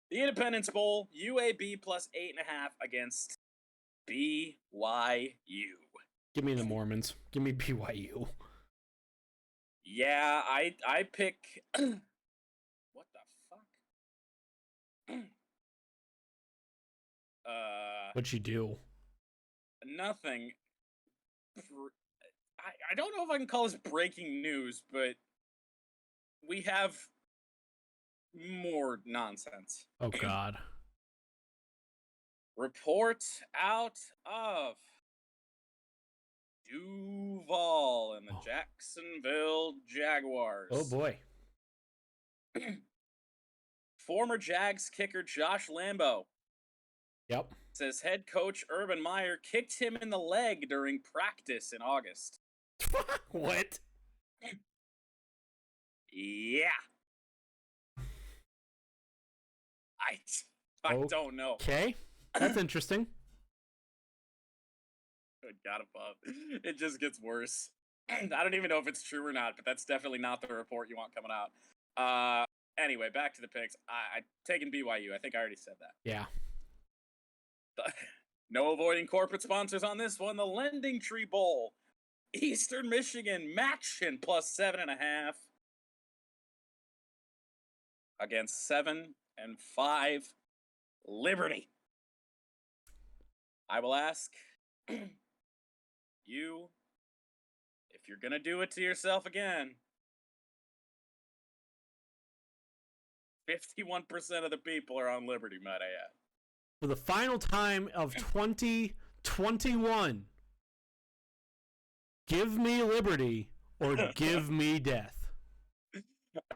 The Independence Bowl, UAB plus 8.5 against BYU. Give me the Mormons. Give me BYU. Yeah, I pick. What the fuck? What'd you do? Nothing. I don't know if I can call this breaking news, but we have more nonsense. Oh, God. Report out of Duval and the Jacksonville Jaguars. Oh, boy. Former Jags kicker Josh Lambo Yep. says head coach Urban Meyer kicked him in the leg during practice in August. What? Yeah. I don't know. Okay. That's interesting. Good God above. It just gets worse. I don't even know if it's true or not, but that's definitely not the report you want coming out. Anyway, back to the picks. I taken BYU. I think I already said that. Yeah. No avoiding corporate sponsors on this one. The Lending Tree Bowl. Eastern Michigan matching plus 7.5 against 7-5 Liberty. I will ask you, if you're gonna do it to yourself again, 51% of the people are on Liberty, might I add. For the final time of 2021, give me liberty or give me death.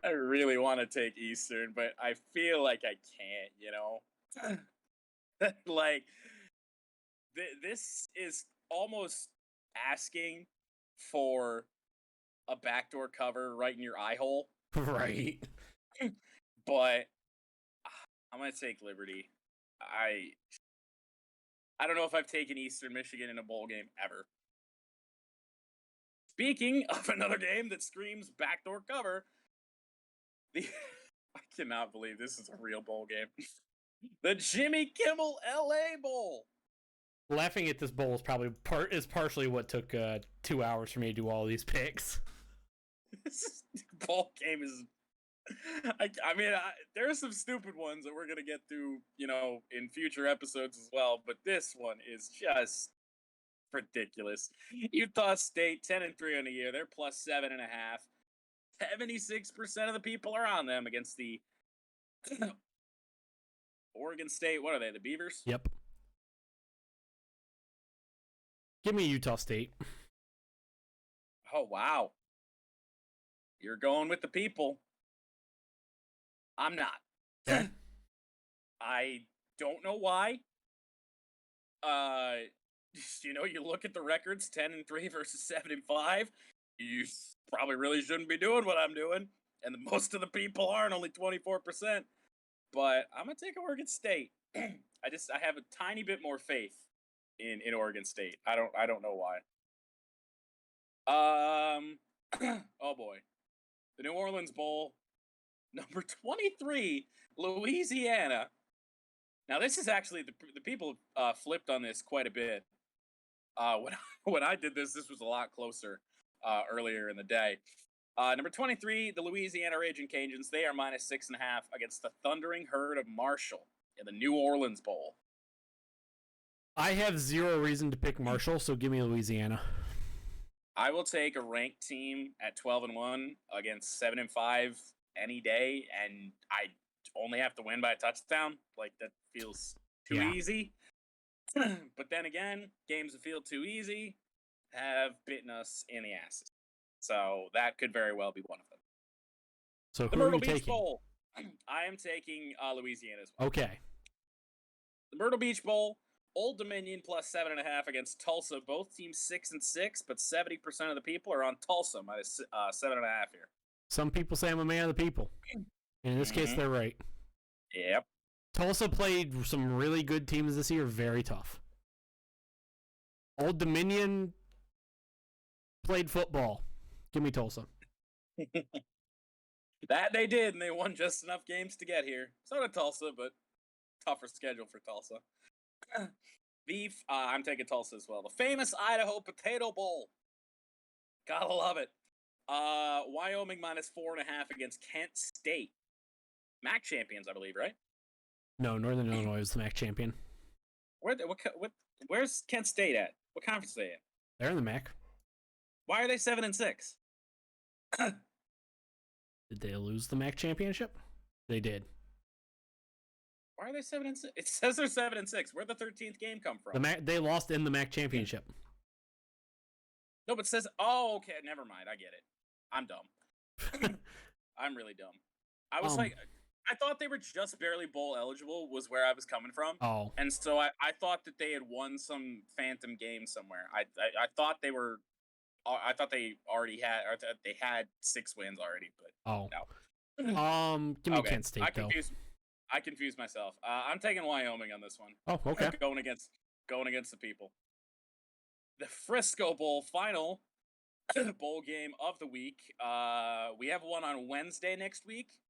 I really want to take Eastern, but I feel like I can't, you know? Like, this is almost asking for a backdoor cover right in your eye hole. Right. But I'm going to take Liberty. I don't know if I've taken Eastern Michigan in a bowl game ever. Speaking of another game that screams backdoor cover, I cannot believe this is a real bowl game. The Jimmy Kimmel LA Bowl. Laughing at this bowl is probably partially what took 2 hours for me to do all these picks. This bowl game is... I mean, there are some stupid ones that we're going to get through, you know, in future episodes as well, but this one is just ridiculous. Utah State, 10-3 on the year. They're plus 7.5. 76% of the people are on them against the Oregon State. What are they? The Beavers? Yep. Give me Utah State. Oh, wow. You're going with the people. I'm not. I don't know why. You look at the records, 10-3 versus 7-5. You probably really shouldn't be doing what I'm doing, and most of the people aren't, only 24%. But I'm gonna take Oregon State. I have a tiny bit more faith in Oregon State. I don't know why. Oh boy, the New Orleans Bowl, number 23, Louisiana. Now this is actually the people flipped on this quite a bit. When I did this was a lot closer earlier in the day. Number 23, the Louisiana Raging Cajuns. They are -6.5 against the Thundering Herd of Marshall in the New Orleans Bowl. I have zero reason to pick Marshall, so give me Louisiana. I will take a ranked team at 12-1 against 7-5 any day, and I only have to win by a touchdown. Like, that feels too easy. But then again, games that feel too easy have bitten us in the asses. So that could very well be one of them. So the who are Myrtle you Beach taking? Bowl. I am taking Louisiana as well. Okay. The Myrtle Beach Bowl, Old Dominion +7.5 against Tulsa. Both teams 6-6, but 70% of the people are on Tulsa -7.5 here. Some people say I'm a man of the people. And in this case, they're right. Yep. Tulsa played some really good teams this year, very tough. Old Dominion played football. Give me Tulsa. That they did, and they won just enough games to get here. So did Tulsa, but tougher schedule for Tulsa. Beef, I'm taking Tulsa as well. The famous Idaho Potato Bowl. Gotta love it. Wyoming -4.5 against Kent State. MAC champions, I believe, right? No, Northern Illinois is the MAC champion. Where's Kent State at? What conference are they in? They're in the MAC. Why are they 7-6? Did they lose the MAC championship? They did. Why are they 7-6? It says they're 7-6. Where'd the 13th game come from? They lost in the MAC championship. No, but it says, oh, okay, never mind. I get it. I'm dumb. I'm really dumb. I was I thought they were just barely bowl eligible was where I was coming from. Oh. And so I thought that they had won some phantom game somewhere. I thought they were, I thought they already had, or they had 6 wins already, but no. Give me Kent State, I confused myself. I'm taking Wyoming on this one. Oh, okay. Going against the people. The Frisco Bowl final bowl game of the week. We have one on Wednesday next week,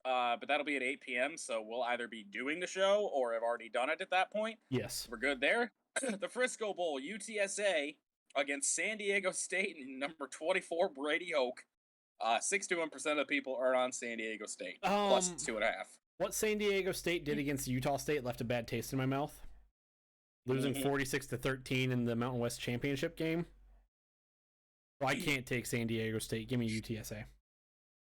but that'll be at 8 p.m. So we'll either be doing the show or have already done it at that point. Yes. We're good there. The Frisco Bowl, UTSA against San Diego State and number 24 Brady Hoke. 61% of the people are on San Diego State, plus 2.5. What San Diego State did against Utah State left a bad taste in my mouth. Losing 46-13 in the Mountain West Championship game. So I can't take San Diego State. Give me UTSA.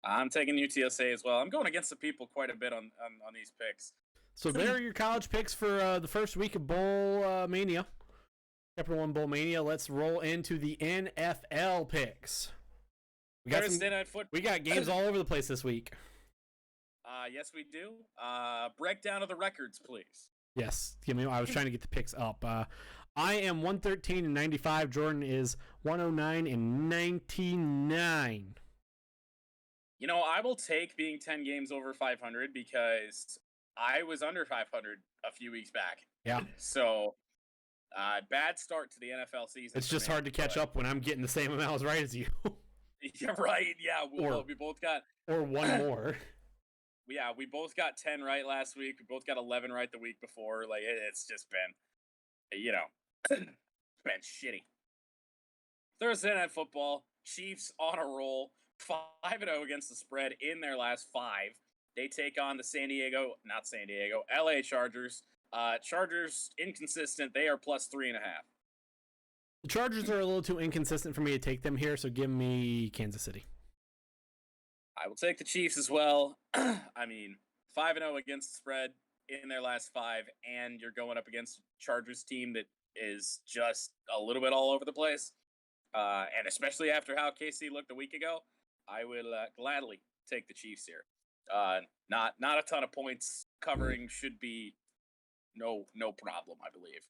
I'm taking UTSA as well. I'm going against the people quite a bit on these picks. So there are your college picks for the first week of Bowl Mania. Capital One Bowl Mania. Let's roll into the NFL picks. We got games all over the place this week. Yes, we do. Breakdown of the records, please. Yes, I was trying to get the picks up. I am 113-95. Jordan is 109-99. I will take being 10 games over 500 because I was under 500 a few weeks back. Yeah. So, bad start to the NFL season. It's just hard to catch up when I'm getting the same amount as right as you. Yeah, right. Yeah, we both got... Or one more. Yeah, we both got 10 right last week. We both got 11 right the week before. Like, it's just been, been shitty. Thursday Night Football, Chiefs on a roll, 5-0 against the spread in their last 5. They take on the LA Chargers. Chargers, inconsistent. They are +3.5. The Chargers are a little too inconsistent for me to take them here, so give me Kansas City. I will take the Chiefs as well. I mean, 5-0 against the spread in their last 5, and you're going up against a Chargers team that is just a little bit all over the place. And especially after how KC looked a week ago, I will gladly take the Chiefs here. Not a ton of points. Covering should be no problem, I believe.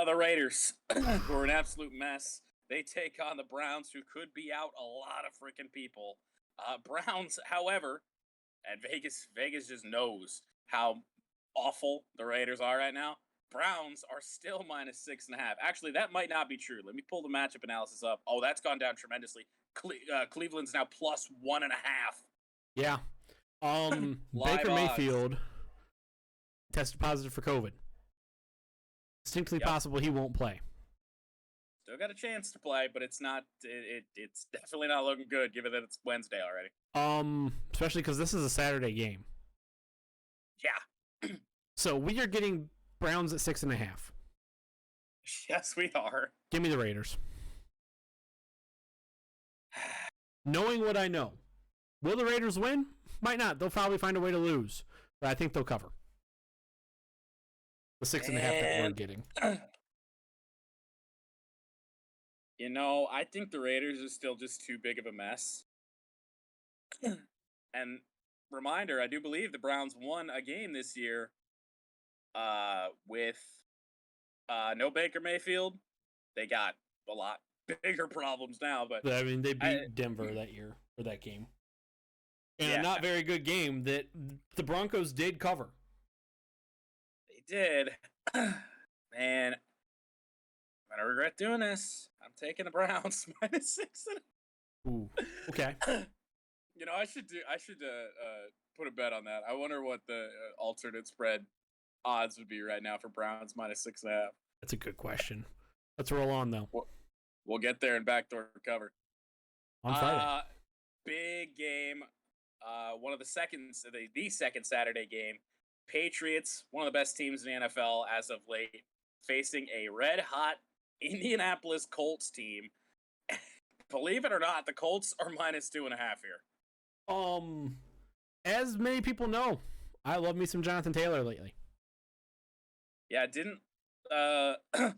The Raiders, who are an absolute mess. They take on the Browns, who could be out a lot of freaking people. Browns, however, and Vegas just knows how awful the Raiders are right now. Browns are still -6.5. Actually, that might not be true. Let me pull the matchup analysis up. Oh, that's gone down tremendously. Cleveland's now +1.5. Yeah. Baker Mayfield tested positive for COVID. Distinctly possible he won't play. Still got a chance to play, but it's not. It's definitely not looking good, given that it's Wednesday already. Especially because this is a Saturday game. Yeah. So we are getting Browns at 6.5. Yes, we are. Give me the Raiders. Knowing what I know, will the Raiders win? Might not. They'll probably find a way to lose, but I think they'll cover. The 6.5 that we're getting. You know, I think the Raiders are still just too big of a mess. And reminder, I do believe the Browns won a game this year with no Baker Mayfield. They got a lot bigger problems now, but I mean, they beat Denver that year for that game. And a not very good game that the Broncos did cover. They did. Man, I'm gonna regret doing this. I'm taking the Browns -6. Ooh, okay. You know, I should put a bet on that. I wonder what the alternate spread odds would be right now for Browns -6.5. That's a good question. Let's roll on though. We'll get there and backdoor cover on Friday. Big game. One of the second Saturday game. Patriots, one of the best teams in the NFL as of late, facing a red-hot Indianapolis Colts team. Believe it or not, the Colts are -2.5 here. As many people know, I love me some Jonathan Taylor lately. Yeah, I didn't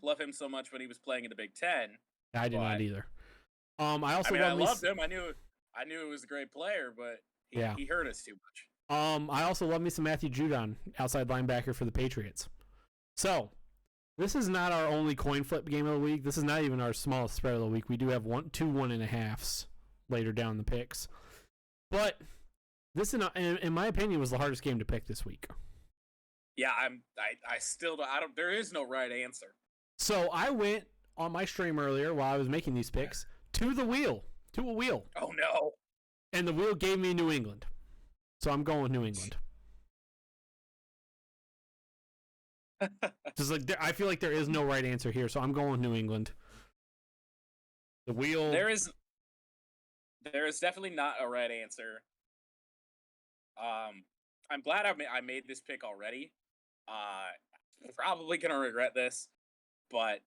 love him so much when he was playing in the Big Ten. I did not either. I loved him. I knew he was a great player, but he hurt us too much. I also love me some Matthew Judon, outside linebacker for the Patriots. So, this is not our only coin flip game of the week. This is not even our smallest spread of the week. We do have 2 1.5s later down the picks. But this, in my opinion, was the hardest game to pick this week. Yeah, I still don't. There is no right answer. So I went on my stream earlier while I was making these picks to a wheel. Oh no! And the wheel gave me New England. So I'm going with New England. Just like I feel like there is no right answer here, so I'm going with New England. The wheel. There is definitely not a right answer. I'm glad I made this pick already. I'm probably gonna regret this, but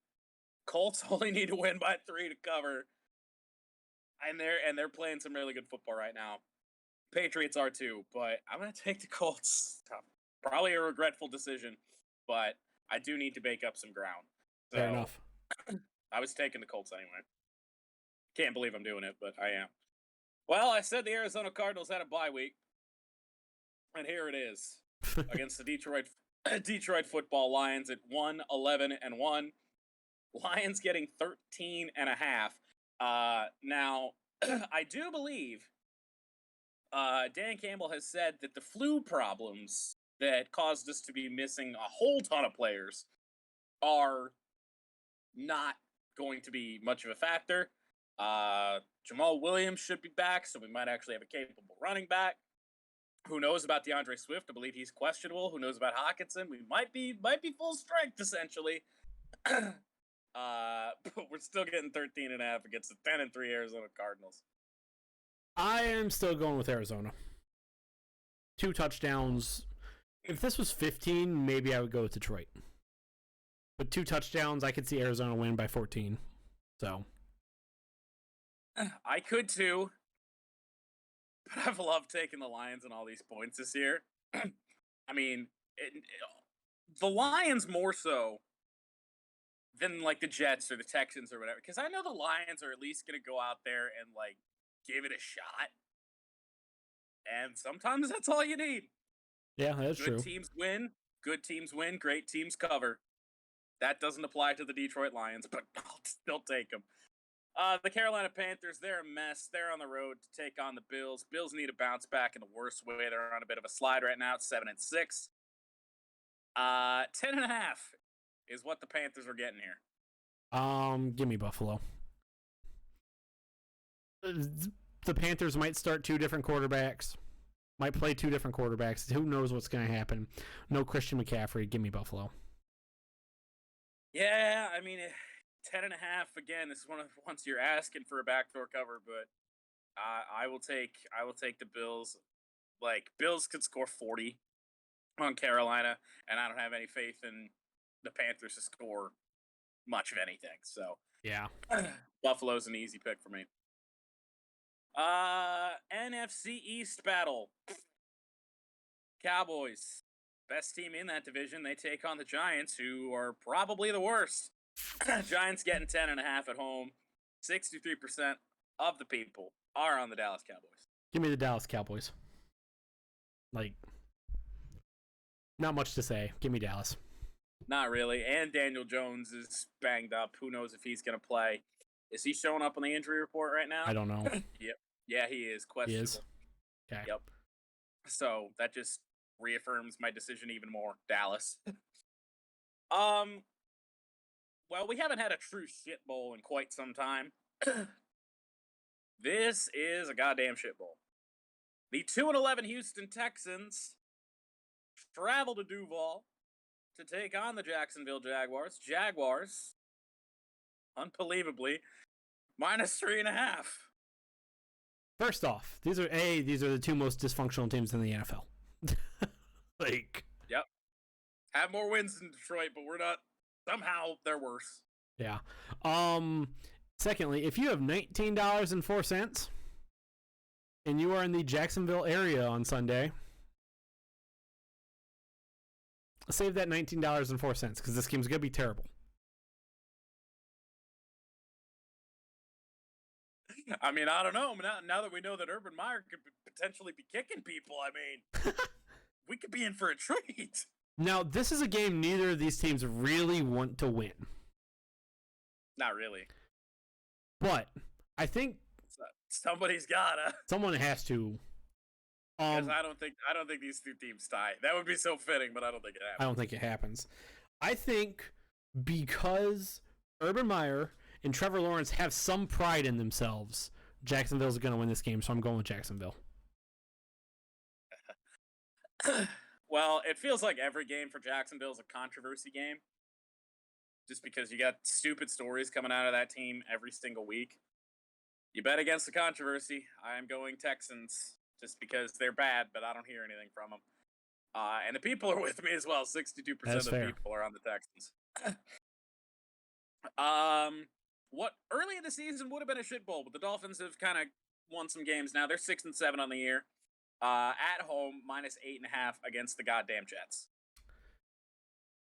Colts only need to win by 3 to cover, and they're playing some really good football right now. Patriots are too, but I'm gonna take the Colts. Probably a regretful decision, but I do need to make up some ground. So, fair enough. I was taking the Colts anyway. Can't believe I'm doing it, but I am. Well, I said the Arizona Cardinals had a bye week, and here it is against the Detroit Football Lions at 1-11-1. Lions getting 13.5. Now, I do believe Dan Campbell has said that the flu problems that caused us to be missing a whole ton of players are not going to be much of a factor. Jamal Williams should be back, so we might actually have a capable running back. Who knows about DeAndre Swift? I believe he's questionable. Who knows about Hockenson? We might be full strength, essentially. But we're still getting 13.5 against the 10-3 Arizona Cardinals. I am still going with Arizona. 2 touchdowns. If this was 15, maybe I would go with Detroit. But 2 touchdowns, I could see Arizona win by 14. So I could too. but I've loved taking the Lions and all these points this year. I mean, the Lions more so than like the Jets or the Texans or whatever, because I know the Lions are at least going to go out there and like give it a shot. And sometimes that's all you need. Yeah, that's true. Good teams win. Good teams win. Great teams cover. That doesn't apply to the Detroit Lions, but I'll still take them. The Carolina Panthers, they're a mess. They're on the road to take on the Bills. Bills need to bounce back in the worst way. They're on a bit of a slide right now. It's 7-6. 10.5 is what the Panthers are getting here. Give me Buffalo. The Panthers might start two different quarterbacks. Might play two different quarterbacks. Who knows what's going to happen? No Christian McCaffrey. Give me Buffalo. Yeah, I mean, 10.5, again, this is one of the ones you're asking for a backdoor cover, but I will take the Bills. Like, Bills could score 40 on Carolina, and I don't have any faith in the Panthers to score much of anything. So, yeah. Buffalo's an easy pick for me. NFC East battle. Cowboys, best team in that division. They take on the Giants, who are probably the worst. Giants getting 10.5 at home. 63% of the people are on the Dallas Cowboys. Give me the Dallas Cowboys. Like, not much to say. Give me Dallas. Not really. And Daniel Jones is banged up. Who knows if he's going to play. Is he showing up on the injury report right now? I don't know. Yep. Yeah, he is. Questionable. He is? Okay. Yep. So that just reaffirms my decision even more. Dallas. Well, we haven't had a true shit bowl in quite some time. This is a goddamn shit bowl. The 2-11 Houston Texans travel to Duval to take on the Jacksonville Jaguars. Jaguars, unbelievably, -3.5. First off, these are the two most dysfunctional teams in the NFL. Like, yep, have more wins than Detroit, but we're not. Somehow they're worse. Yeah. Secondly, if you have $19.04 and you are in the Jacksonville area on Sunday, save that $19.04 because this game's gonna be terrible. I mean, I don't know. Now that we know that Urban Meyer could potentially be kicking people, I mean, we could be in for a treat. Now, this is a game neither of these teams really want to win. Not really. But I think somebody's gotta. Someone has to. Because I don't think these two teams tie. That would be so fitting, but I don't think it happens. I don't think it happens. I think because Urban Meyer and Trevor Lawrence have some pride in themselves, Jacksonville's going to win this game, so I'm going with Jacksonville. Well, it feels like every game for Jacksonville is a controversy game. Just because you got stupid stories coming out of that team every single week. You bet against the controversy. I am going Texans just because they're bad, but I don't hear anything from them. And the people are with me as well. 62% of the people are on the Texans. What early in the season would have been a shit bowl, but the Dolphins have kind of won some games now. They're 6-7 on the year. At home, -8.5 against the goddamn Jets.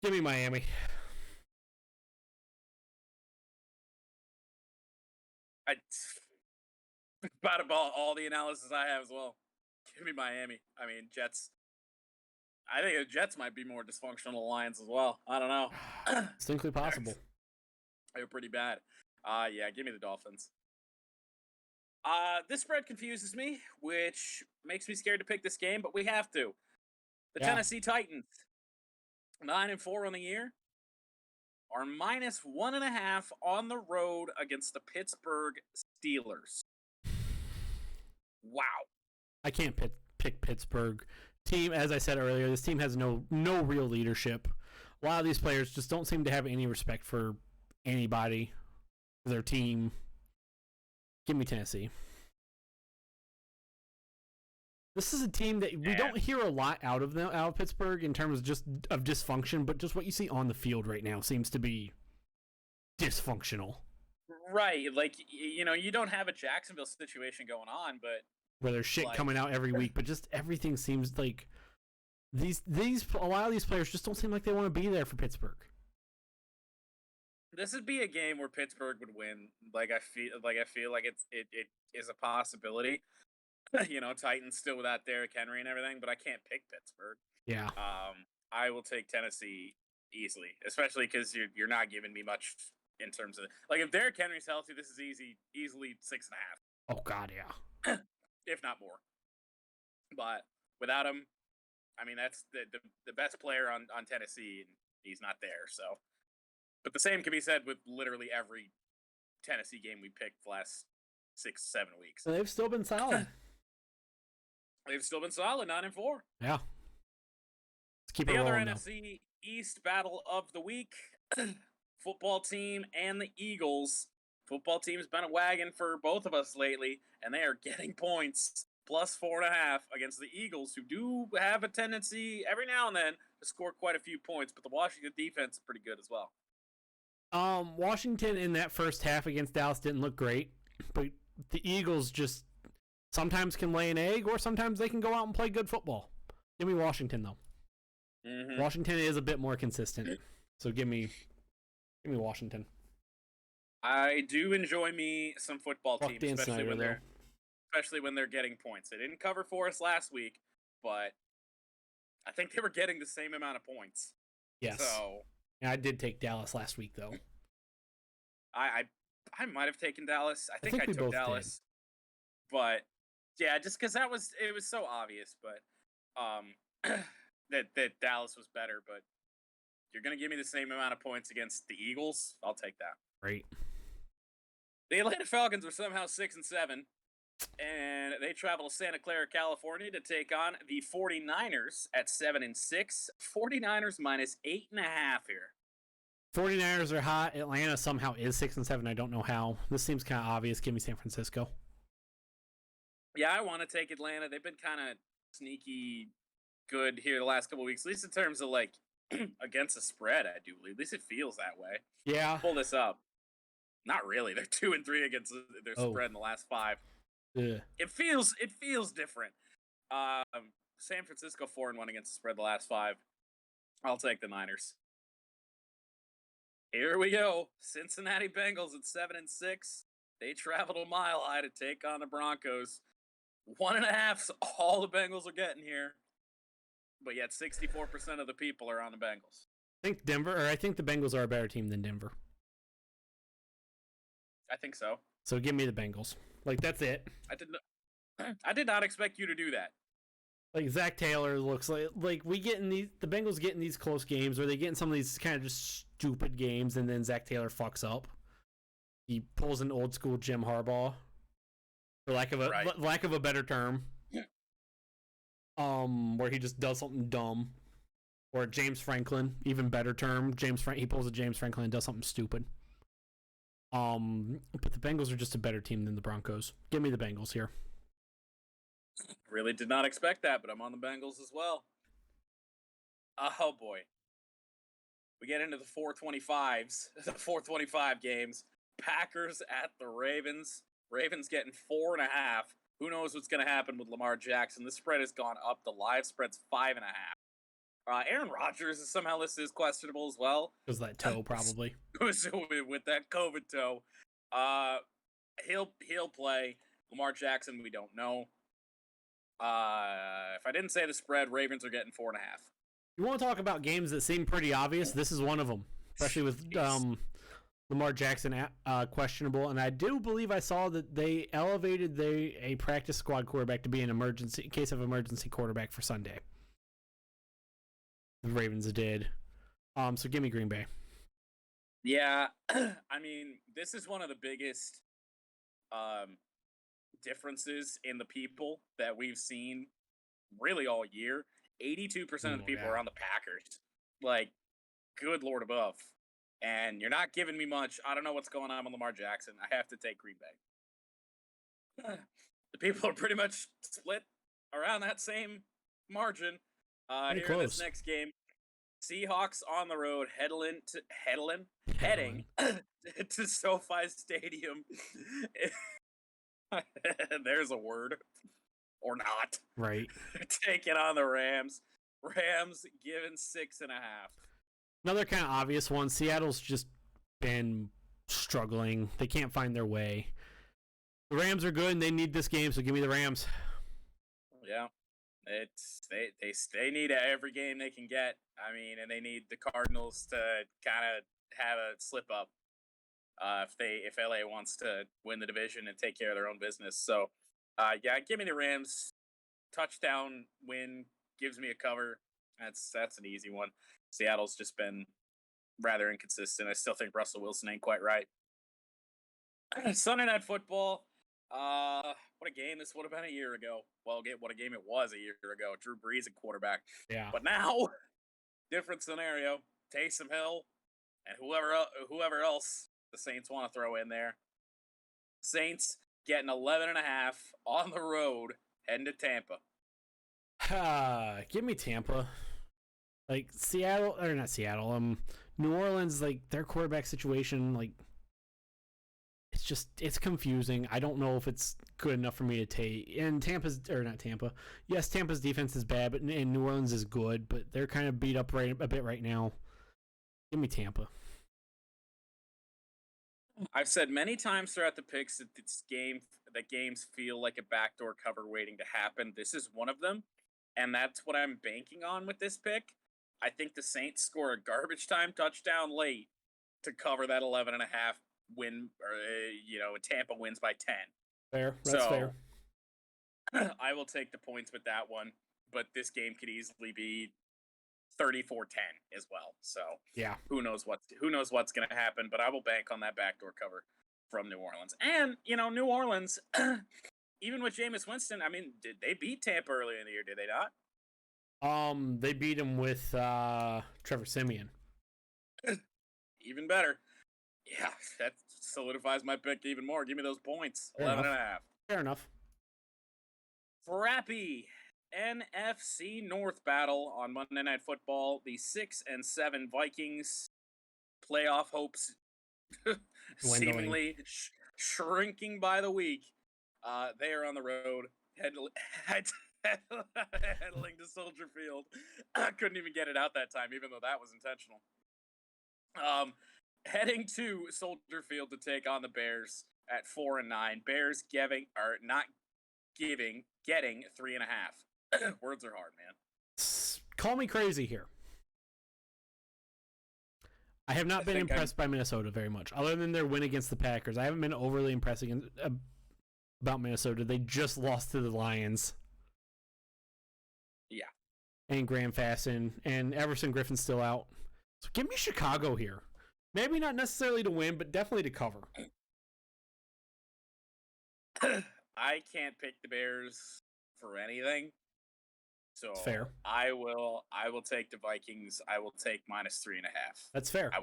Give me Miami. About all the analysis I have as well. Give me Miami. I mean, Jets. I think the Jets might be more dysfunctional than the Lions as well. I don't know. Distinctly possible. They're pretty bad. Yeah, give me the Dolphins. This spread confuses me, which makes me scared to pick this game, but we have to. The Tennessee Titans, 9-4 on the year, are -1.5 on the road against the Pittsburgh Steelers. Wow. I can't pick Pittsburgh. Team, as I said earlier, this team has no real leadership. A lot of these players just don't seem to have any respect for anybody, their team. Give me Tennessee. This is a team that we don't hear a lot out of Pittsburgh in terms of dysfunction, but just what you see on the field right now seems to be dysfunctional. Right, like, you know, you don't have a Jacksonville situation going on, but where there's shit Like- coming out every week, but just everything seems like these a lot of these players just don't seem like they want to be there for Pittsburgh. This would be a game where Pittsburgh would win. I feel like it is a possibility. Titans still without Derrick Henry and everything, but I can't pick Pittsburgh. Yeah. I will take Tennessee easily, especially because you're not giving me much in terms of if Derrick Henry's healthy, this is easily 6.5. Oh God, yeah. If not more. But without him, I mean that's the best player on Tennessee, and he's not there. So, but the same can be said with literally every Tennessee game we picked the last 6-7 weeks. So they've still been solid. They've still been solid, 9-4. Yeah. Let's keep it The other rolling, though. NFC East battle of the week: football team and the Eagles. Football team's been a wagon for both of us lately, and they are getting points plus 4.5 against the Eagles, who do have a tendency every now and then to score quite a few points. But the Washington defense is pretty good as well. Washington in that first half against Dallas didn't look great, but the Eagles just sometimes can lay an egg, or sometimes they can go out and play good football. Give me Washington though. Mm-hmm. Washington is a bit more consistent, so give me Washington. I do enjoy me some football Fuck teams, Dan especially Snyder, when they're getting points. They didn't cover for us last week, but I think they were getting the same amount of points. Yes. So And I did take Dallas last week though. I might have taken Dallas. I think I we took both Dallas. But yeah, just because it was so obvious, but that Dallas was better. But you're gonna give me the same amount of points against the Eagles, I'll take that. Right. The Atlanta Falcons are somehow 6-7, and they travel to Santa Clara, California, to take on the 49ers at 7-6. 49ers minus 8.5 here. 49ers are hot. Atlanta somehow is 6-7. I don't know how. This seems kind of obvious. Give me San Francisco. Yeah, I want to take Atlanta. They've been kind of sneaky good here the last couple of weeks, at least in terms of against the spread. I do believe. At least it feels that way. Yeah. Pull this up. Not really. They're 2-3 against their spread in the last 5. Ugh. It feels different. San Francisco 4-1 against the spread the last 5. I'll take the Niners. Here we go. Cincinnati Bengals at 7-6. They travel to Mile High to take on the Broncos. 1.5's all the Bengals are getting here. But yet 64% of the people are on the Bengals. I think the Bengals are a better team than Denver. I think so. So give me the Bengals. That's it. I did not expect you to do that. Zach Taylor looks like we get in the Bengals get in these close games, or they get in some of these kind of just stupid games, and then Zach Taylor fucks up. He pulls an old school Jim Harbaugh, for lack of a better term. Where he just does something dumb, or James Franklin, even better term. He pulls a James Franklin and does something stupid. But the Bengals are just a better team than the Broncos. Give me the Bengals here. Really did not expect that, but I'm on the Bengals as well. Oh boy. We get into the 425s, the 425 games. Packers at the Ravens. Ravens getting 4.5. Who knows what's going to happen with Lamar Jackson? The spread has gone up. The live spread's 5.5. Aaron Rodgers is somehow listed as questionable as well. Because that toe, probably. With that COVID toe. He'll play. Lamar Jackson, we don't know. If I didn't say the spread, Ravens are getting 4.5. You want to talk about games that seem pretty obvious? This is one of them, especially with Lamar Jackson questionable. And I do believe I saw that they elevated a practice squad quarterback to be an case of emergency quarterback for Sunday. The Ravens did. So give me Green Bay. Yeah, I mean, this is one of the biggest differences in the people that we've seen really all year. 82% of the people are on the Packers. Good Lord above. And you're not giving me much. I don't know what's going on with Lamar Jackson. I have to take Green Bay. The people are pretty much split around that same margin. Here in this next game, Seahawks on the road, heading to SoFi Stadium. There's a word. or not. Right. Taking on the Rams. Rams given 6.5. Another kind of obvious one. Seattle's just been struggling. They can't find their way. The Rams are good and they need this game, so give me the Rams. Yeah. They need every game they can get. I mean, and they need the Cardinals to kind of have a slip up if LA wants to win the division and take care of their own business. So, yeah, give me the Rams. Touchdown win gives me a cover. That's an easy one. Seattle's just been rather inconsistent. I still think Russell Wilson ain't quite right. Sunday Night Football. What a game this would have been a year ago. Well, what a game it was a year ago. Drew Brees at quarterback. Yeah. But now, different scenario. Taysom Hill and whoever else the Saints want to throw in there. Saints getting 11.5 on the road, heading to Tampa. Give me Tampa. Like Seattle, or not Seattle. New Orleans, like their quarterback situation, like it's confusing. I don't know if it's good enough for me to take. And Tampa's, or not Tampa. Yes, Tampa's defense is bad, but and New Orleans is good, but they're kind of beat up a bit right now. Give me Tampa. I've said many times throughout the picks that games feel like a backdoor cover waiting to happen. This is one of them, and that's what I'm banking on with this pick. I think the Saints score a garbage time touchdown late to cover that 11.5 win, or Tampa wins by 10. Fair. That's fair. I will take the points with that one, but this game could easily be 34-10 as well. So yeah, who knows what's going to happen, but I will bank on that backdoor cover from New Orleans. And, New Orleans, even with Jameis Winston, I mean, did they beat Tampa earlier in the year? Did they not? They beat him with Trevor Siemian. Even better. Yeah, that solidifies my pick even more. Give me those points. Fair 11.5. Fair enough. Frappy NFC North battle on Monday Night Football. The 6-7 Vikings playoff hopes seemingly shrinking by the week. They are on the road, headling to Soldier Field. I couldn't even get it out that time, even though that was intentional. Heading to Soldier Field to take on the Bears at 4-9. Bears getting 3.5. Words are hard, man. Call me crazy here. I have not been impressed by Minnesota very much, other than their win against the Packers. I haven't been overly impressed about Minnesota. They just lost to the Lions. Yeah. And Graham Fasten, and Everson Griffin's still out. So give me Chicago here. Maybe not necessarily to win, but definitely to cover. I can't pick the Bears for anything. So fair. I will take the Vikings. I will take -3.5. That's fair. I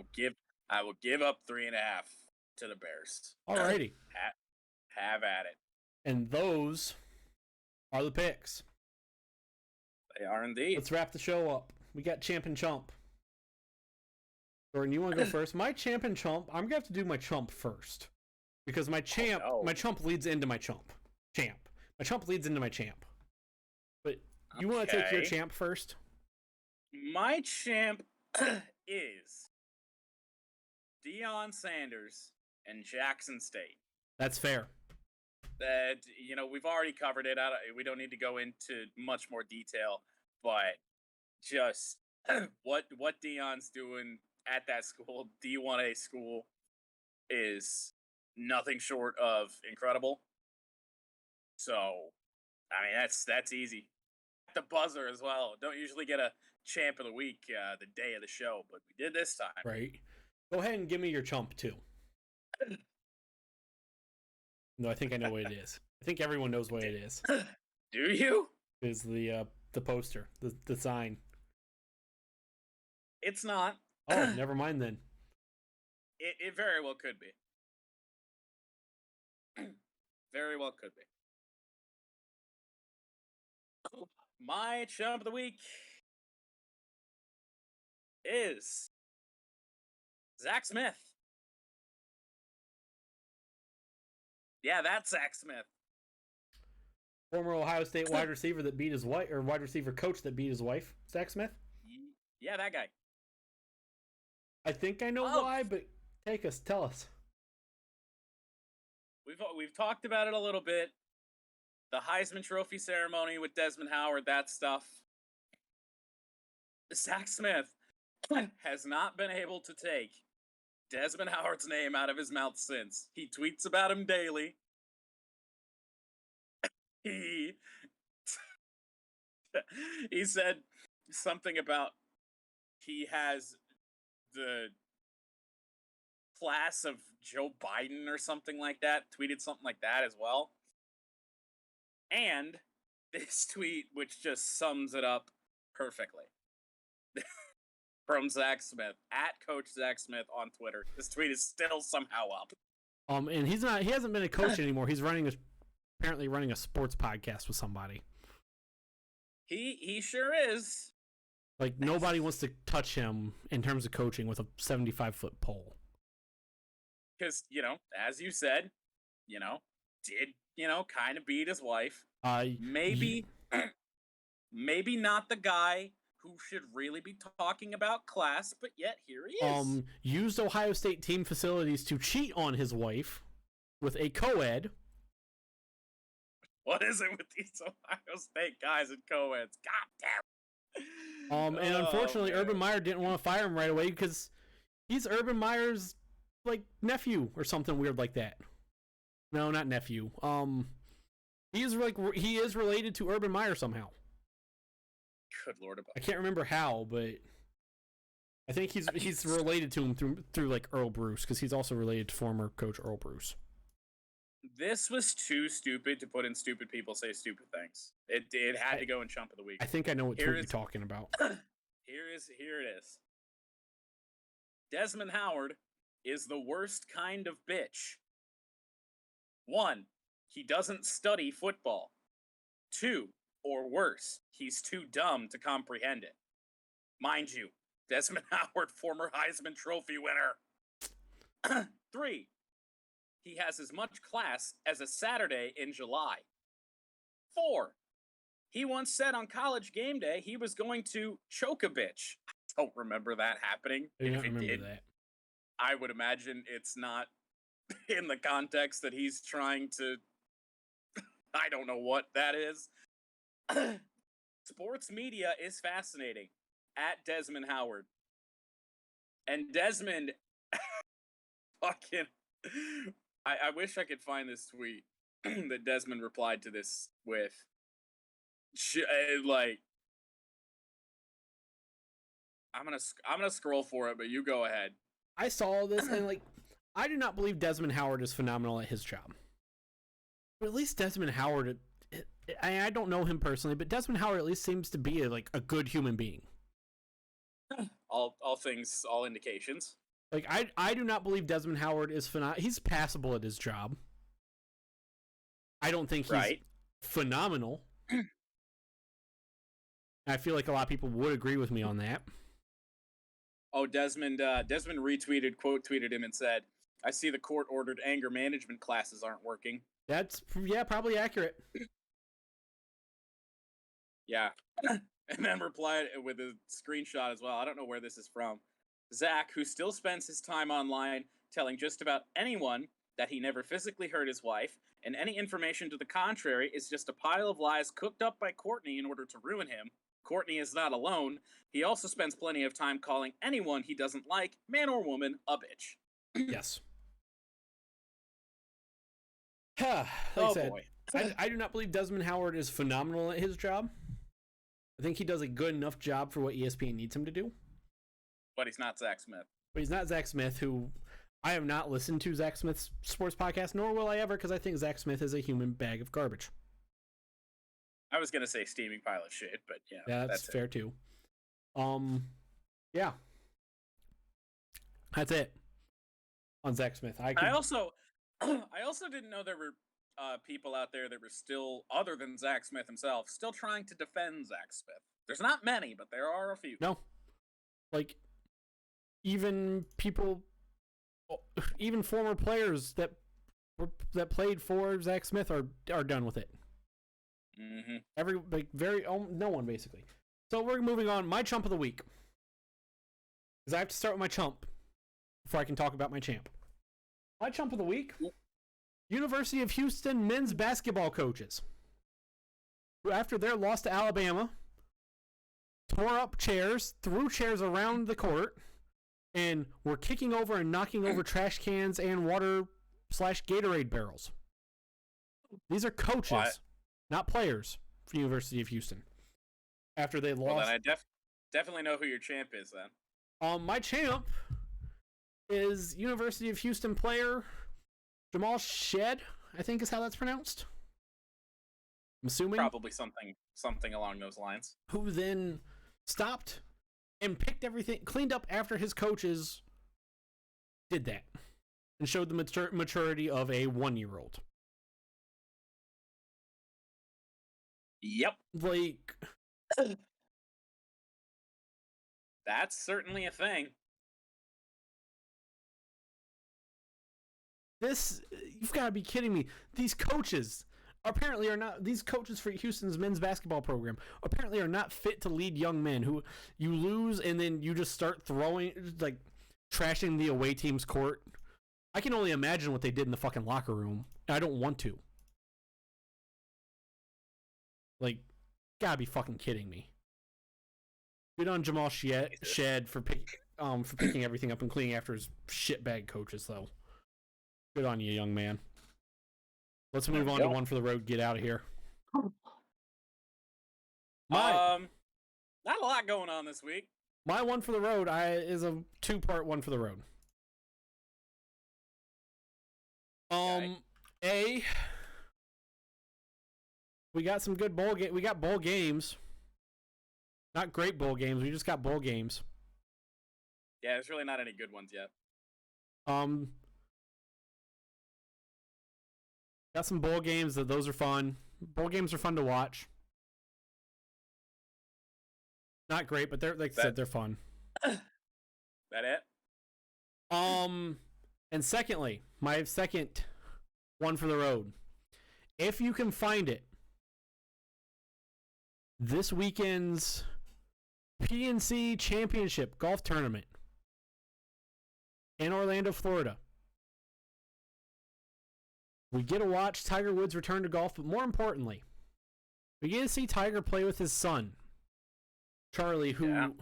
will give up 3.5 to the Bears. Alrighty. Have at it. And those are the picks. They are indeed. Let's wrap the show up. We got Champ and Chump. Jordan, you want to go first? My Champ and Chump, I'm going to have to do my Chump first. Because my Champ leads into my Chump. My Chump leads into my Champ. But you want to take your Champ first? My Champ is Deion Sanders and Jackson State. That's fair. That, we've already covered it. We don't need to go into much more detail, but just what Deion's doing at that school, D1A school, is nothing short of incredible. So, I mean, that's easy. The buzzer as well. Don't usually get a Champ of the Week the day of the show, but we did this time. Right. Go ahead and give me your Chump, too. No, I think I know what it is. I think everyone knows what it is. Do you? It's the poster, the sign. It's not. Oh, never mind then. It very well could be. Very well could be. My Chump of the Week is Zach Smith. Yeah, that's Zach Smith. Former Ohio State wide receiver that beat his wife, or wide receiver coach that beat his wife, Zach Smith. Yeah, that guy. I think I know why, but tell us. We've talked about it a little bit. The Heisman Trophy ceremony with Desmond Howard, that stuff. Zach Smith has not been able to take Desmond Howard's name out of his mouth since. He tweets about him daily. He said something about he has the class of Joe Biden or something like that. Tweeted something like that as well. And this tweet, which just sums it up perfectly. From Zach Smith, at Coach Zach Smith on Twitter. This tweet is still somehow up. And he hasn't been a coach anymore. He's apparently running a sports podcast with somebody. He sure is. Like, nobody wants to touch him in terms of coaching with a 75-foot pole. Because, as you said, did, kind of beat his wife. Maybe not the guy who should really be talking about class, but yet here he is. Used Ohio State team facilities to cheat on his wife with a co-ed. What is it with these Ohio State guys and co-eds? God damn. And unfortunately, Urban Meyer didn't want to fire him right away because he's Urban Meyer's nephew or something weird like that. No, not nephew. He is related to Urban Meyer somehow. Good Lord above. I can't remember how, but I think he's related to him through Earl Bruce, because he's also related to former coach Earl Bruce. This was too stupid to put in Stupid People Say Stupid Things. It had to go in Chump of the Week. I think I know what you're talking about. Here it is. Desmond Howard is the worst kind of bitch. 1, he doesn't study football. 2, or worse, he's too dumb to comprehend it. Mind you, Desmond Howard, former Heisman Trophy winner. 3, he has as much class as a Saturday in July. 4, he once said on College Game Day he was going to choke a bitch. I don't remember that happening. I don't remember that. I would imagine it's not in the context that he's trying to... I don't know what that is. Sports media is fascinating. At Desmond Howard. And Desmond fucking... I wish I could find this tweet that Desmond replied to this with. I'm gonna scroll for it, but you go ahead. I saw this and I do not believe Desmond Howard is phenomenal at his job. But at least Desmond Howard, I don't know him personally, but Desmond Howard at least seems to be a good human being. All things, all indications. I do not believe Desmond Howard is phenomenal. He's passable at his job. I don't think he's phenomenal. I feel like a lot of people would agree with me on that. Oh, Desmond retweeted, quote tweeted him and said, "I see the court-ordered anger management classes aren't working." That's, probably accurate. Yeah. And then replied with a screenshot as well. I don't know where this is from. Zach, who still spends his time online telling just about anyone that he never physically hurt his wife, and any information to the contrary is just a pile of lies cooked up by Courtney in order to ruin him. Courtney is not alone. He also spends plenty of time calling anyone he doesn't like, man or woman, a bitch. Yes. I said, boy. I do not believe Desmond Howard is phenomenal at his job. I think he does a good enough job for what ESPN needs him to do. But he's not Zach Smith. But he's not Zach Smith, who I have not listened to Zach Smith's sports podcast, nor will I ever, because I think Zach Smith is a human bag of garbage. I was going to say steaming pile of shit, but yeah. That's fair too. Yeah. That's it. On Zach Smith. I also didn't know there were people out there that were still, other than Zach Smith himself, still trying to defend Zach Smith. There's not many, but there are a few. No. Even people, even former players that played for Zach Smith are done with it. Mm-hmm. No one basically. So we're moving on. My chump of the week, because I have to start with my chump before I can talk about my champ. My chump of the week: University of Houston men's basketball coaches, who after their loss to Alabama, tore up chairs, threw chairs around the court, and were kicking over and knocking over trash cans and water/Gatorade barrels. These are coaches, not players, for University of Houston. After they lost. Well, then I definitely know who your champ is then. My champ is University of Houston player Jamal Shead, I think is how that's pronounced. I'm assuming. Probably something along those lines. Who then stopped and picked everything, cleaned up after his coaches did that, and showed the maturity of a 1-year-old. Yep. Like, that's certainly a thing. You've got to be kidding me. These coaches apparently are not, these coaches for Houston's men's basketball program apparently are not fit to lead young men who you lose and then you just start throwing, like, trashing the away team's court. I can only imagine what they did in the fucking locker room. And I don't want to. Like, gotta be fucking kidding me. Good on Jamal Shead for picking everything up and cleaning after his shitbag coaches, though. Good on you, young man. Let's move on to one for the road. Get out of here. Not a lot going on this week. My one for the road is a 2-part one for the road. Okay. We got some good we got bowl games. Not great bowl games. We just got bowl games. Yeah, there's really not any good ones yet. Got some bowl games. Those are fun. Bowl games are fun to watch. Not great, but they're I said, they're fun. That it? And secondly, my second one for the road. If you can find it, this weekend's PNC Championship Golf Tournament in Orlando, Florida. We get to watch Tiger Woods return to golf, but more importantly, we get to see Tiger play with his son, Charlie, who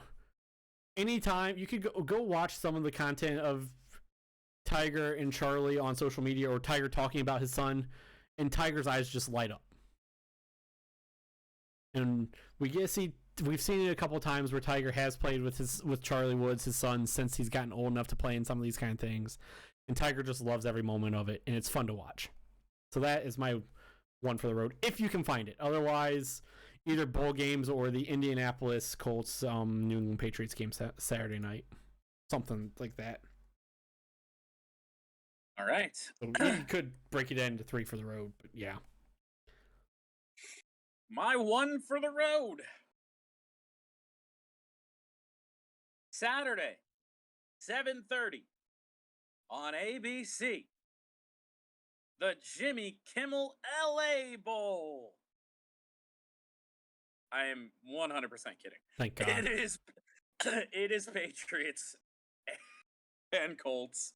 anytime you could go watch some of the content of Tiger and Charlie on social media, or Tiger talking about his son, and Tiger's eyes just light up. And we get to see, we've seen it a couple times where Tiger has played with Charlie Woods, his son, since he's gotten old enough to play in some of these kind of things. And Tiger just loves every moment of it, and it's fun to watch. So that is my one for the road, if you can find it. Otherwise, either bowl games or the Indianapolis Colts, New England Patriots game Saturday night. Something like that. All right. So you could break it into 3 for the road, but yeah. My one for the road. Saturday, 7:30 on ABC. The Jimmy Kimmel LA Bowl. I am 100% kidding. Thank God. It is Patriots and Colts.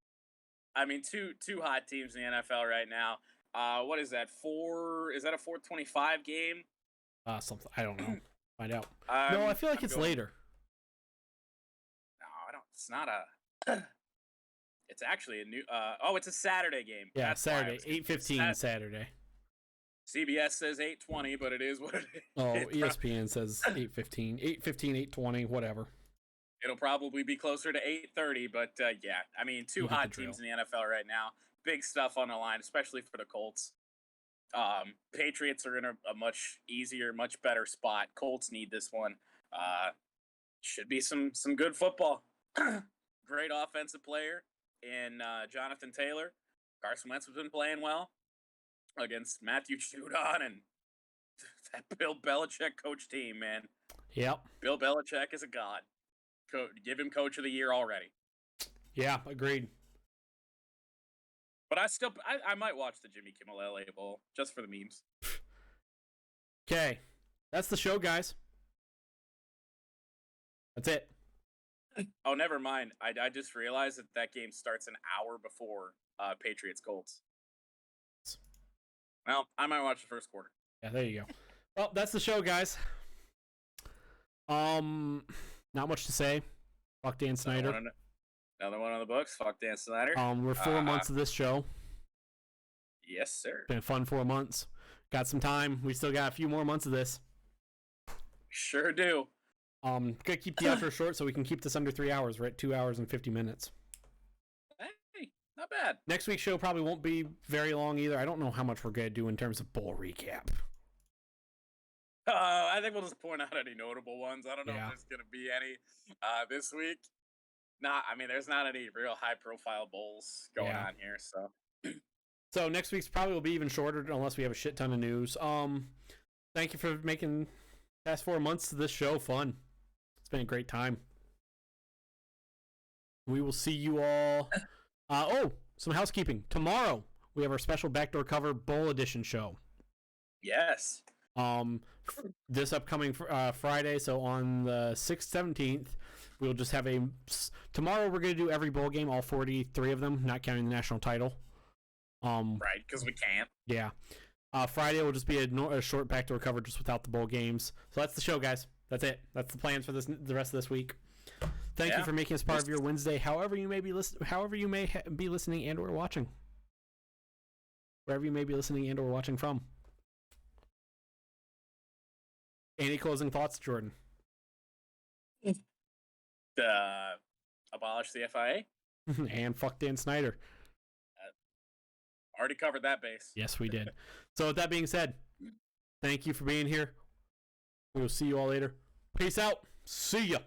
I mean, two hot teams in the NFL right now. What is that? Is that a 4:25 game? Something. I don't know. Find out. No, I feel like it's later. No, I don't. It's not a. It's actually a new. It's a Saturday game. Yeah, that's Saturday, 8:15 Saturday. CBS says 8:20, but it is what it is. Oh, ESPN says 8:15, 8:15, 8:20, whatever. It'll probably be closer to 8:30, but yeah, I mean, two hot teams in the NFL right now. Big stuff on the line, especially for the Colts. Patriots are in a much easier, much better spot. Colts need this one. Should be some good football. Great offensive player in Jonathan Taylor. Carson Wentz has been playing well against Matthew Judon and that Bill Belichick coach team, man. Yep. Bill Belichick is a god. Give him Coach of the Year already. Yeah, agreed. But I might watch the Jimmy Kimmel LA Bowl just for the memes. Okay, that's the show, guys. That's it. Oh, never mind. I just realized that game starts an hour before Patriots Colts. Well, I might watch the first quarter. Yeah, there you go. Well, that's the show, guys. Not much to say. Fuck Dan Snyder. Another one on the books. Fuck Dan Snyder. We're 4 months of this show. Yes, sir. Been a fun 4 months. Got some time. We still got a few more months of this. Sure do. Gotta keep the outro short so we can keep this under 3 hours. We're at 2 hours and 50 minutes. Hey, not bad. Next week's show probably won't be very long either. I don't know how much we're gonna do in terms of bowl recap. I think we'll just point out any notable ones. I don't know Yeah. if there's gonna be any this week. I mean, there's not any real high-profile bowls going on here, so. So next week's probably will be even shorter unless we have a shit ton of news. Thank you for making past 4 months of this show fun. It's been a great time. We will see you all. Some housekeeping. Tomorrow we have our special backdoor cover bowl edition show. Yes. This upcoming Friday, so on the 6th, 17th, we'll just have tomorrow we're going to do every bowl game, all 43 of them, not counting the national title. Right, because we can't. Yeah. Friday will just be a short backdoor cover just without the bowl games. So that's the show, guys. That's it. That's the plans for the rest of this week. Thank you for making us part of your Wednesday, however you may be listening and or watching. Wherever you may be listening and or watching from. Any closing thoughts, Jordan? Abolish the FIA. And fuck Dan Snyder. Already covered that base. Yes, we did. So with that being said, thank you for being here. We will see you all later. Peace out. See ya.